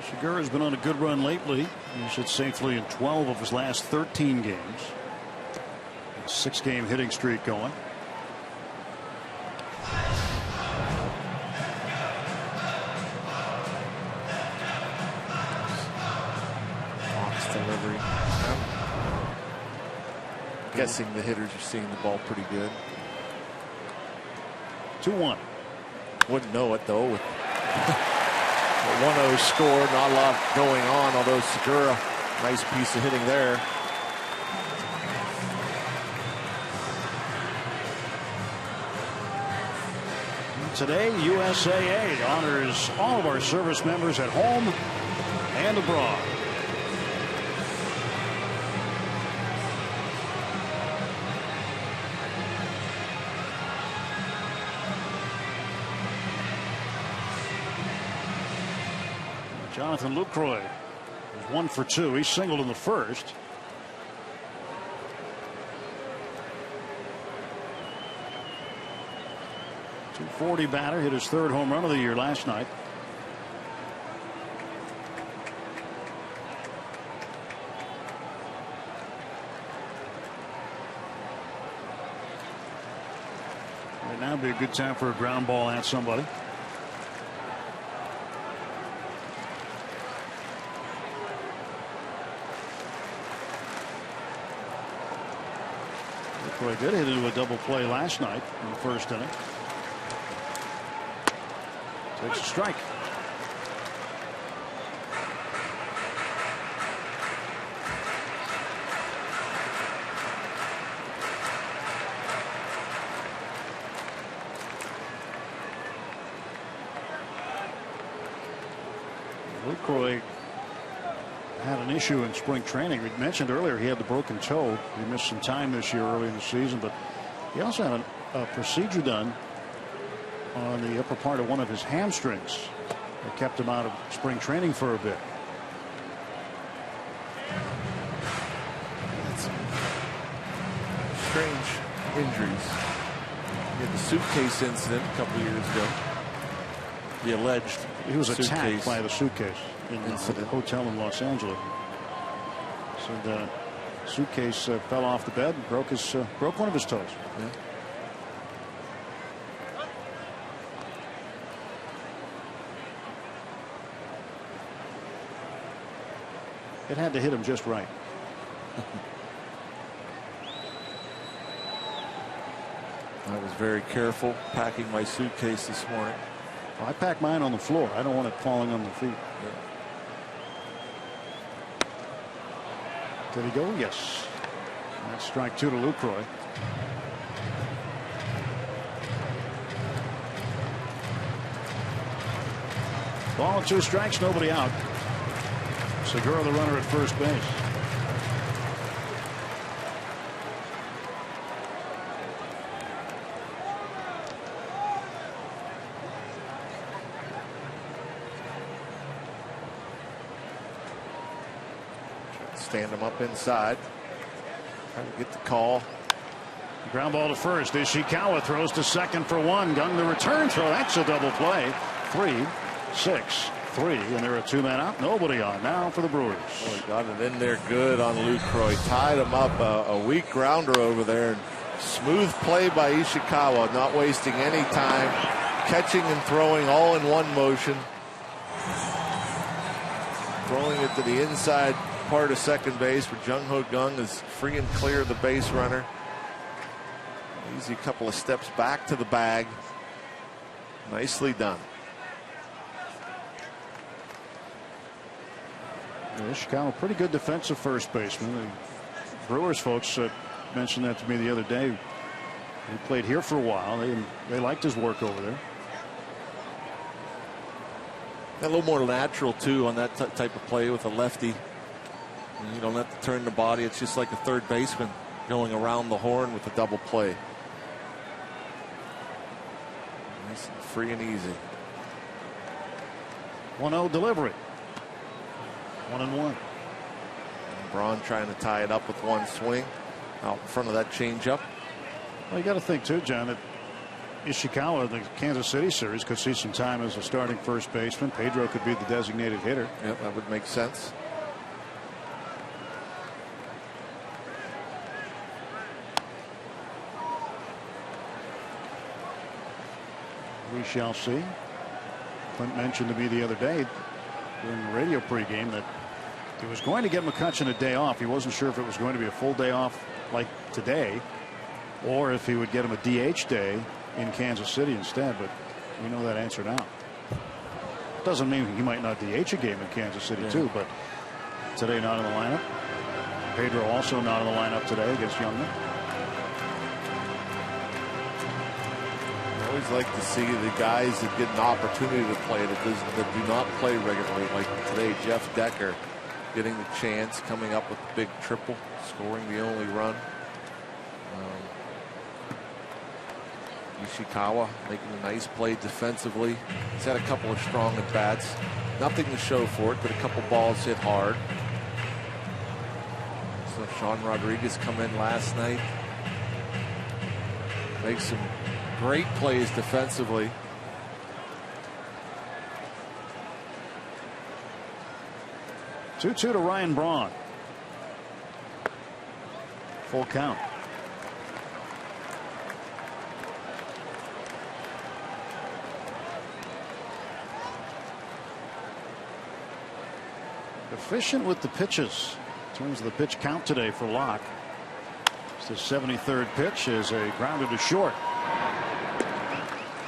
Segura's been on a good run lately. He's hit safely in 12 of his last 13 games. 6-game hitting streak going. Box delivery. I'm guessing the hitters are seeing the ball pretty good. 2-1. Wouldn't know it though with a 1-0 score, not a lot going on, although Segura, nice piece of hitting there. Today, USAA honors all of our service members at home and abroad. Jonathan Lucroy is 1 for 2. He singled in the first. .240 batter, hit his 3rd home run of the year last night. Right now would be a good time for a ground ball at somebody. Lucroy did hit into a double play last night in the first inning. Takes a strike. Lucroy had an issue in spring training. We mentioned earlier he had the broken toe. He missed some time this year early in the season, but he also had a procedure done on the upper part of one of his hamstrings that kept him out of spring training for a bit. That's strange injuries. He had the suitcase incident a couple of years ago. The alleged he was suitcase attacked by the suitcase in the hotel in Los Angeles. So the suitcase fell off the bed and broke one of his toes. Yeah. It had to hit him just right. I was very careful packing my suitcase this morning. Well, I pack mine on the floor. I don't want it falling on the feet. Yeah. Did he go? Yes. That's strike 2 to Lucroy. Ball and 2 strikes, nobody out. Segura the runner at first base. Stand him up inside. Trying to get the call. Ground ball to first. Ishikawa throws to second for 1. Gung the return throw. That's a double play. 3, 6, 3, and there are 2 men out. Nobody on now for the Brewers. Oh, he got it in there good on Lucroy. Tied him up. A weak grounder over there and Smooth play by Ishikawa, not wasting any time, catching and throwing all in one motion. Throwing it to the inside part of second base where Jung Ho Gung is free and clear of the base runner. Easy couple of steps back to the bag. Nicely done. Ishikawa, pretty good defensive first baseman. The Brewers folks mentioned that to me the other day. He played here for a while. They liked his work over there. A little more natural too on that type of play with a lefty. You don't have to turn the body. It's just like a third baseman going around the horn with a double play. Nice and free and easy. 1-0 delivery. 1-1. Braun trying to tie it up with one swing out in front of that changeup. Well, you got to think too, John, that Ishikawa in the Kansas City series could see some time as a starting first baseman. Pedro could be the designated hitter. Yep, that would make sense. We shall see. Clint mentioned to me the other day during the radio pregame that he was going to get McCutchen a day off. He wasn't sure if it was going to be a full day off like today or if he would get him a DH day in Kansas City instead, but we know that answer now. Doesn't mean he might not DH a game in Kansas City too, but today not in the lineup. Pedro also not in the lineup today against Youngman. I always like to see the guys that get an opportunity to play that do not play regularly, like today Jeff Decker getting the chance, coming up with a big triple, scoring the only run. Ishikawa making a nice play defensively. He's had a couple of strong at bats. Nothing to show for it, but a couple balls hit hard. So Sean Rodriguez come in last night. Makes some great plays defensively. Two to Ryan Braun. Full count. Efficient with the pitches in terms of the pitch count today for Locke. It's the 73rd pitch is a grounder to short.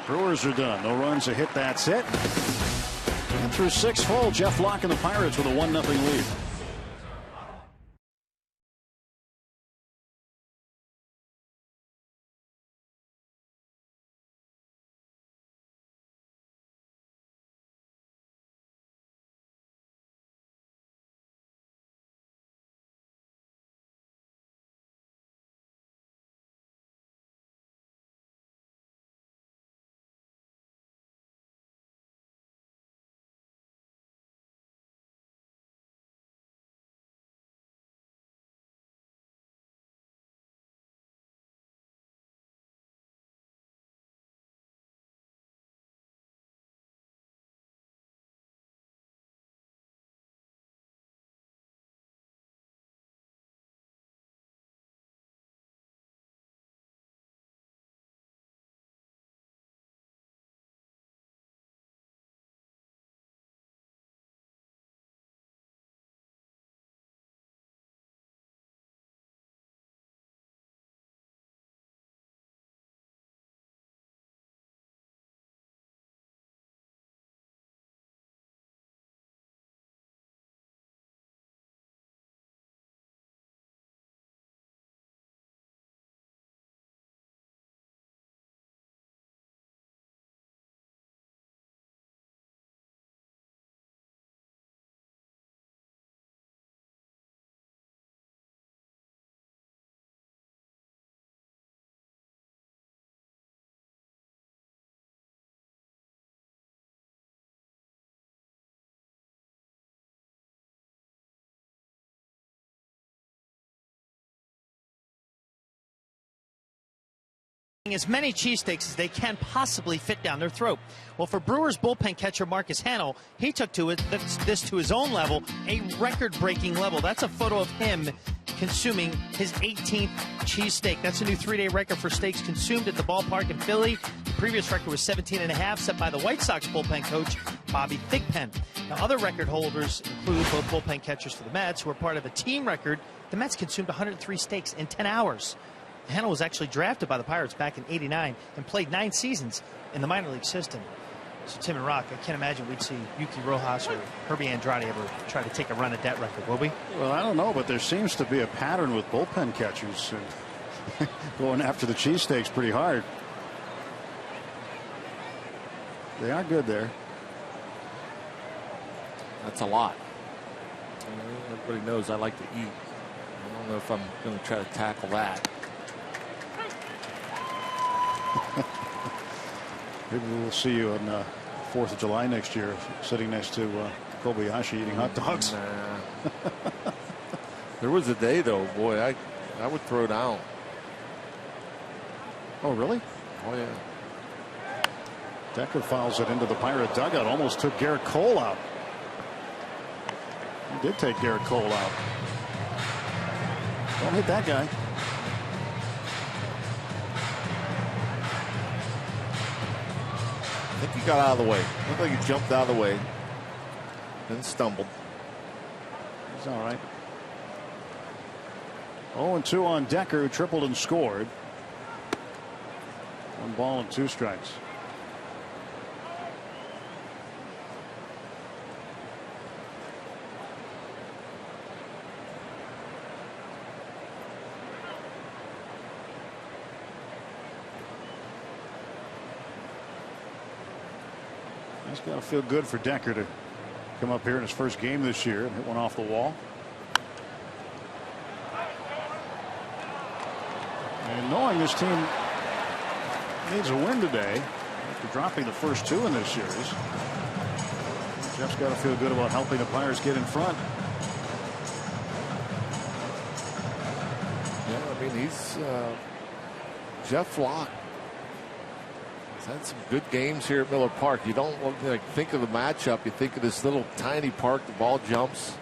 Brewers are done. No runs, a hit, that's it. And through 6 full, Jeff Locke and the Pirates with a 1-0 lead. As many cheesesteaks as they can possibly fit down their throat. Well, for Brewers bullpen catcher Marcus Hanel, he took this to his own level, a record-breaking level. That's a photo of him consuming his 18th cheesesteak. That's a new 3-day record for steaks consumed at the ballpark in Philly. The previous record was 17.5, set by the White Sox bullpen coach, Bobby Thigpen. Now, other record holders include both bullpen catchers for the Mets, who are part of a team record. The Mets consumed 103 steaks in 10 hours. Hanna was actually drafted by the Pirates back in '89 and played 9 seasons in the minor league system. So, Tim and Rock, I can't imagine we'd see Yuki Rojas or Herbie Andrade ever try to take a run at that record, will we? Well, I don't know, but there seems to be a pattern with bullpen catchers going after the cheesesteaks pretty hard. They are good there. That's a lot. Everybody knows I like to eat. I don't know if I'm going to try to tackle that. Maybe we'll see you on 4th of July next year, sitting next to Kobayashi eating hot dogs. Nah. There was a day, though, boy, I would throw down. Oh, really? Oh, yeah. Decker fouls it into the Pirate dugout. Almost took Garrett Cole out. He did take Garrett Cole out. Don't hit that guy. I think he got out of the way. Looked like he jumped out of the way. Then stumbled. He's all right. 0-2 on Decker, who tripled and scored. 1 ball and 2 strikes. It's got to feel good for Decker to come up here in his first game this year and hit one off the wall. And knowing this team needs a win today after dropping the first 2 in this series, Jeff's got to feel good about helping the Pirates get in front. Yeah, I mean, he's Jeff Locke. He's had some good games here at Miller Park. You don't think of the matchup. You think of this little tiny park. The ball jumps,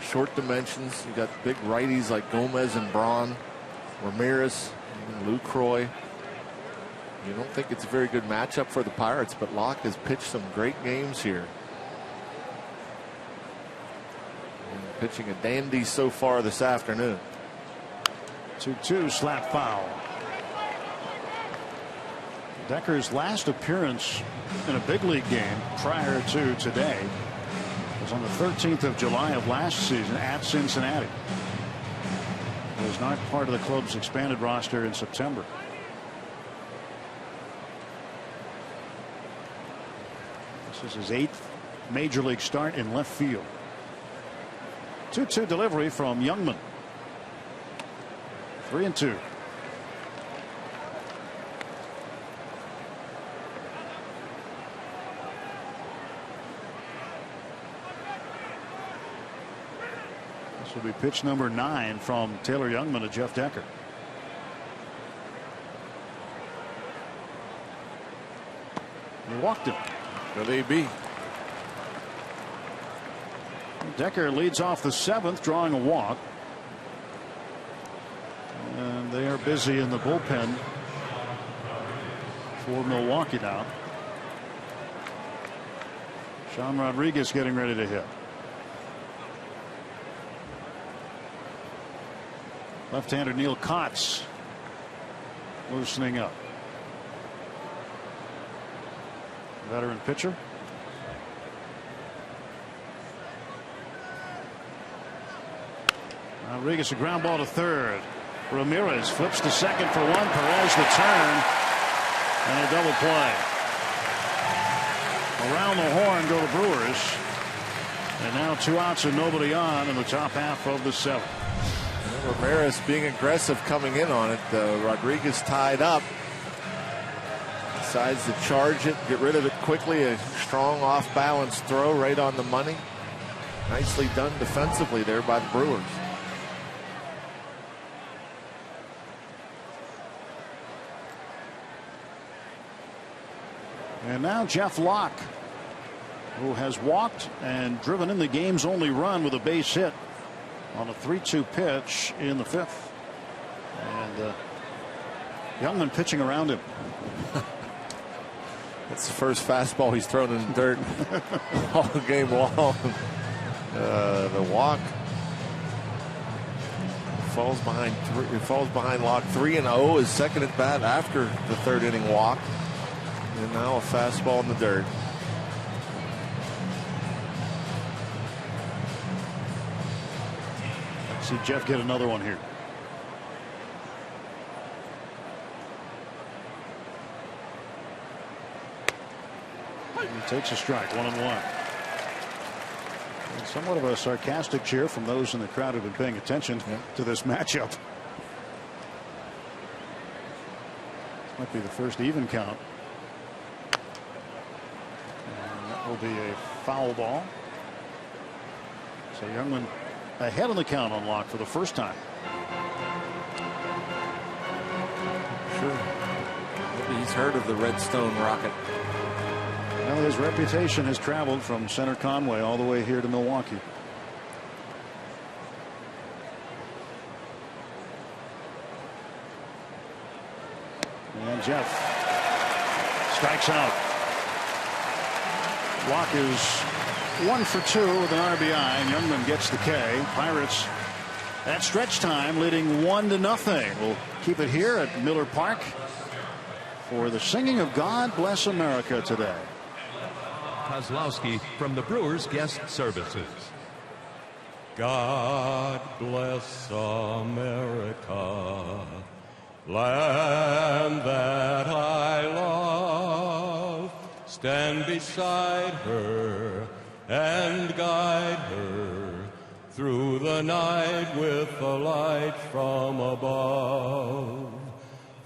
short dimensions. You got big righties like Gomez and Braun, Ramirez, and Lucroy. You don't think it's a very good matchup for the Pirates, but Locke has pitched some great games here. And pitching a dandy so far this afternoon. 2-2 slap foul. Decker's last appearance in a big league game prior to today was on the 13th of July of last season at Cincinnati. He was not part of the club's expanded roster in September. This is his 8th major league start in left field. 2-2 delivery from Youngman. 3-2. Will be pitch number 9 from Taylor Youngman to Jeff Decker. He walked him. Will he be? Decker leads off the 7th, drawing a walk. And they are busy in the bullpen for Milwaukee now. Sean Rodriguez getting ready to hit. Left-hander Neil Kotz loosening up. Veteran pitcher. Rodriguez a ground ball to third. Ramirez flips to second for 1. Perez the turn and a double play. Around the horn go the Brewers. And now 2 outs and nobody on in the top half of the 7th. Ramirez being aggressive coming in on it. Rodriguez tied up. Decides to charge it, get rid of it quickly. A strong off balance throw right on the money. Nicely done defensively there by the Brewers. And now Jeff Locke, who has walked and driven in the game's only run with a base hit on a 3-2 pitch in the 5th. And Youngman pitching around him. That's the first fastball he's thrown in the dirt all game long. The walk falls behind Locke 3-0. His second at bat after the 3rd inning walk, and now a fastball in the dirt. Let's see Jeff get another one here. He takes a strike, 1-1. Somewhat of a sarcastic cheer from those in the crowd who've been paying attention to this matchup. Might be the first even count. And that will be a foul ball. So Youngman ahead on the count on Locke for the first time. Sure. Maybe he's heard of the Redstone Rocket. Well, his reputation has traveled from Center Conway all the way here to Milwaukee. And Jeff strikes out. Locke is 1 for 2 with an RBI, and Youngman gets the K. Pirates at stretch time leading 1-0. We'll keep it here at Miller Park for the singing of God Bless America today. Kozlowski from the Brewers Guest Services. God bless America, land that I love. Stand beside her and guide her through the night with the light from above.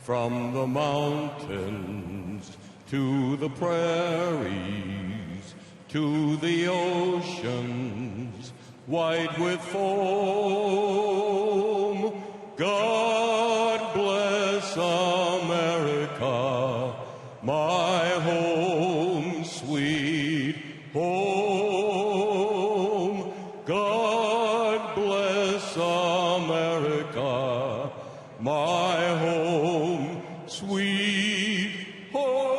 From the mountains to the prairies, to the oceans white with foam. God bless America, my home, sweet home. God bless America, my home, sweet home.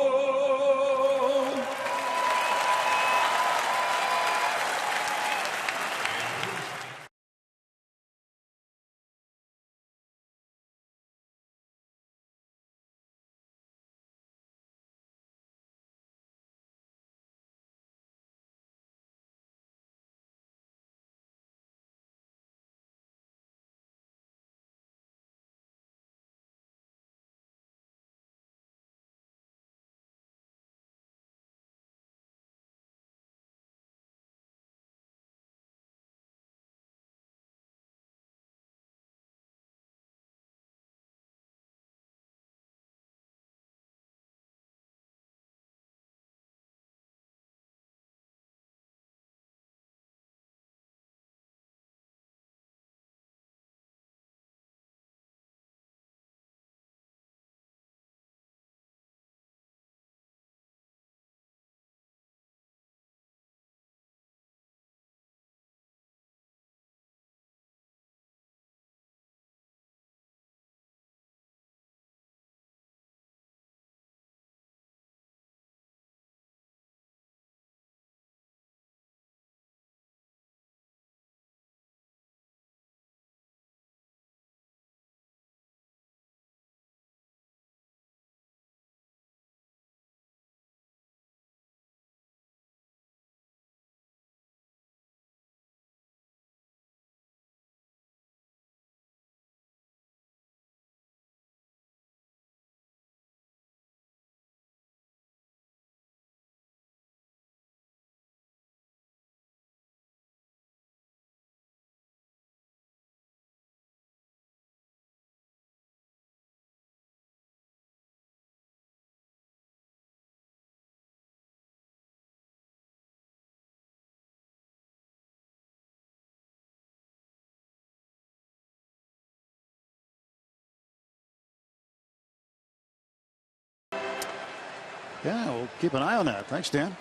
Yeah, we'll keep an eye on that. Thanks, Dan.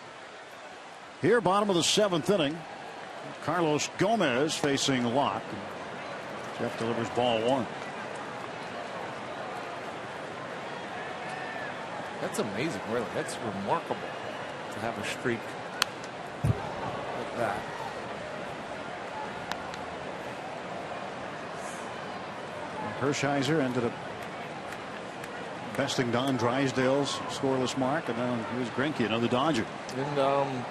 Here, bottom of the 7th inning. Carlos Gomez facing Locke. Jeff delivers ball 1. That's amazing, really. That's remarkable to have a streak like that. Hershiser ended up besting Don Drysdale's scoreless mark, and now here's Greinke, another Dodger. And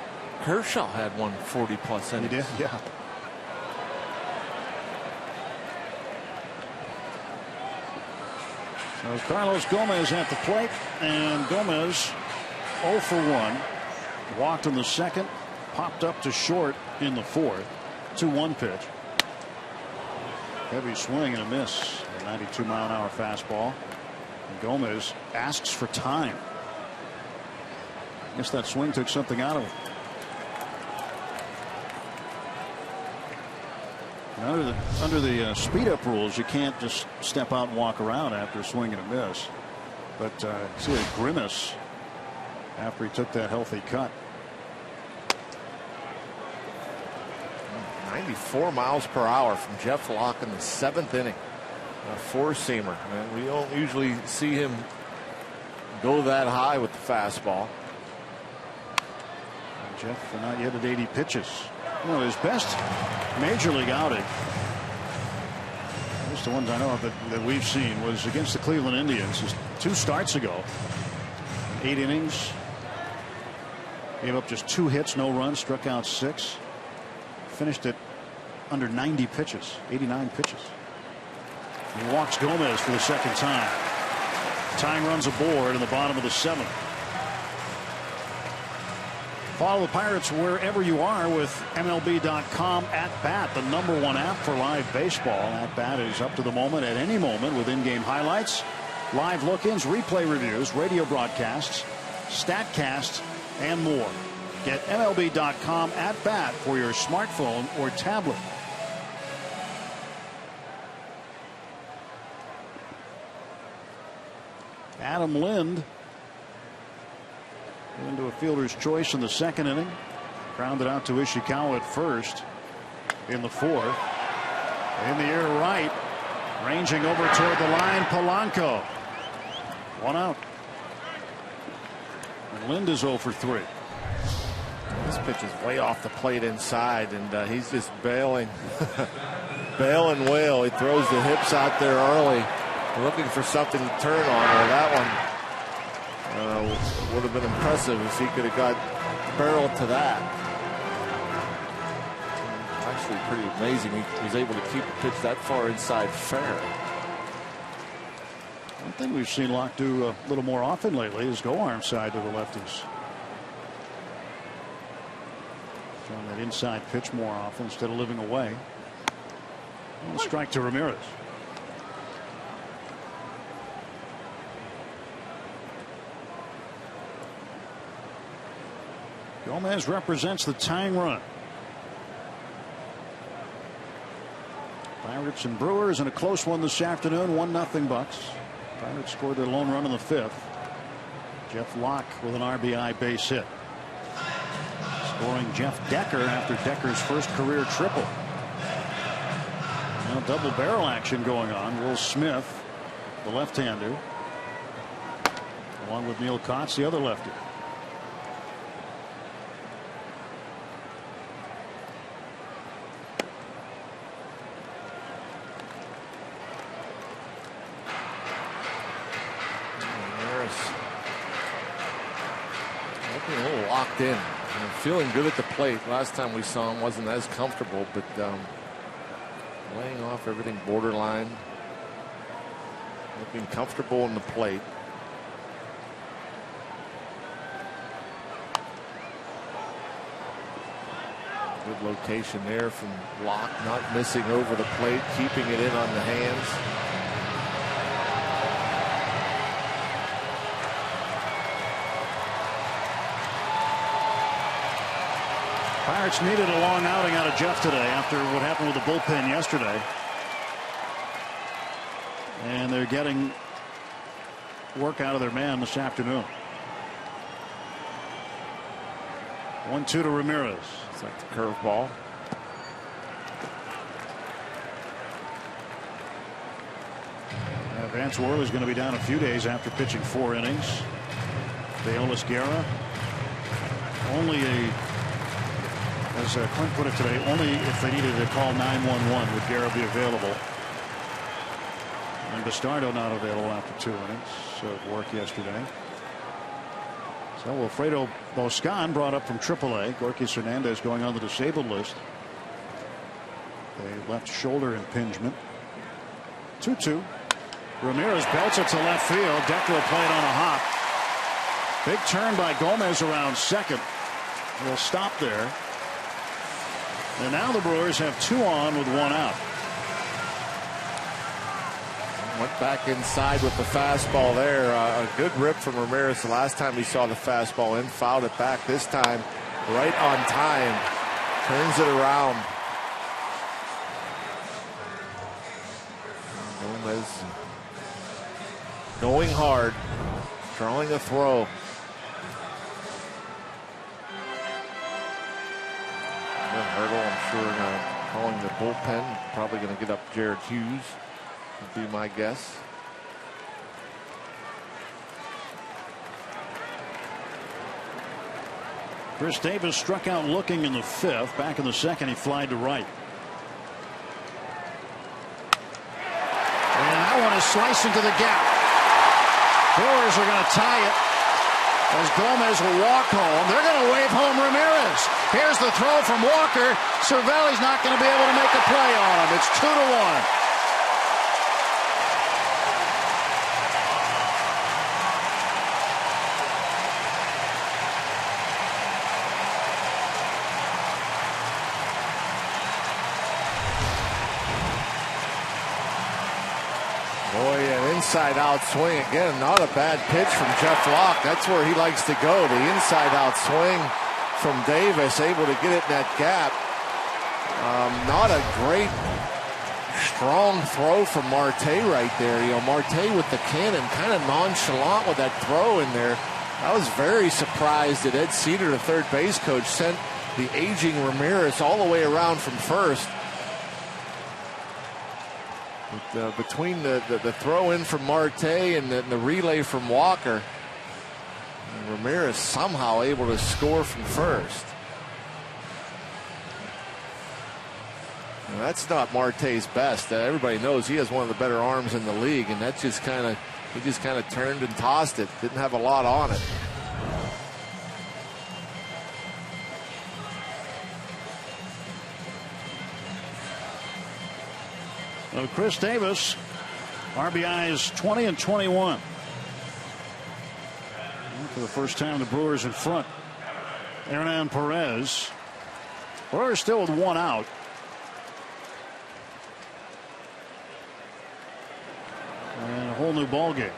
Kershaw had 140+ innings. He did, yeah. So Carlos Gomez at the plate, and Gomez 0 for 1. Walked in the second, popped up to short in the fourth. 2-1 pitch. Heavy swing and a miss. A 92-mile-an-hour fastball. And Gomez asks for time. I guess that swing took something out of him. Under the speed-up rules, you can't just step out and walk around after a swing and a miss. But see a grimace after he took that healthy cut. 94 miles per hour from Jeff Locke in the 7th inning. A four-seamer. We don't usually see him go that high with the fastball. And Jeff not yet at 80 pitches. You know, his best major league outing, just the ones I know of that we've seen, was against the Cleveland Indians just 2 starts ago. 8 innings. Gave up just 2 hits, no runs, struck out 6. Finished at under 90 pitches, 89 pitches. He walks Gomez for the second time. Tying runs aboard in the bottom of the 7th. Follow the Pirates wherever you are with MLB.com At Bat, the #1 app for live baseball. At Bat is up to the moment at any moment with in-game highlights, live look-ins, replay reviews, radio broadcasts, StatCast, and more. Get MLB.com At Bat for your smartphone or tablet. Adam Lind into a fielder's choice in the 2nd inning. Grounded out to Ishikawa at first in the 4th. In the air right. Ranging over toward the line, Polanco. 1 out. And Lind is 0 for 3. This pitch is way off the plate inside, and he's just bailing. Bailing well. He throws the hips out there early, looking for something to turn on. Well, that one would have been impressive if he could have got barreled to that. Actually pretty amazing he was able to keep a pitch that far inside fair. One thing we've seen Locke do a little more often lately is go arm side to the lefties. Showing that inside pitch more often instead of living away. And a strike to Ramirez. Gomez represents the tying run. Pirates and Brewers in a close one this afternoon. 1-0 Bucks. Pirates scored their lone run in the 5th. Jeff Locke with an RBI base hit. Scoring Jeff Decker after Decker's first career triple. Now double barrel action going on. Will Smith, the left-hander, along with Neil Kotz, the other lefty. Looking a little locked in. Feeling good at the plate. Last time we saw him wasn't as comfortable, but laying off everything borderline. Looking comfortable in the plate. Good location there from Locke, not missing over the plate, keeping it in on the hands. Pirates needed a long outing out of Jeff today after what happened with the bullpen yesterday. And they're getting work out of their man this afternoon. 1-2 to Ramirez. It's like the curveball. Vance Worley is going to be down a few days after pitching 4 innings. Bayless Guerra, only as Clint put it today, only if they needed to call 911 would Guerra be available. And Bastardo not available after 2 innings of work yesterday. So Wilfredo Boscan brought up from AAA. Gorkis Hernandez going on the disabled list. A left shoulder impingement. 2-2. Ramirez belts it to left field. Declo played on a hop. Big turn by Gomez around second. Will stop there. And now the Brewers have 2 on with 1 out. Went back inside with the fastball there. A good rip from Ramirez the last time he saw the fastball in. Fouled it back this time. Right on time. Turns it around. Gomez going hard. Drawing a throw. Hurdle, I'm sure, calling the bullpen. Probably going to get up Jared Hughes, would be my guess. Chris Davis struck out looking in the 5th. Back in the 2nd, he flied to right. And that one is sliced into the gap. Brewers are going to tie it as Gomez will walk home. They're going to wave home Ramirez. Here's the throw from Walker. Cervelli's not going to be able to make a play on him. It's 2-1. Inside out swing again. Not a bad pitch from Jeff Locke. That's where he likes to go. The inside out swing from Davis, able to get it in that gap. Not a great strong throw from Marte right there. You know, Marte with the cannon, kind of nonchalant with that throw in there. I was very surprised that Ed Cedar, the third base coach, sent the aging Ramirez all the way around from first. Between the throw in from Marte and the relay from Walker, Ramirez somehow able to score from first. Now, that's not Marte's best. Everybody knows he has one of the better arms in the league, and that just kind of he just kind of turned and tossed it. Didn't have a lot on it. Well, Chris Davis, RBIs 20 and 21. For the first time, the Brewers in front. Hernan Perez. Brewers still with 1 out. And a whole new ball game.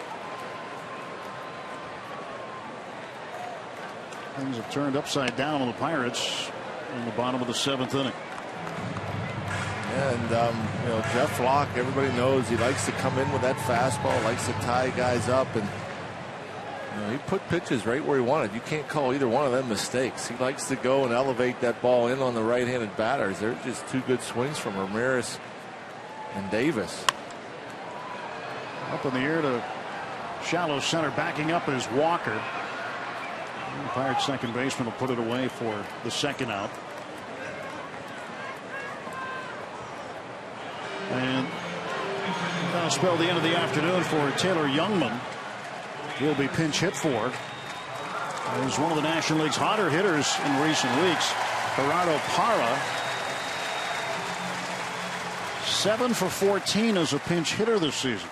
Things have turned upside down on the Pirates in the bottom of the 7th inning. And, you know, Jeff Locke, everybody knows he likes to come in with that fastball, likes to tie guys up, and you know, he put pitches right where he wanted. You can't call either one of them mistakes. He likes to go and elevate that ball in on the right-handed batters. They're just 2 good swings from Ramirez and Davis. Up in the air to shallow center, backing up is Walker. The Pirates second baseman will put it away for the 2nd out. And that'll spell the end of the afternoon for Taylor Youngman. He'll be pinch hit for. He's one of the National League's hotter hitters in recent weeks. Gerardo Parra, 7 for 14 as a pinch hitter this season.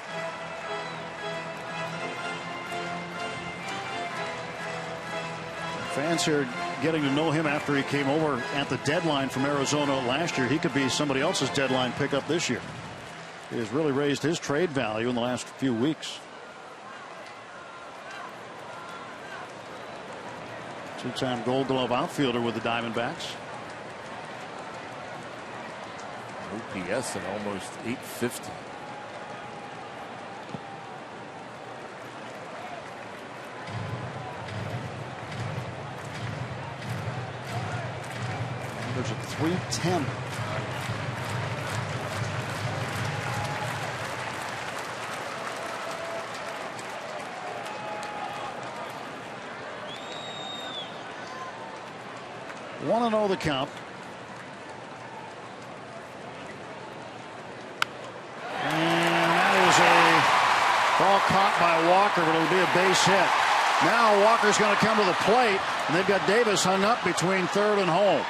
Fans here getting to know him after he came over at the deadline from Arizona last year. He could be somebody else's deadline pickup this year. He has really raised his trade value in the last few weeks. 2-time Gold Glove outfielder with the Diamondbacks. OPS at almost 850. There's a 310. 1-0 the count. And that is a ball caught by Walker, but it'll be a base hit. Now Walker's going to come to the plate, and they've got Davis hung up between third and home.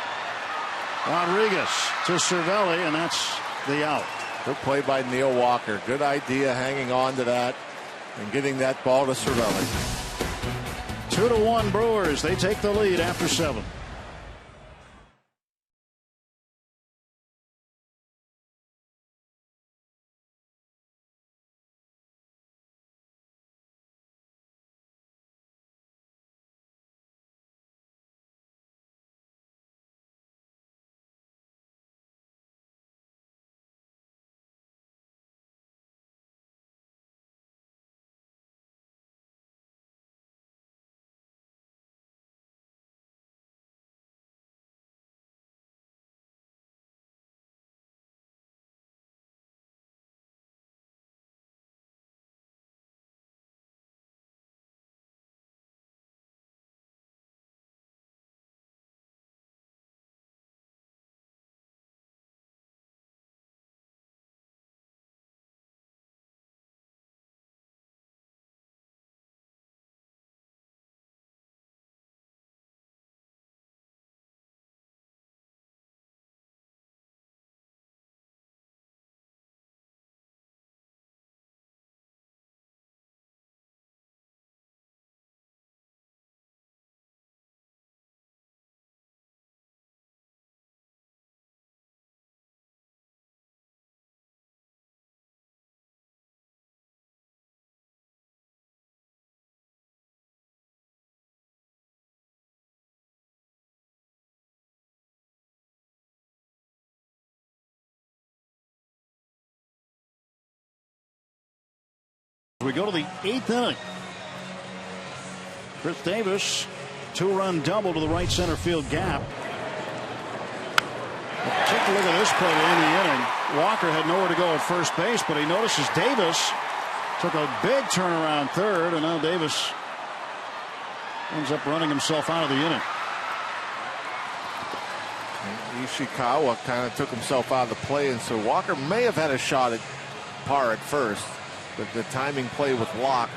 Rodriguez to Cervelli, and that's the out. Good play by Neil Walker. Good idea hanging on to that and getting that ball to Cervelli. 2-1 Brewers. They take the lead after 7. We go to the 8th inning. Chris Davis, 2-run double to the right center field gap. Take a look at this play to end the inning. Walker had nowhere to go at first base, but he notices Davis took a big turn around third, and now Davis ends up running himself out of the inning. Ishikawa kind of took himself out of the play, and so Walker may have had a shot at par at first. But the timing play with Locke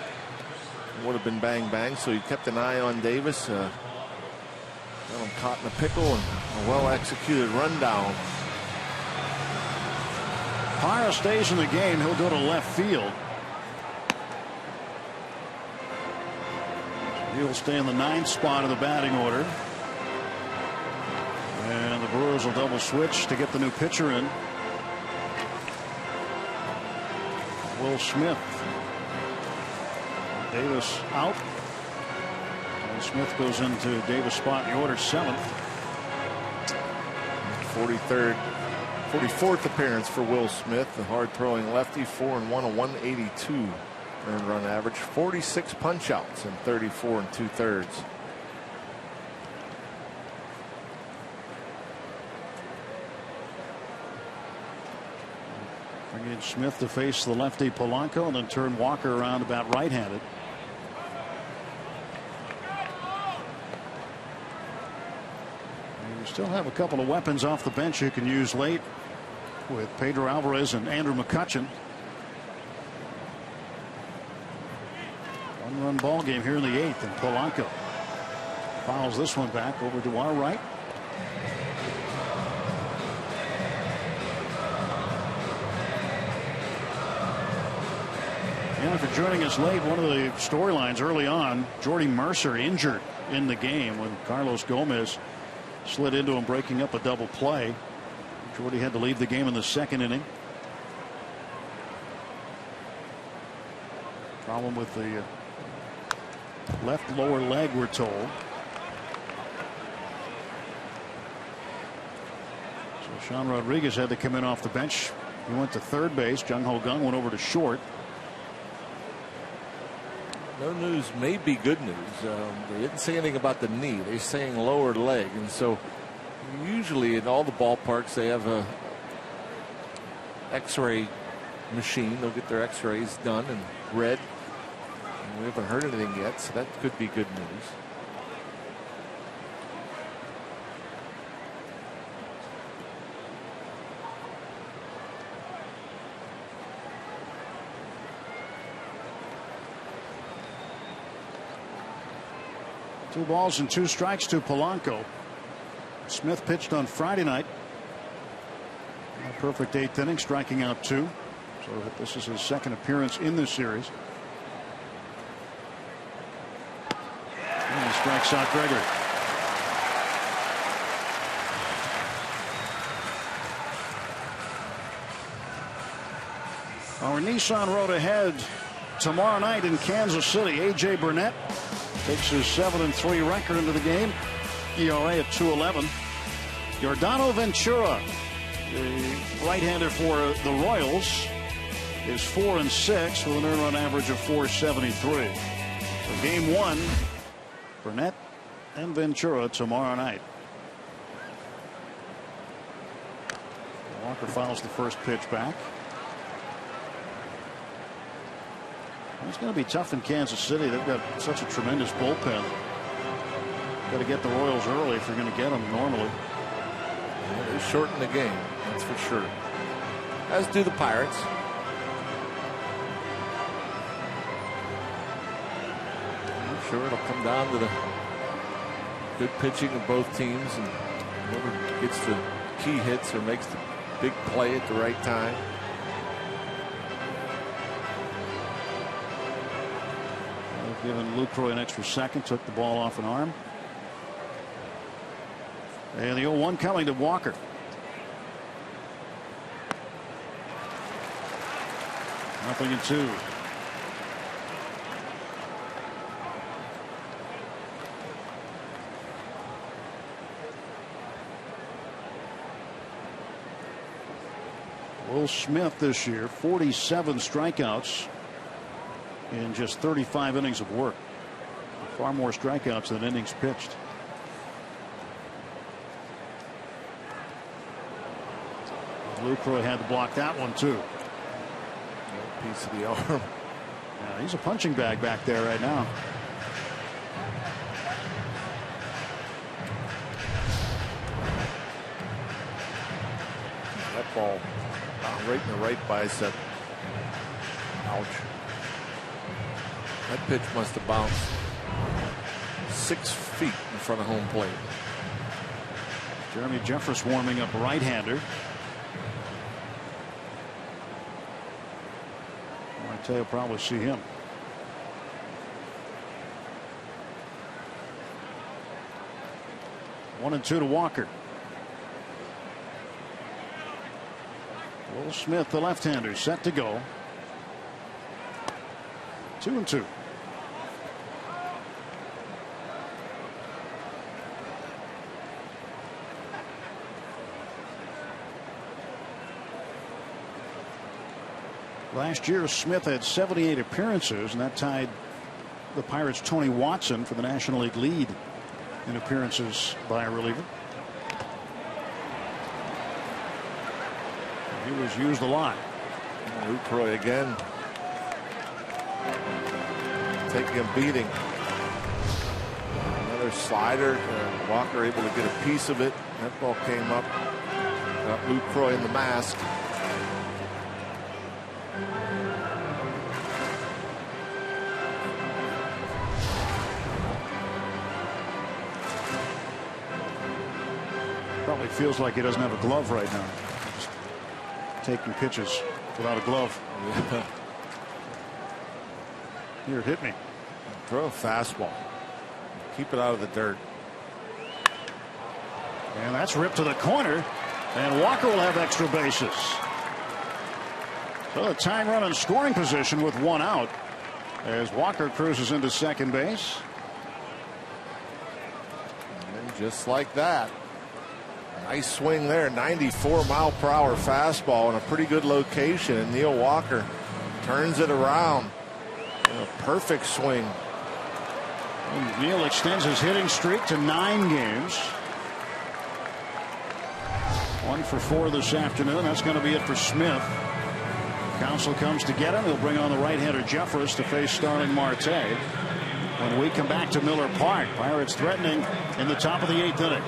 would have been bang bang, so he kept an eye on Davis. Got him caught in a pickle, and a well executed rundown. Parra stays in the game. He'll go to left field. He'll stay in the 9th spot of the batting order. And the Brewers will double switch to get the new pitcher in. Will Smith. Davis out. And Smith goes into Davis' spot in the order, 7th. 44th appearance for Will Smith, the hard-throwing lefty. 4-1, a 182 earned run average. 46 punch-outs in 34 2/3. Bring in Smith to face the lefty Polanco, and then turn Walker around about right-handed. You still have a couple of weapons off the bench you can use late with Pedro Alvarez and Andrew McCutchen. 1-run ball game here in the 8th, and Polanco fouls this one back over to our right. And if you're joining us late, one of the storylines early on, Jordy Mercer injured in the game when Carlos Gomez slid into him, breaking up a double play. Jordy had to leave the game in the 2nd inning. Problem with the left lower leg, we're told. So Sean Rodriguez had to come in off the bench. He went to third base. Jung Ho Kang went over to short. No news may be good news. They didn't say anything about the knee. They're saying lower leg. And so usually in all the ballparks they have a x-ray machine. They'll get their x-rays done and read. And we haven't heard anything yet, so that could be good news. 2 balls and 2 strikes to Polanco. Smith pitched on Friday night. A perfect 8th inning, striking out 2. So this is his 2nd appearance in this series. And he strikes out Gregory. Our Nissan road ahead tomorrow night in Kansas City. A.J. Burnett takes his 7-3 record into the game. ERA at 2.11. Yordano Ventura, the right-hander for the Royals, is 4-6 with an earned run average of 473. For game 1, Burnett and Ventura tomorrow night. Walker fouls the first pitch back. It's going to be tough in Kansas City. They've got such a tremendous bullpen. Got to get the Royals early if you're going to get them normally. Yeah, they shorten the game, that's for sure. As do the Pirates. I'm sure it'll come down to the good pitching of both teams, and whoever gets the key hits or makes the big play at the right time. Giving Lucroy an extra second, took the ball off an arm. And the 0-1 coming to Walker. Nothing in 2. Will Smith this year, 47 strikeouts in just 35 innings of work. Far more strikeouts than innings pitched. Lucroy had to block that one too. Piece of the arm. Yeah, he's a punching bag back there right now. That ball right in the right bicep. Ouch. That pitch must have bounced 6 feet in front of home plate. Jeremy Jeffress warming up right-hander. Marte will probably see him. One and 2 to Walker. Will Smith, the left-hander, set to go. 2-2. Last year, Smith had 78 appearances, and that tied the Pirates' Tony Watson for the National League lead in appearances by a reliever. He was used a lot. Lucroy again. Taking a beating. Another slider. Walker able to get a piece of it. That ball came up. Got Lucroy in the mask. Probably feels like he doesn't have a glove right now. Just taking pitches without a glove. Here, hit me. Throw a fastball. Keep it out of the dirt. And that's ripped to the corner. And Walker will have extra bases. So the tying run in scoring position with 1 out as Walker cruises into second base. And just like that. Nice swing there. 94-mile-per-hour fastball in a pretty good location. And Neil Walker turns it around. A perfect swing. And Neil extends his hitting streak to 9 games. 1 for 4 this afternoon. That's going to be it for Smith. Counsell comes to get him. He'll bring on the right-hander Jeffress to face Starling Marte. When we come back to Miller Park, Pirates threatening in the top of the 8th inning.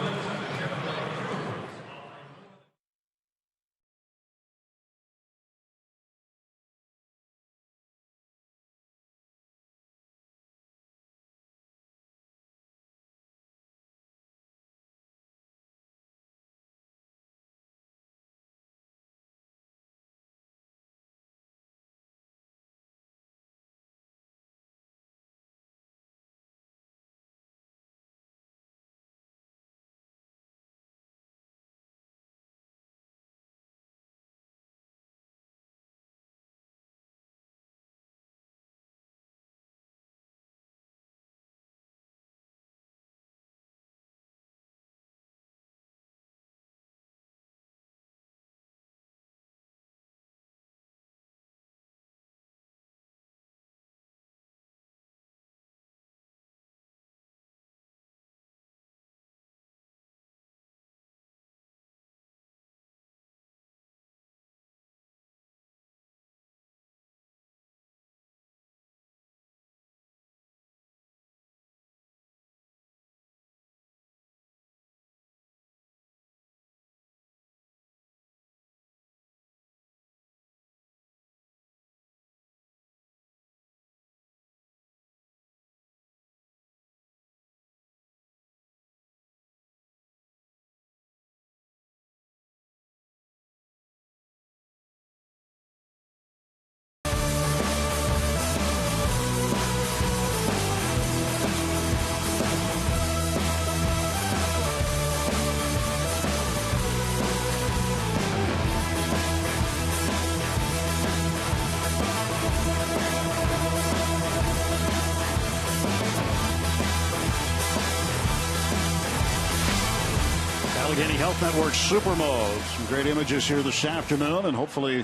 Health Network Supermode. Some great images here this afternoon, and hopefully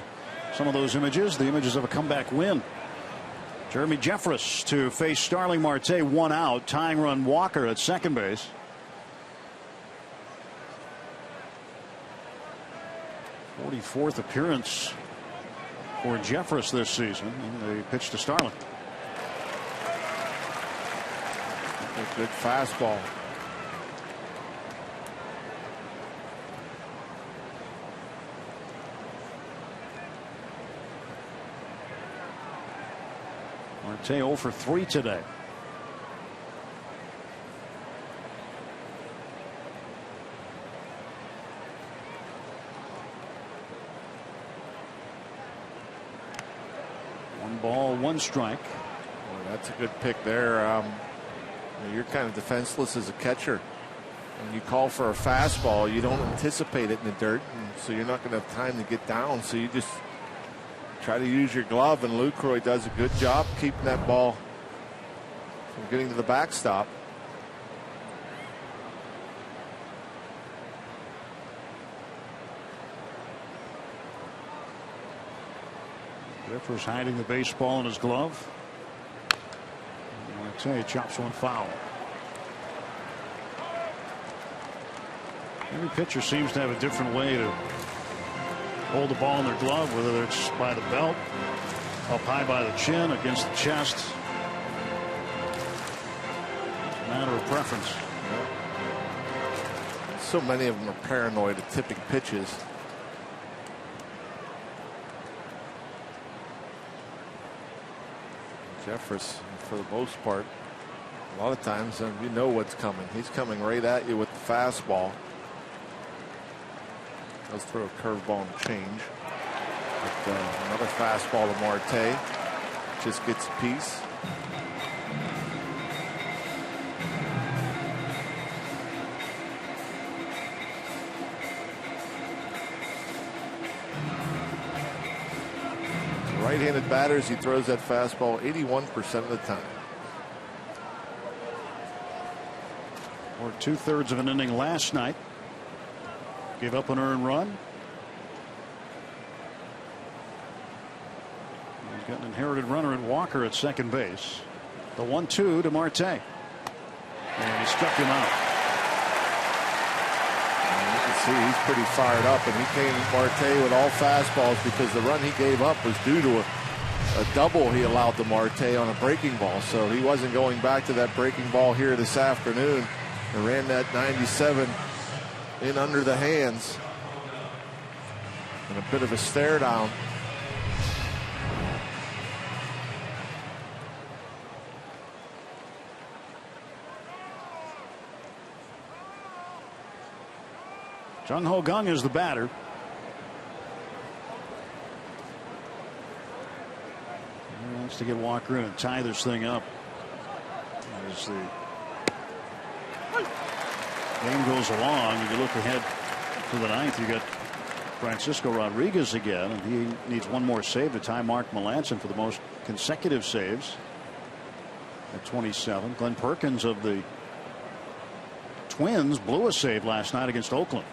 some of those images, the images of a comeback win. Jeremy Jeffress to face Starling Marte, 1 out. Tying run Walker at second base. '44th appearance for Jeffress this season. And they pitch to Starling. A good fastball. Marte 0 for 3 today. One ball, 1 strike. Well, that's a good pick there. You're kind of defenseless as a catcher. When you call for a fastball, you don't anticipate it in the dirt, and so you're not going to have time to get down. So you just try to use your glove, and Lucroy does a good job keeping that ball from getting to the backstop. Jeffress hiding the baseball in his glove. Marte chops one foul. Every pitcher seems to have a different way to hold the ball in their glove, whether it's by the belt, up high by the chin, against the chest. It's a matter of preference. So many of them are paranoid at tipping pitches. Jeffress, for the most part, a lot of times you know what's coming. He's coming right at you with the fastball. Does throw a curveball and change. But, another fastball to Marte. Just gets a piece. Right-handed batters, he throws that fastball 81% of the time. Or 2/3 of an inning last night. Gave up an earned run. He's got an inherited runner in Walker at second base. The 1-2 to Marte. And he struck him out. And you can see he's pretty fired up, and he came to Marte with all fastballs because the run he gave up was due to a double he allowed to Marte on a breaking ball. So he wasn't going back to that breaking ball here this afternoon, and ran that 97 in under the hands. And a bit of a stare down. Jung-Ho Kang is the batter. He wants to get Walker in and tie this thing up. As the game goes along, if you look ahead to the ninth, you got Francisco Rodriguez again, and he needs one more save to tie Mark Melancon for the most consecutive saves at 27. Glenn Perkins of the Twins blew a save last night against Oakland.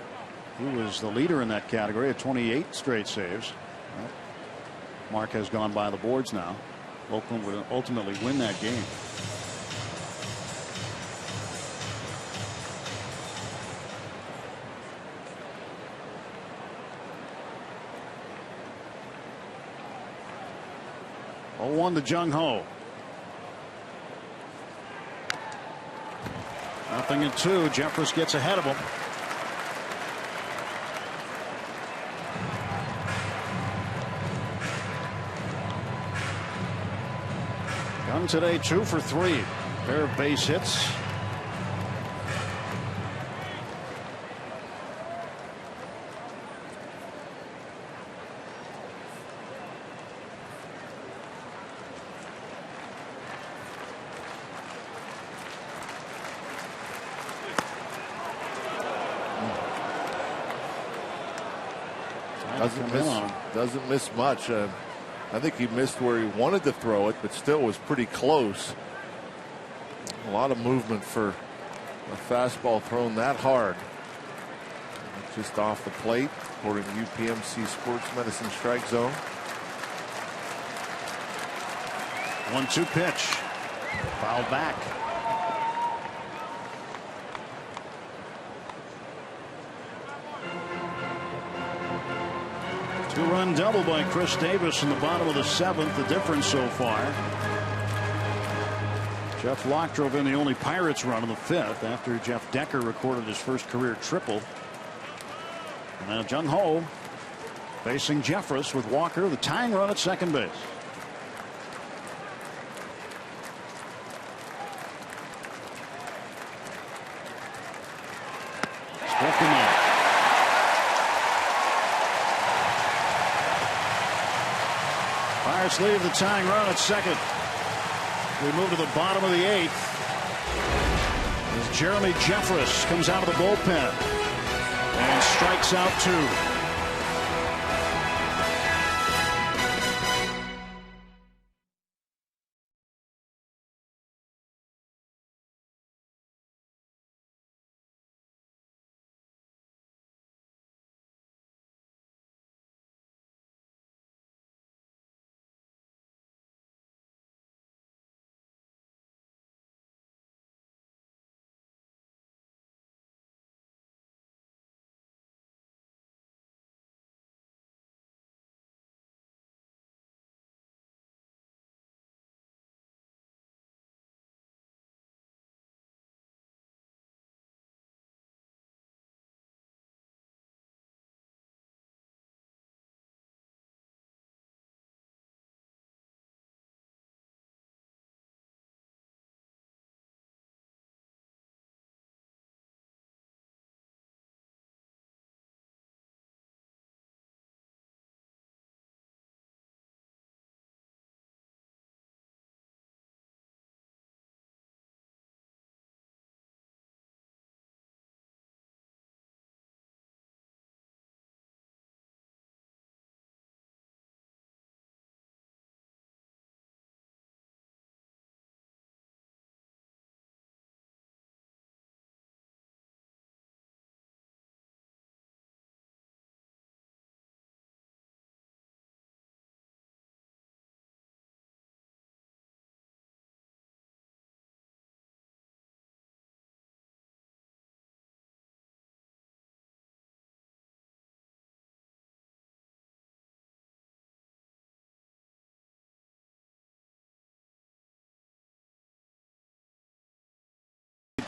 He was the leader in that category at 28 straight saves. Well, Mark has gone by the boards now. Oakland would ultimately win that game. Oh, 1 to Jung-Ho. 0-2. Jeffress gets ahead of him. Young today 2 for 3. Pair of base hits. Doesn't miss much. I think he missed where he wanted to throw it, but still was pretty close. A lot of movement for a fastball thrown that hard. just off the plate, according to UPMC Sports Medicine strike zone. 1-2 pitch. Fouled back. Two-run double by Chris Davis in the bottom of the 7th. The difference so far. Jeff Locke drove in the only Pirates run in the 5th after Jeff Decker recorded his first career triple. And now Jung Ho facing Jeffress with Walker, the tying run at second base. Struck him out. Pirates leave the tying run at second. We move to the bottom of the 8th. As Jeremy Jeffress comes out of the bullpen and strikes out 2.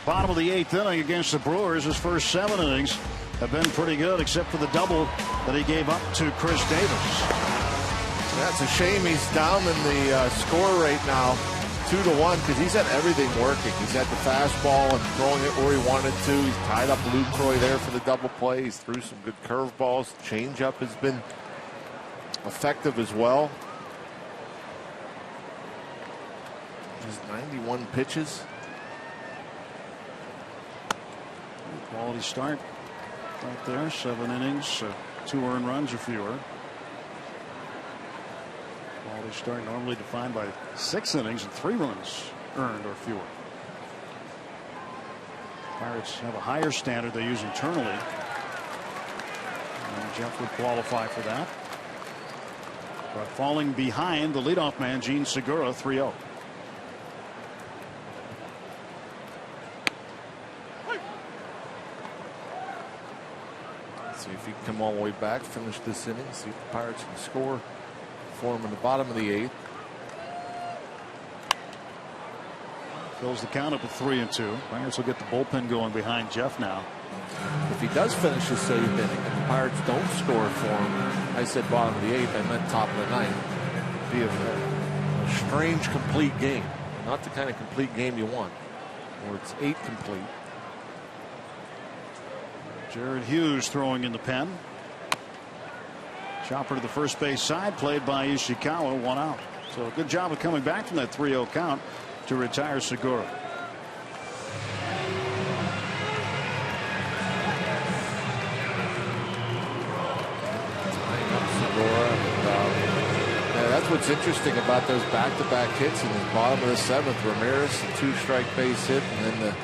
Bottom of the 8th inning against the Brewers. His first 7 innings have been pretty good, except for the double that he gave up to Chris Davis. That's a shame he's down in the score rate now, 2-1, because he's had everything working. He's had the fastball and throwing it where he wanted to. He's tied up Lucroy there for the double play. He's threw some good curveballs. Changeup has been effective as well. Just 91 pitches. Quality start right there. 7 innings, 2 earned runs or fewer. Quality start normally defined by 6 innings and 3 runs earned or fewer. Pirates have a higher standard they use internally. And Jeff would qualify for that. But falling behind the leadoff man, Gene Segura, 3-0. See if he can come all the way back, finish this inning, see if the Pirates can score for him in the bottom of the 8th. Fills the count up at 3-2. Pirates will get the bullpen going behind Jeff now. If he does finish his 8th inning and the Pirates don't score for him, I said bottom of the 8th, I meant top of the 9th. It'd be a strange complete game. Not the kind of complete game you want, where it's 8 complete. Jared Hughes throwing in the pen. Chopper to the first base side, played by Ishikawa, 1 out. So a good job of coming back from that 3-0 count to retire Segura. Tying up Segura. Yeah, that's what's interesting about those back-to-back hits in the bottom of the 7th. Ramirez, a 2-strike base hit, and then the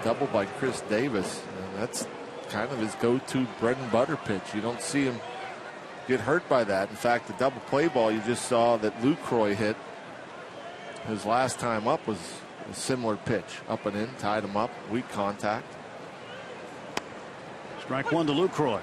double by Chris Davis. And that's kind of his go-to bread and butter pitch. You don't see him get hurt by that. In fact, the double play ball you just saw that Lucroy hit his last time up was a similar pitch. Up and in, tied him up, weak contact. Strike one to Lucroy.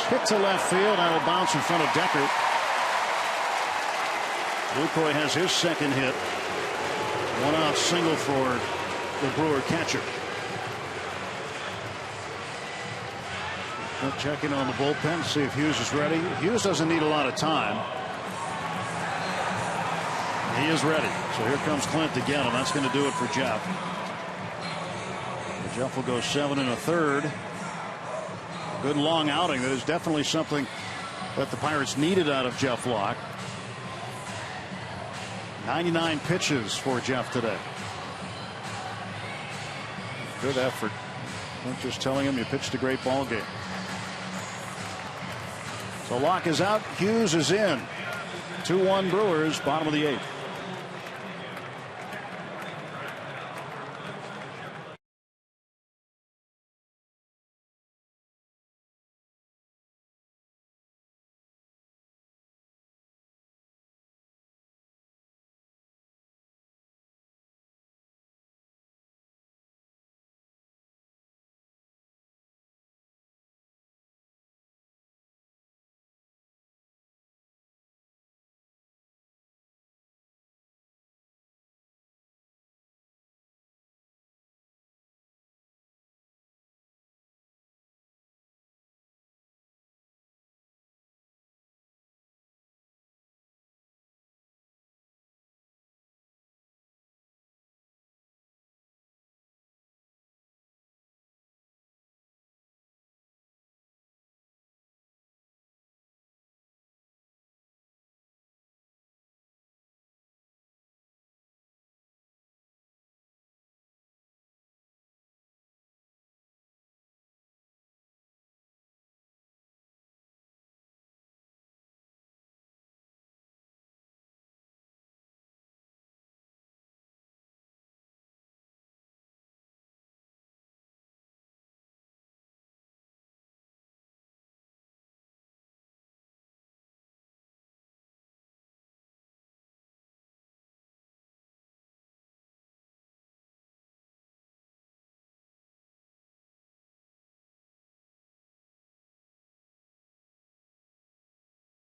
Hit to left field. That'll bounce in front of Deckert. Lucroy has his second hit. 1-out single for the Brewer catcher. Checking on the bullpen to see if Hughes is ready. Hughes doesn't need a lot of time. He is ready. So here comes Clint to get him. That's going to do it for Jeff. Jeff will go 7 1/3. Good long outing. That is definitely something that the Pirates needed out of Jeff Locke. 99 pitches for Jeff today. Good effort. I'm just telling him you pitched a great ball game. So Locke is out. Hughes is in. 2-1 Brewers, bottom of the 8th.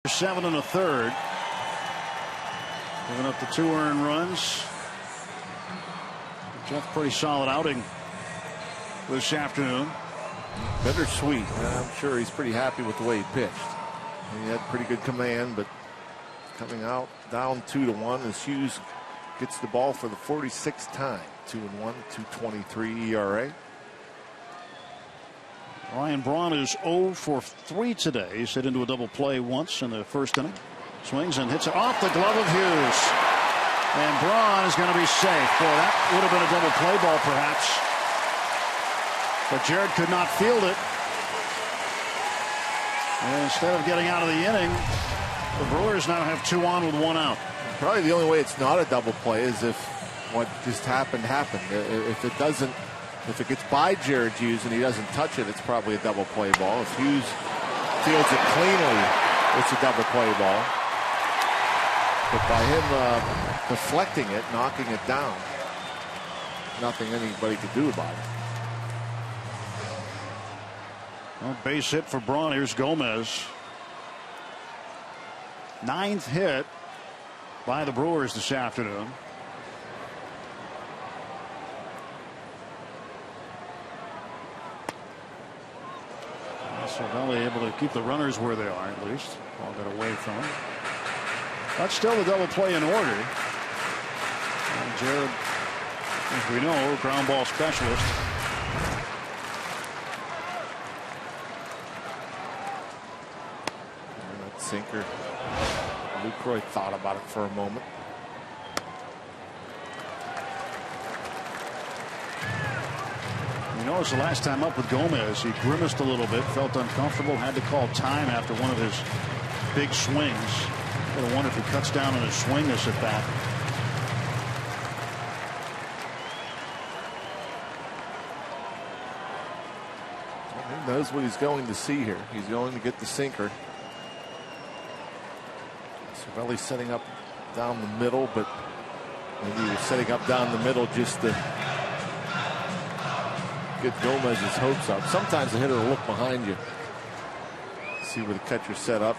Seven 1/3. Giving up the 2 earned runs. Jeff, pretty solid outing this afternoon. Bittersweet. I'm sure he's pretty happy with the way he pitched. He had pretty good command, but coming out down 2-1 as Hughes gets the ball for the 46th time. 2-1, 2.23 ERA. Ryan Braun is 0 for 3 today. He's hit into a double play once in the first inning. Swings and hits it off the glove of Hughes. And Braun is going to be safe. Boy, that would have been a double play ball perhaps. But Jared could not field it. And instead of getting out of the inning, the Brewers now have 2 on with 1 out. Probably the only way it's not a double play is if what just happened. If it gets by Jared Hughes and he doesn't touch it, it's probably a double play ball. If Hughes fields it cleanly, it's a double play ball. But by him deflecting it, knocking it down, nothing anybody could do about it. Well, base hit for Braun. Here's Gomez. 9th hit by the Brewers this afternoon. Cervelli able to keep the runners where they are, at least. Ball got away from him. That's still the double play in order. And Jared, as we know, ground ball specialist. And that sinker. Lucroy thought about it for a moment. know, it's the last time up with Gomez. He grimaced a little bit, felt uncomfortable, had to call time after one of his big swings. I wonder if he cuts down on his swing this at bat. He knows what he's going to see here. He's going to get the sinker. Cervelli's setting up down the middle, but maybe he was setting up down the middle just to get Gomez's hopes up. Sometimes the hitter will look behind you, see where the catcher's set up.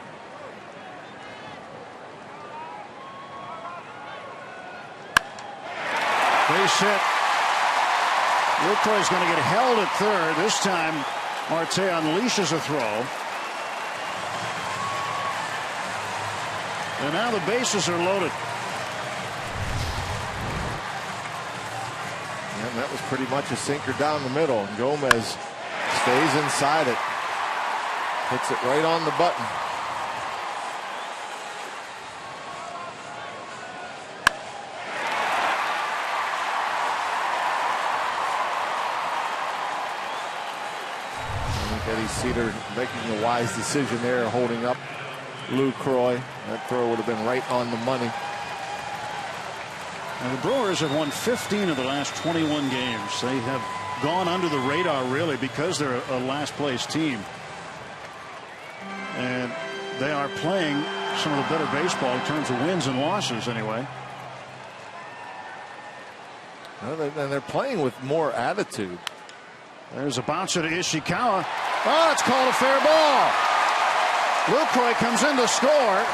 Base hit. Lucroy's going to get held at third. This time, Marte unleashes a throw. And now the bases are loaded. And that was pretty much a sinker down the middle. And Gomez stays inside it. Puts it right on the button. Eddie Cedar making a wise decision there, holding up Lucroy. That throw would have been right on the money. And the Brewers have won 15 of the last 21 games. They have gone under the radar, really, because they're a last place team. And they are playing some of the better baseball in terms of wins and losses, anyway. And they're playing with more attitude. There's a bouncer to Ishikawa. Oh, it's called a fair ball. Lucroy comes in to score.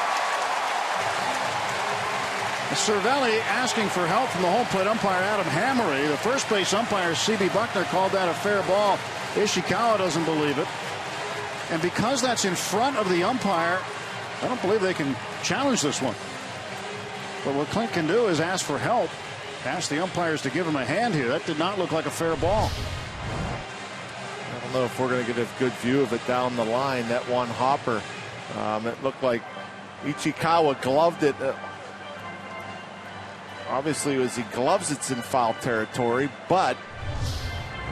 Cervelli asking for help from the home plate umpire Adam Hammery. The first base umpire C.B. Buckner called that a fair ball. Ishikawa doesn't believe it. And because that's in front of the umpire, I don't believe they can challenge this one. But what Clint can do is ask for help. Ask the umpires to give him a hand here. That did not look like a fair ball. I don't know if we're going to get a good view of it down the line. That one hopper, it looked like Ichikawa gloved it. Obviously, as he gloves, it's in foul territory, but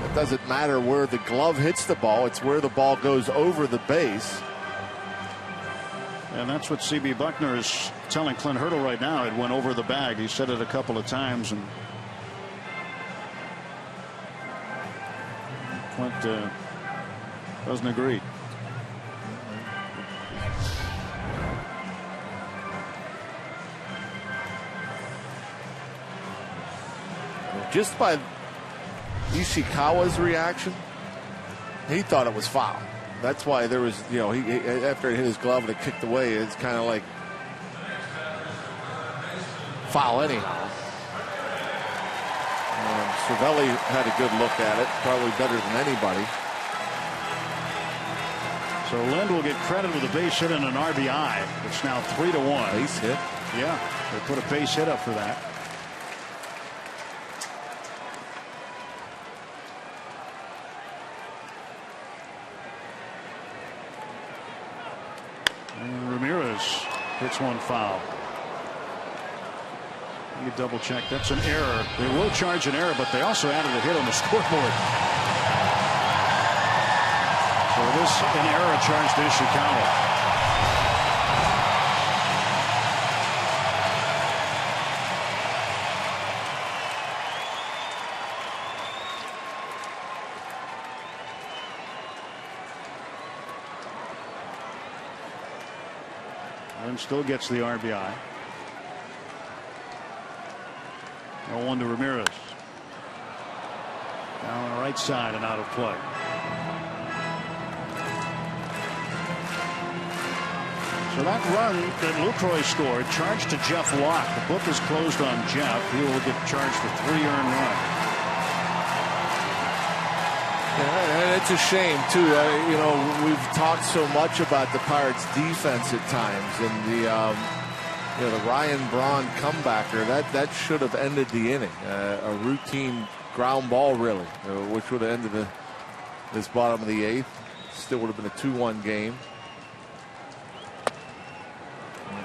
it doesn't matter where the glove hits the ball. It's where the ball goes over the base. And that's what C.B. Buckner is telling Clint Hurdle right now. It went over the bag. He said it a couple of times, and Clint doesn't agree. Just by Ishikawa's reaction, he thought it was foul. That's why there was, he after he hit his glove and it kicked away, it's kind of like foul anyhow. Cervelli had a good look at it, probably better than anybody. So Lind will get credit with a base hit and an RBI. It's now 3-1. Base hit? Yeah, they put a base hit up for that. And Ramirez hits one foul. You double check. That's an error. They will charge an error, but they also added a hit on the scoreboard. So it is an error charged to Ishikawa. And still gets the RBI. 0-1 to Ramirez. Now on the right side and out of play. So that run that Lucroy scored, charged to Jeff Locke. The book is closed on Jeff. He will get charged for 3 earned runs. And it's a shame too. We've talked so much about the Pirates' defense at times, and the Ryan Braun comebacker that should have ended the inning. A routine ground ball, really, which would have ended this bottom of the 8th. Still would have been a 2-1 game.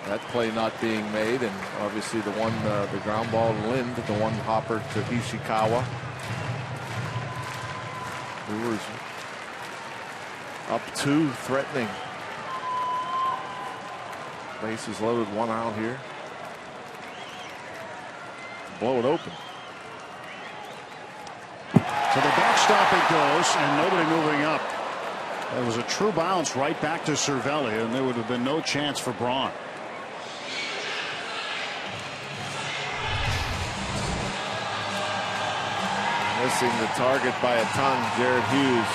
That play not being made, and obviously the ground ball to Lind, the one hopper to Ishikawa. Brewers up 2, threatening. Bases loaded, 1 out here. Blow it open. To the backstop it goes, and nobody moving up. It was a true bounce right back to Cervelli, and there would have been no chance for Braun. Missing the target by a ton, Jared Hughes.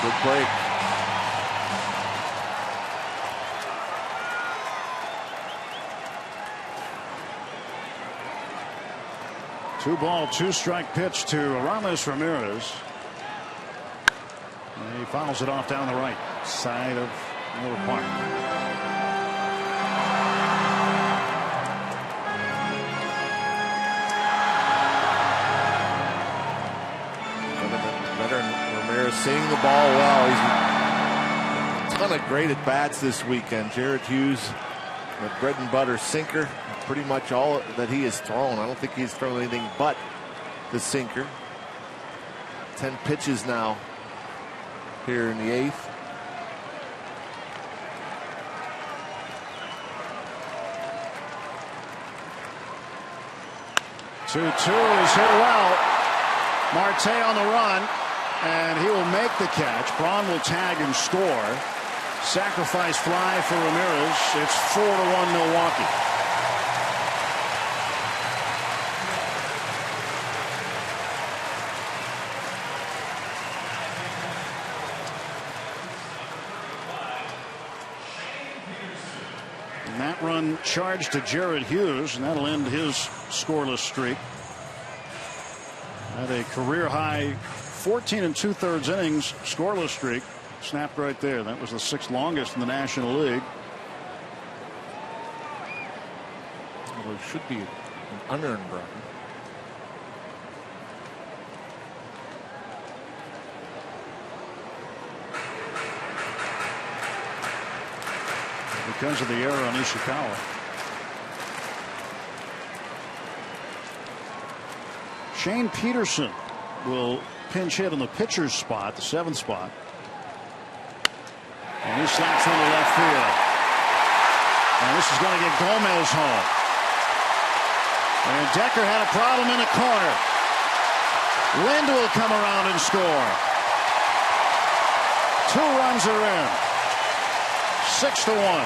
Good break. Two-ball, two-strike pitch to Aramis Ramirez. And he fouls it off down the right side of Miller Park. Veteran Ramirez seeing the ball well. He's a ton of great at bats this weekend. Jared Hughes, the bread and butter sinker. Pretty much all that he has thrown. I don't think he's thrown anything but the sinker. 10 pitches now here in the 8th. Two is hit well. Marte on the run, and he will make the catch. Braun will tag and score. Sacrifice fly for Ramirez. It's 4-1 Milwaukee. And that run charged to Jared Hughes, and that'll end his scoreless streak. At a career high 14 2/3 innings scoreless streak. Snapped right there. That was the 6th longest in the National League. Well, it should be an unearned run. Because of the error on Ishikawa. Shane Peterson will pinch hit on the pitcher's spot, the 7th spot. And he slaps into left field. And this is going to get Gomez home. And Decker had a problem in the corner. Lind will come around and score. 2 runs are in. 6-1.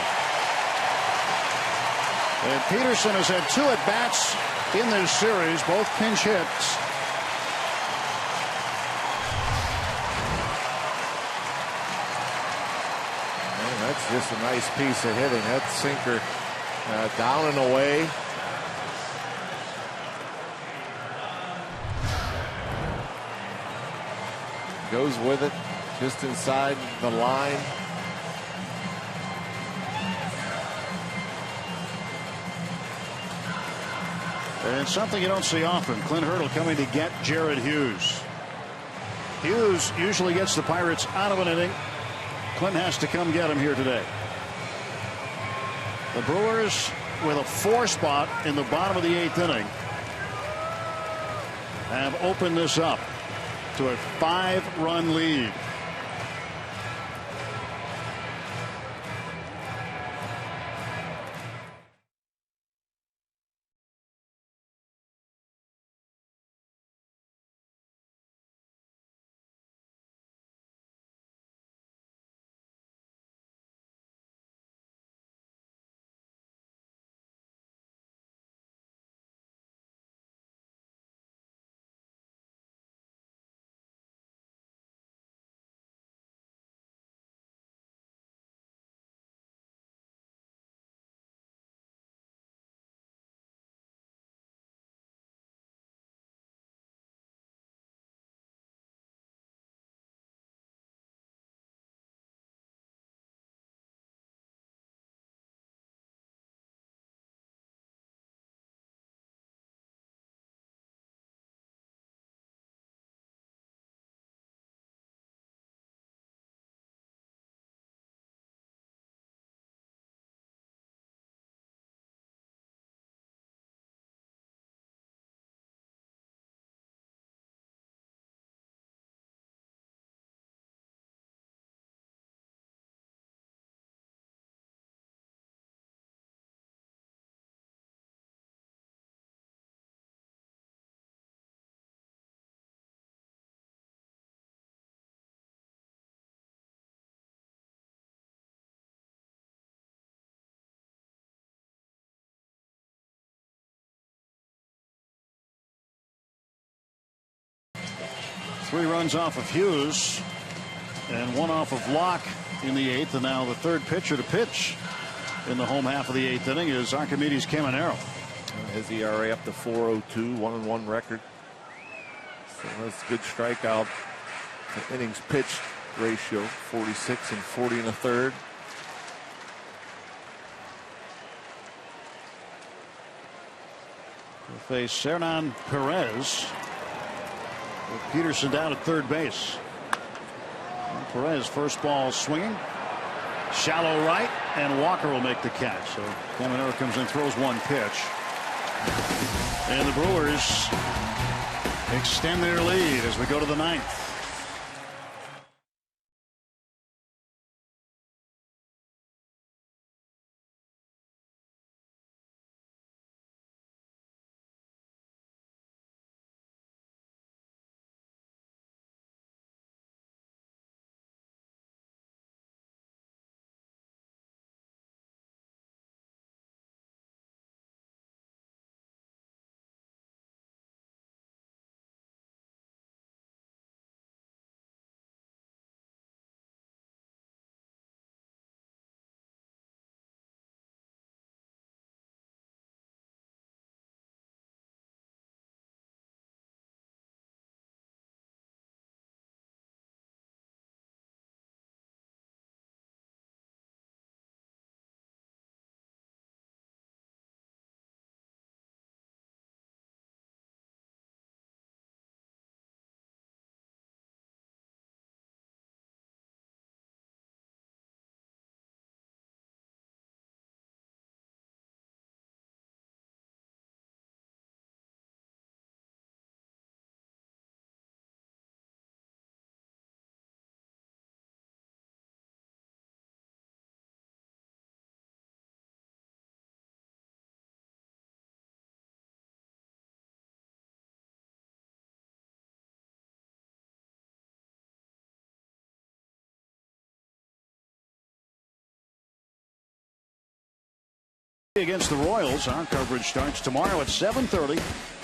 And Peterson has had 2 at-bats in this series, both pinch hits. Man, that's just a nice piece of hitting. That sinker down and away. Goes with it just inside the line. And something you don't see often. Clint Hurdle coming to get Jared Hughes. Hughes usually gets the Pirates out of an inning. Clint has to come get him here today. The Brewers with a 4 spot in the bottom of the 8th inning have opened this up to a 5-run lead. 3 runs off of Hughes and 1 off of Locke in the 8th. And now the third pitcher to pitch in the home half of the 8th inning is Archimedes Caminero. His ERA up to 4.02, 1-1 record. So that's a good strikeout. The innings pitched ratio 46 and 40 and a third. We'll face Hernan Perez with Peterson down at third base. And Perez first ball swinging. Shallow right, and Walker will make the catch. So Caminero comes in, throws 1 pitch. And the Brewers extend their lead as we go to the 9th. Against the Royals, our coverage starts tomorrow at 7:30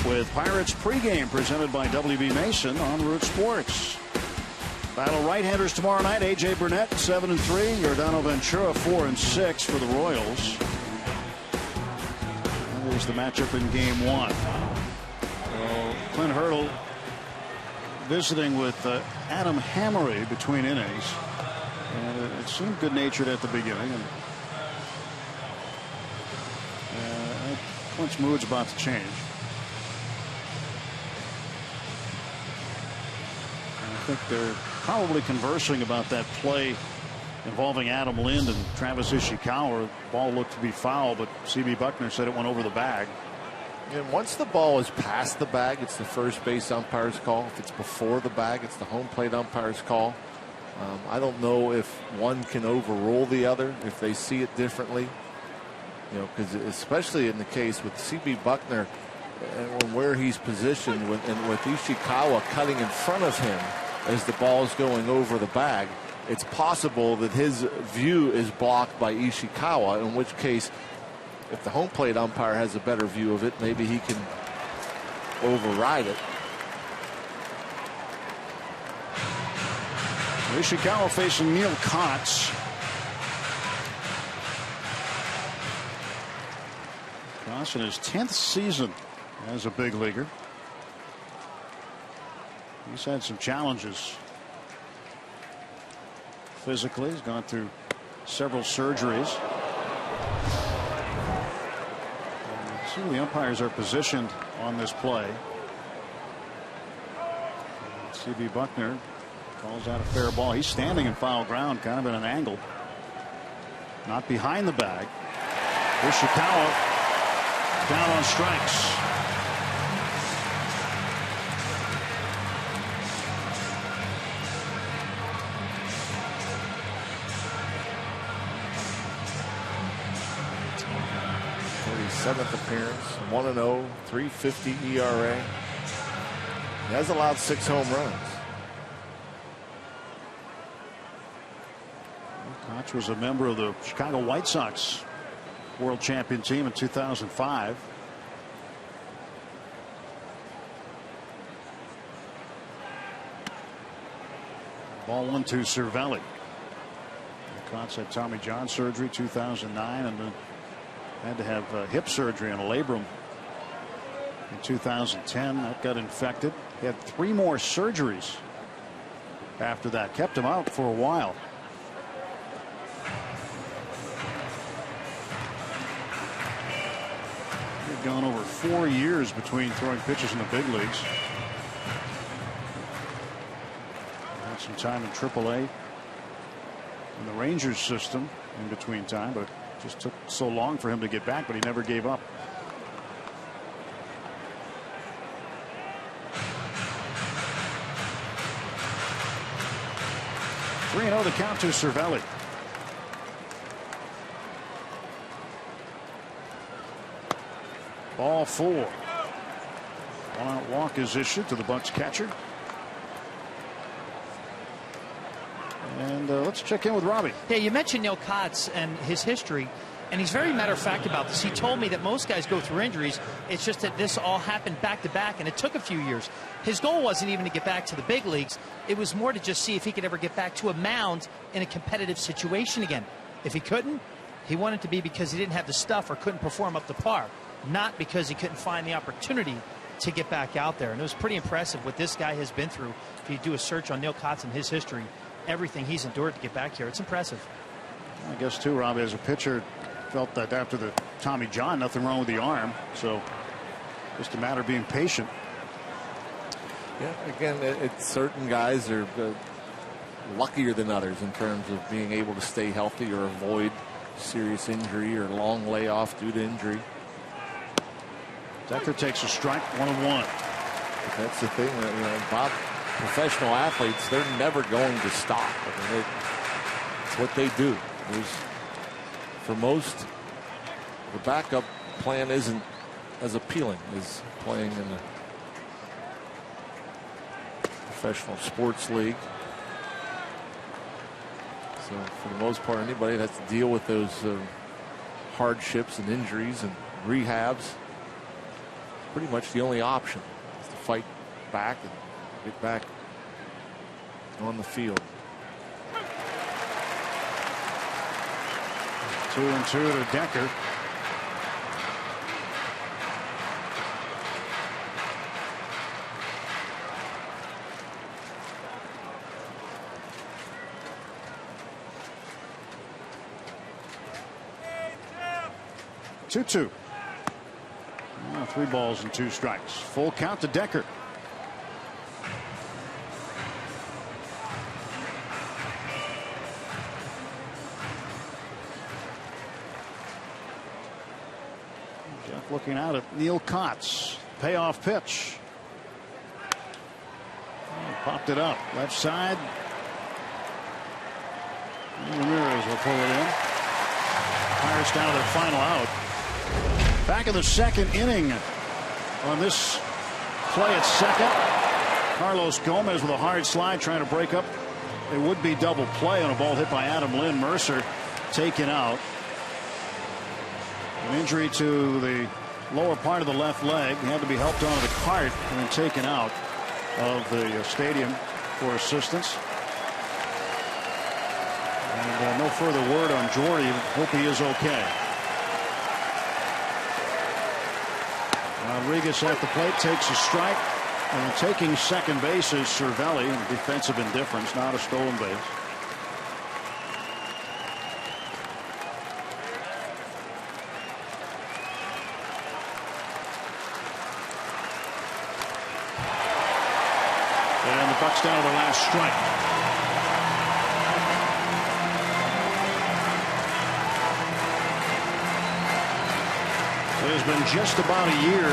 with Pirates pregame presented by WB Mason on Root Sports. Battle right-handers tomorrow night. A.J. Burnett 7-3, Yordano Ventura 4-6 for the Royals. And there's the matchup in Game 1. Clint Hurdle visiting with Adam Hammery between innings, and it seemed good-natured at the beginning. And Clint's mood's about to change. And I think they're probably conversing about that play involving Adam Lind and Travis Ishikawa. The ball looked to be foul, but C.B. Buckner said it went over the bag. And once the ball is past the bag, it's the first base umpire's call. If it's before the bag, it's the home plate umpire's call. I don't know if one can overrule the other, if they see it differently. You know, because especially in the case with C.B. Buckner and where he's positioned and with Ishikawa cutting in front of him as the ball is going over the bag, it's possible that his view is blocked by Ishikawa, in which case if the home plate umpire has a better view of it, maybe he can override it. Ishikawa facing Neil Kotz. Kotz in his 10th season as a big leaguer. He's had some challenges physically. He's gone through several surgeries. See where the umpires are positioned on this play. C.B. Buckner calls out a fair ball. He's standing in foul ground, kind of in an angle, not behind the bag. Ishikawa down on strikes. Seventh appearance, 1-0, 3.50 ERA. He has allowed 6 home runs. Koch was a member of the Chicago White Sox world champion team in 2005. Ball 1 to Cervelli. Caught had Tommy John surgery 2009 and then had to have hip surgery on a labrum in 2010. That got infected. He had 3 more surgeries after that. Kept him out for a while. He'd gone over 4 years between throwing pitches in the big leagues. Had some time in AAA in the Rangers system in between time, but it just took so long for him to get back, but he never gave up. (3-0) the count to Cervelli. Ball 4. 1-out walk is issued to the Bucs catcher. And let's check in with Robbie. Yeah, you mentioned Neil Kotz and his history, and he's very matter of fact about this. He told me that most guys go through injuries. It's just that this all happened back to back, and it took a few years. His goal wasn't even to get back to the big leagues. It was more to just see if he could ever get back to a mound in a competitive situation again. If he couldn't, he wanted to be because he didn't have the stuff or couldn't perform up to par, not because he couldn't find the opportunity to get back out there. And it was pretty impressive what this guy has been through. If you do a search on Neil Kotz and his history, everything he's endured to get back here, it's impressive. I guess too, Robbie, as a pitcher, felt that after the Tommy John, nothing wrong with the arm, so just a matter of being patient. Yeah, again, it's certain guys are luckier than others in terms of being able to stay healthy or avoid serious injury or long layoff due to injury. Decker takes a strike, 1-1. That's the thing, Bob. Professional athletes, they're never going to stop. I mean, it's what they do. For most, the backup plan isn't as appealing as playing in a professional sports league. So for the most part, anybody that has to deal with those hardships and injuries and rehabs, pretty much the only option is to fight back and get back on the field. 2-2 to Decker. Two. 3 balls and 2 strikes. Full count to Decker. Jeff looking out at Neil Kotz. Payoff pitch. Popped it up. Left side. Ramirez will pull it in. Pirates down to their final out. Back in the 2nd inning on this play at second. Carlos Gomez with a hard slide trying to break up a would-be double play on a ball hit by Adam Lynn. Mercer taken out. An injury to the lower part of the left leg. He had to be helped onto the cart and then taken out of the stadium for assistance. And no further word on Jordy. Hope he is okay. Rodriguez at the plate takes a strike, and taking second base is Cervelli. Defensive indifference, not a stolen base. And the Bucs down to the last strike. It has been just about a year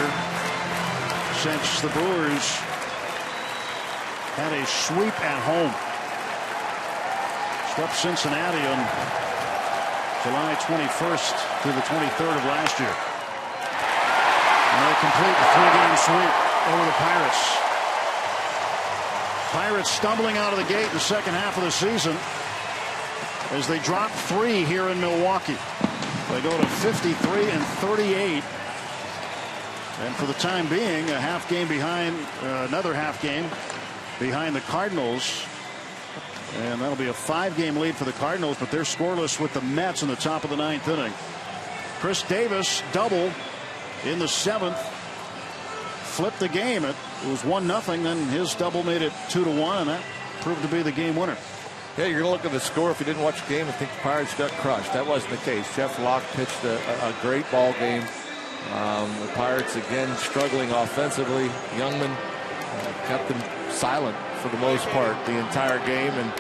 since the Brewers had a sweep at home. Swept Cincinnati on July 21st through the 23rd of last year. And they complete the 3-game sweep over the Pirates. Pirates stumbling out of the gate in the second half of the season as they drop 3 here in Milwaukee. They go to 53-38, and for the time being, a half game behind, another half game behind the Cardinals And that'll be a 5-game lead for the Cardinals, but they're scoreless with the Mets in the top of the 9th inning. Chris Davis double in the 7th. Flipped the game. It was 1-0. Then his double made it 2-1, and that proved to be the game winner. Yeah, you're going to look at the score if you didn't watch the game and think the Pirates got crushed. That wasn't the case. Jeff Locke pitched a great ball game. The Pirates again struggling offensively. Youngman kept them silent for the most part the entire game, and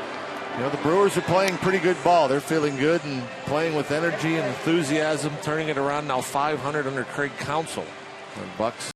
the Brewers are playing pretty good ball. They're feeling good and playing with energy and enthusiasm, turning it around now 500 under Craig Counsell. The Bucks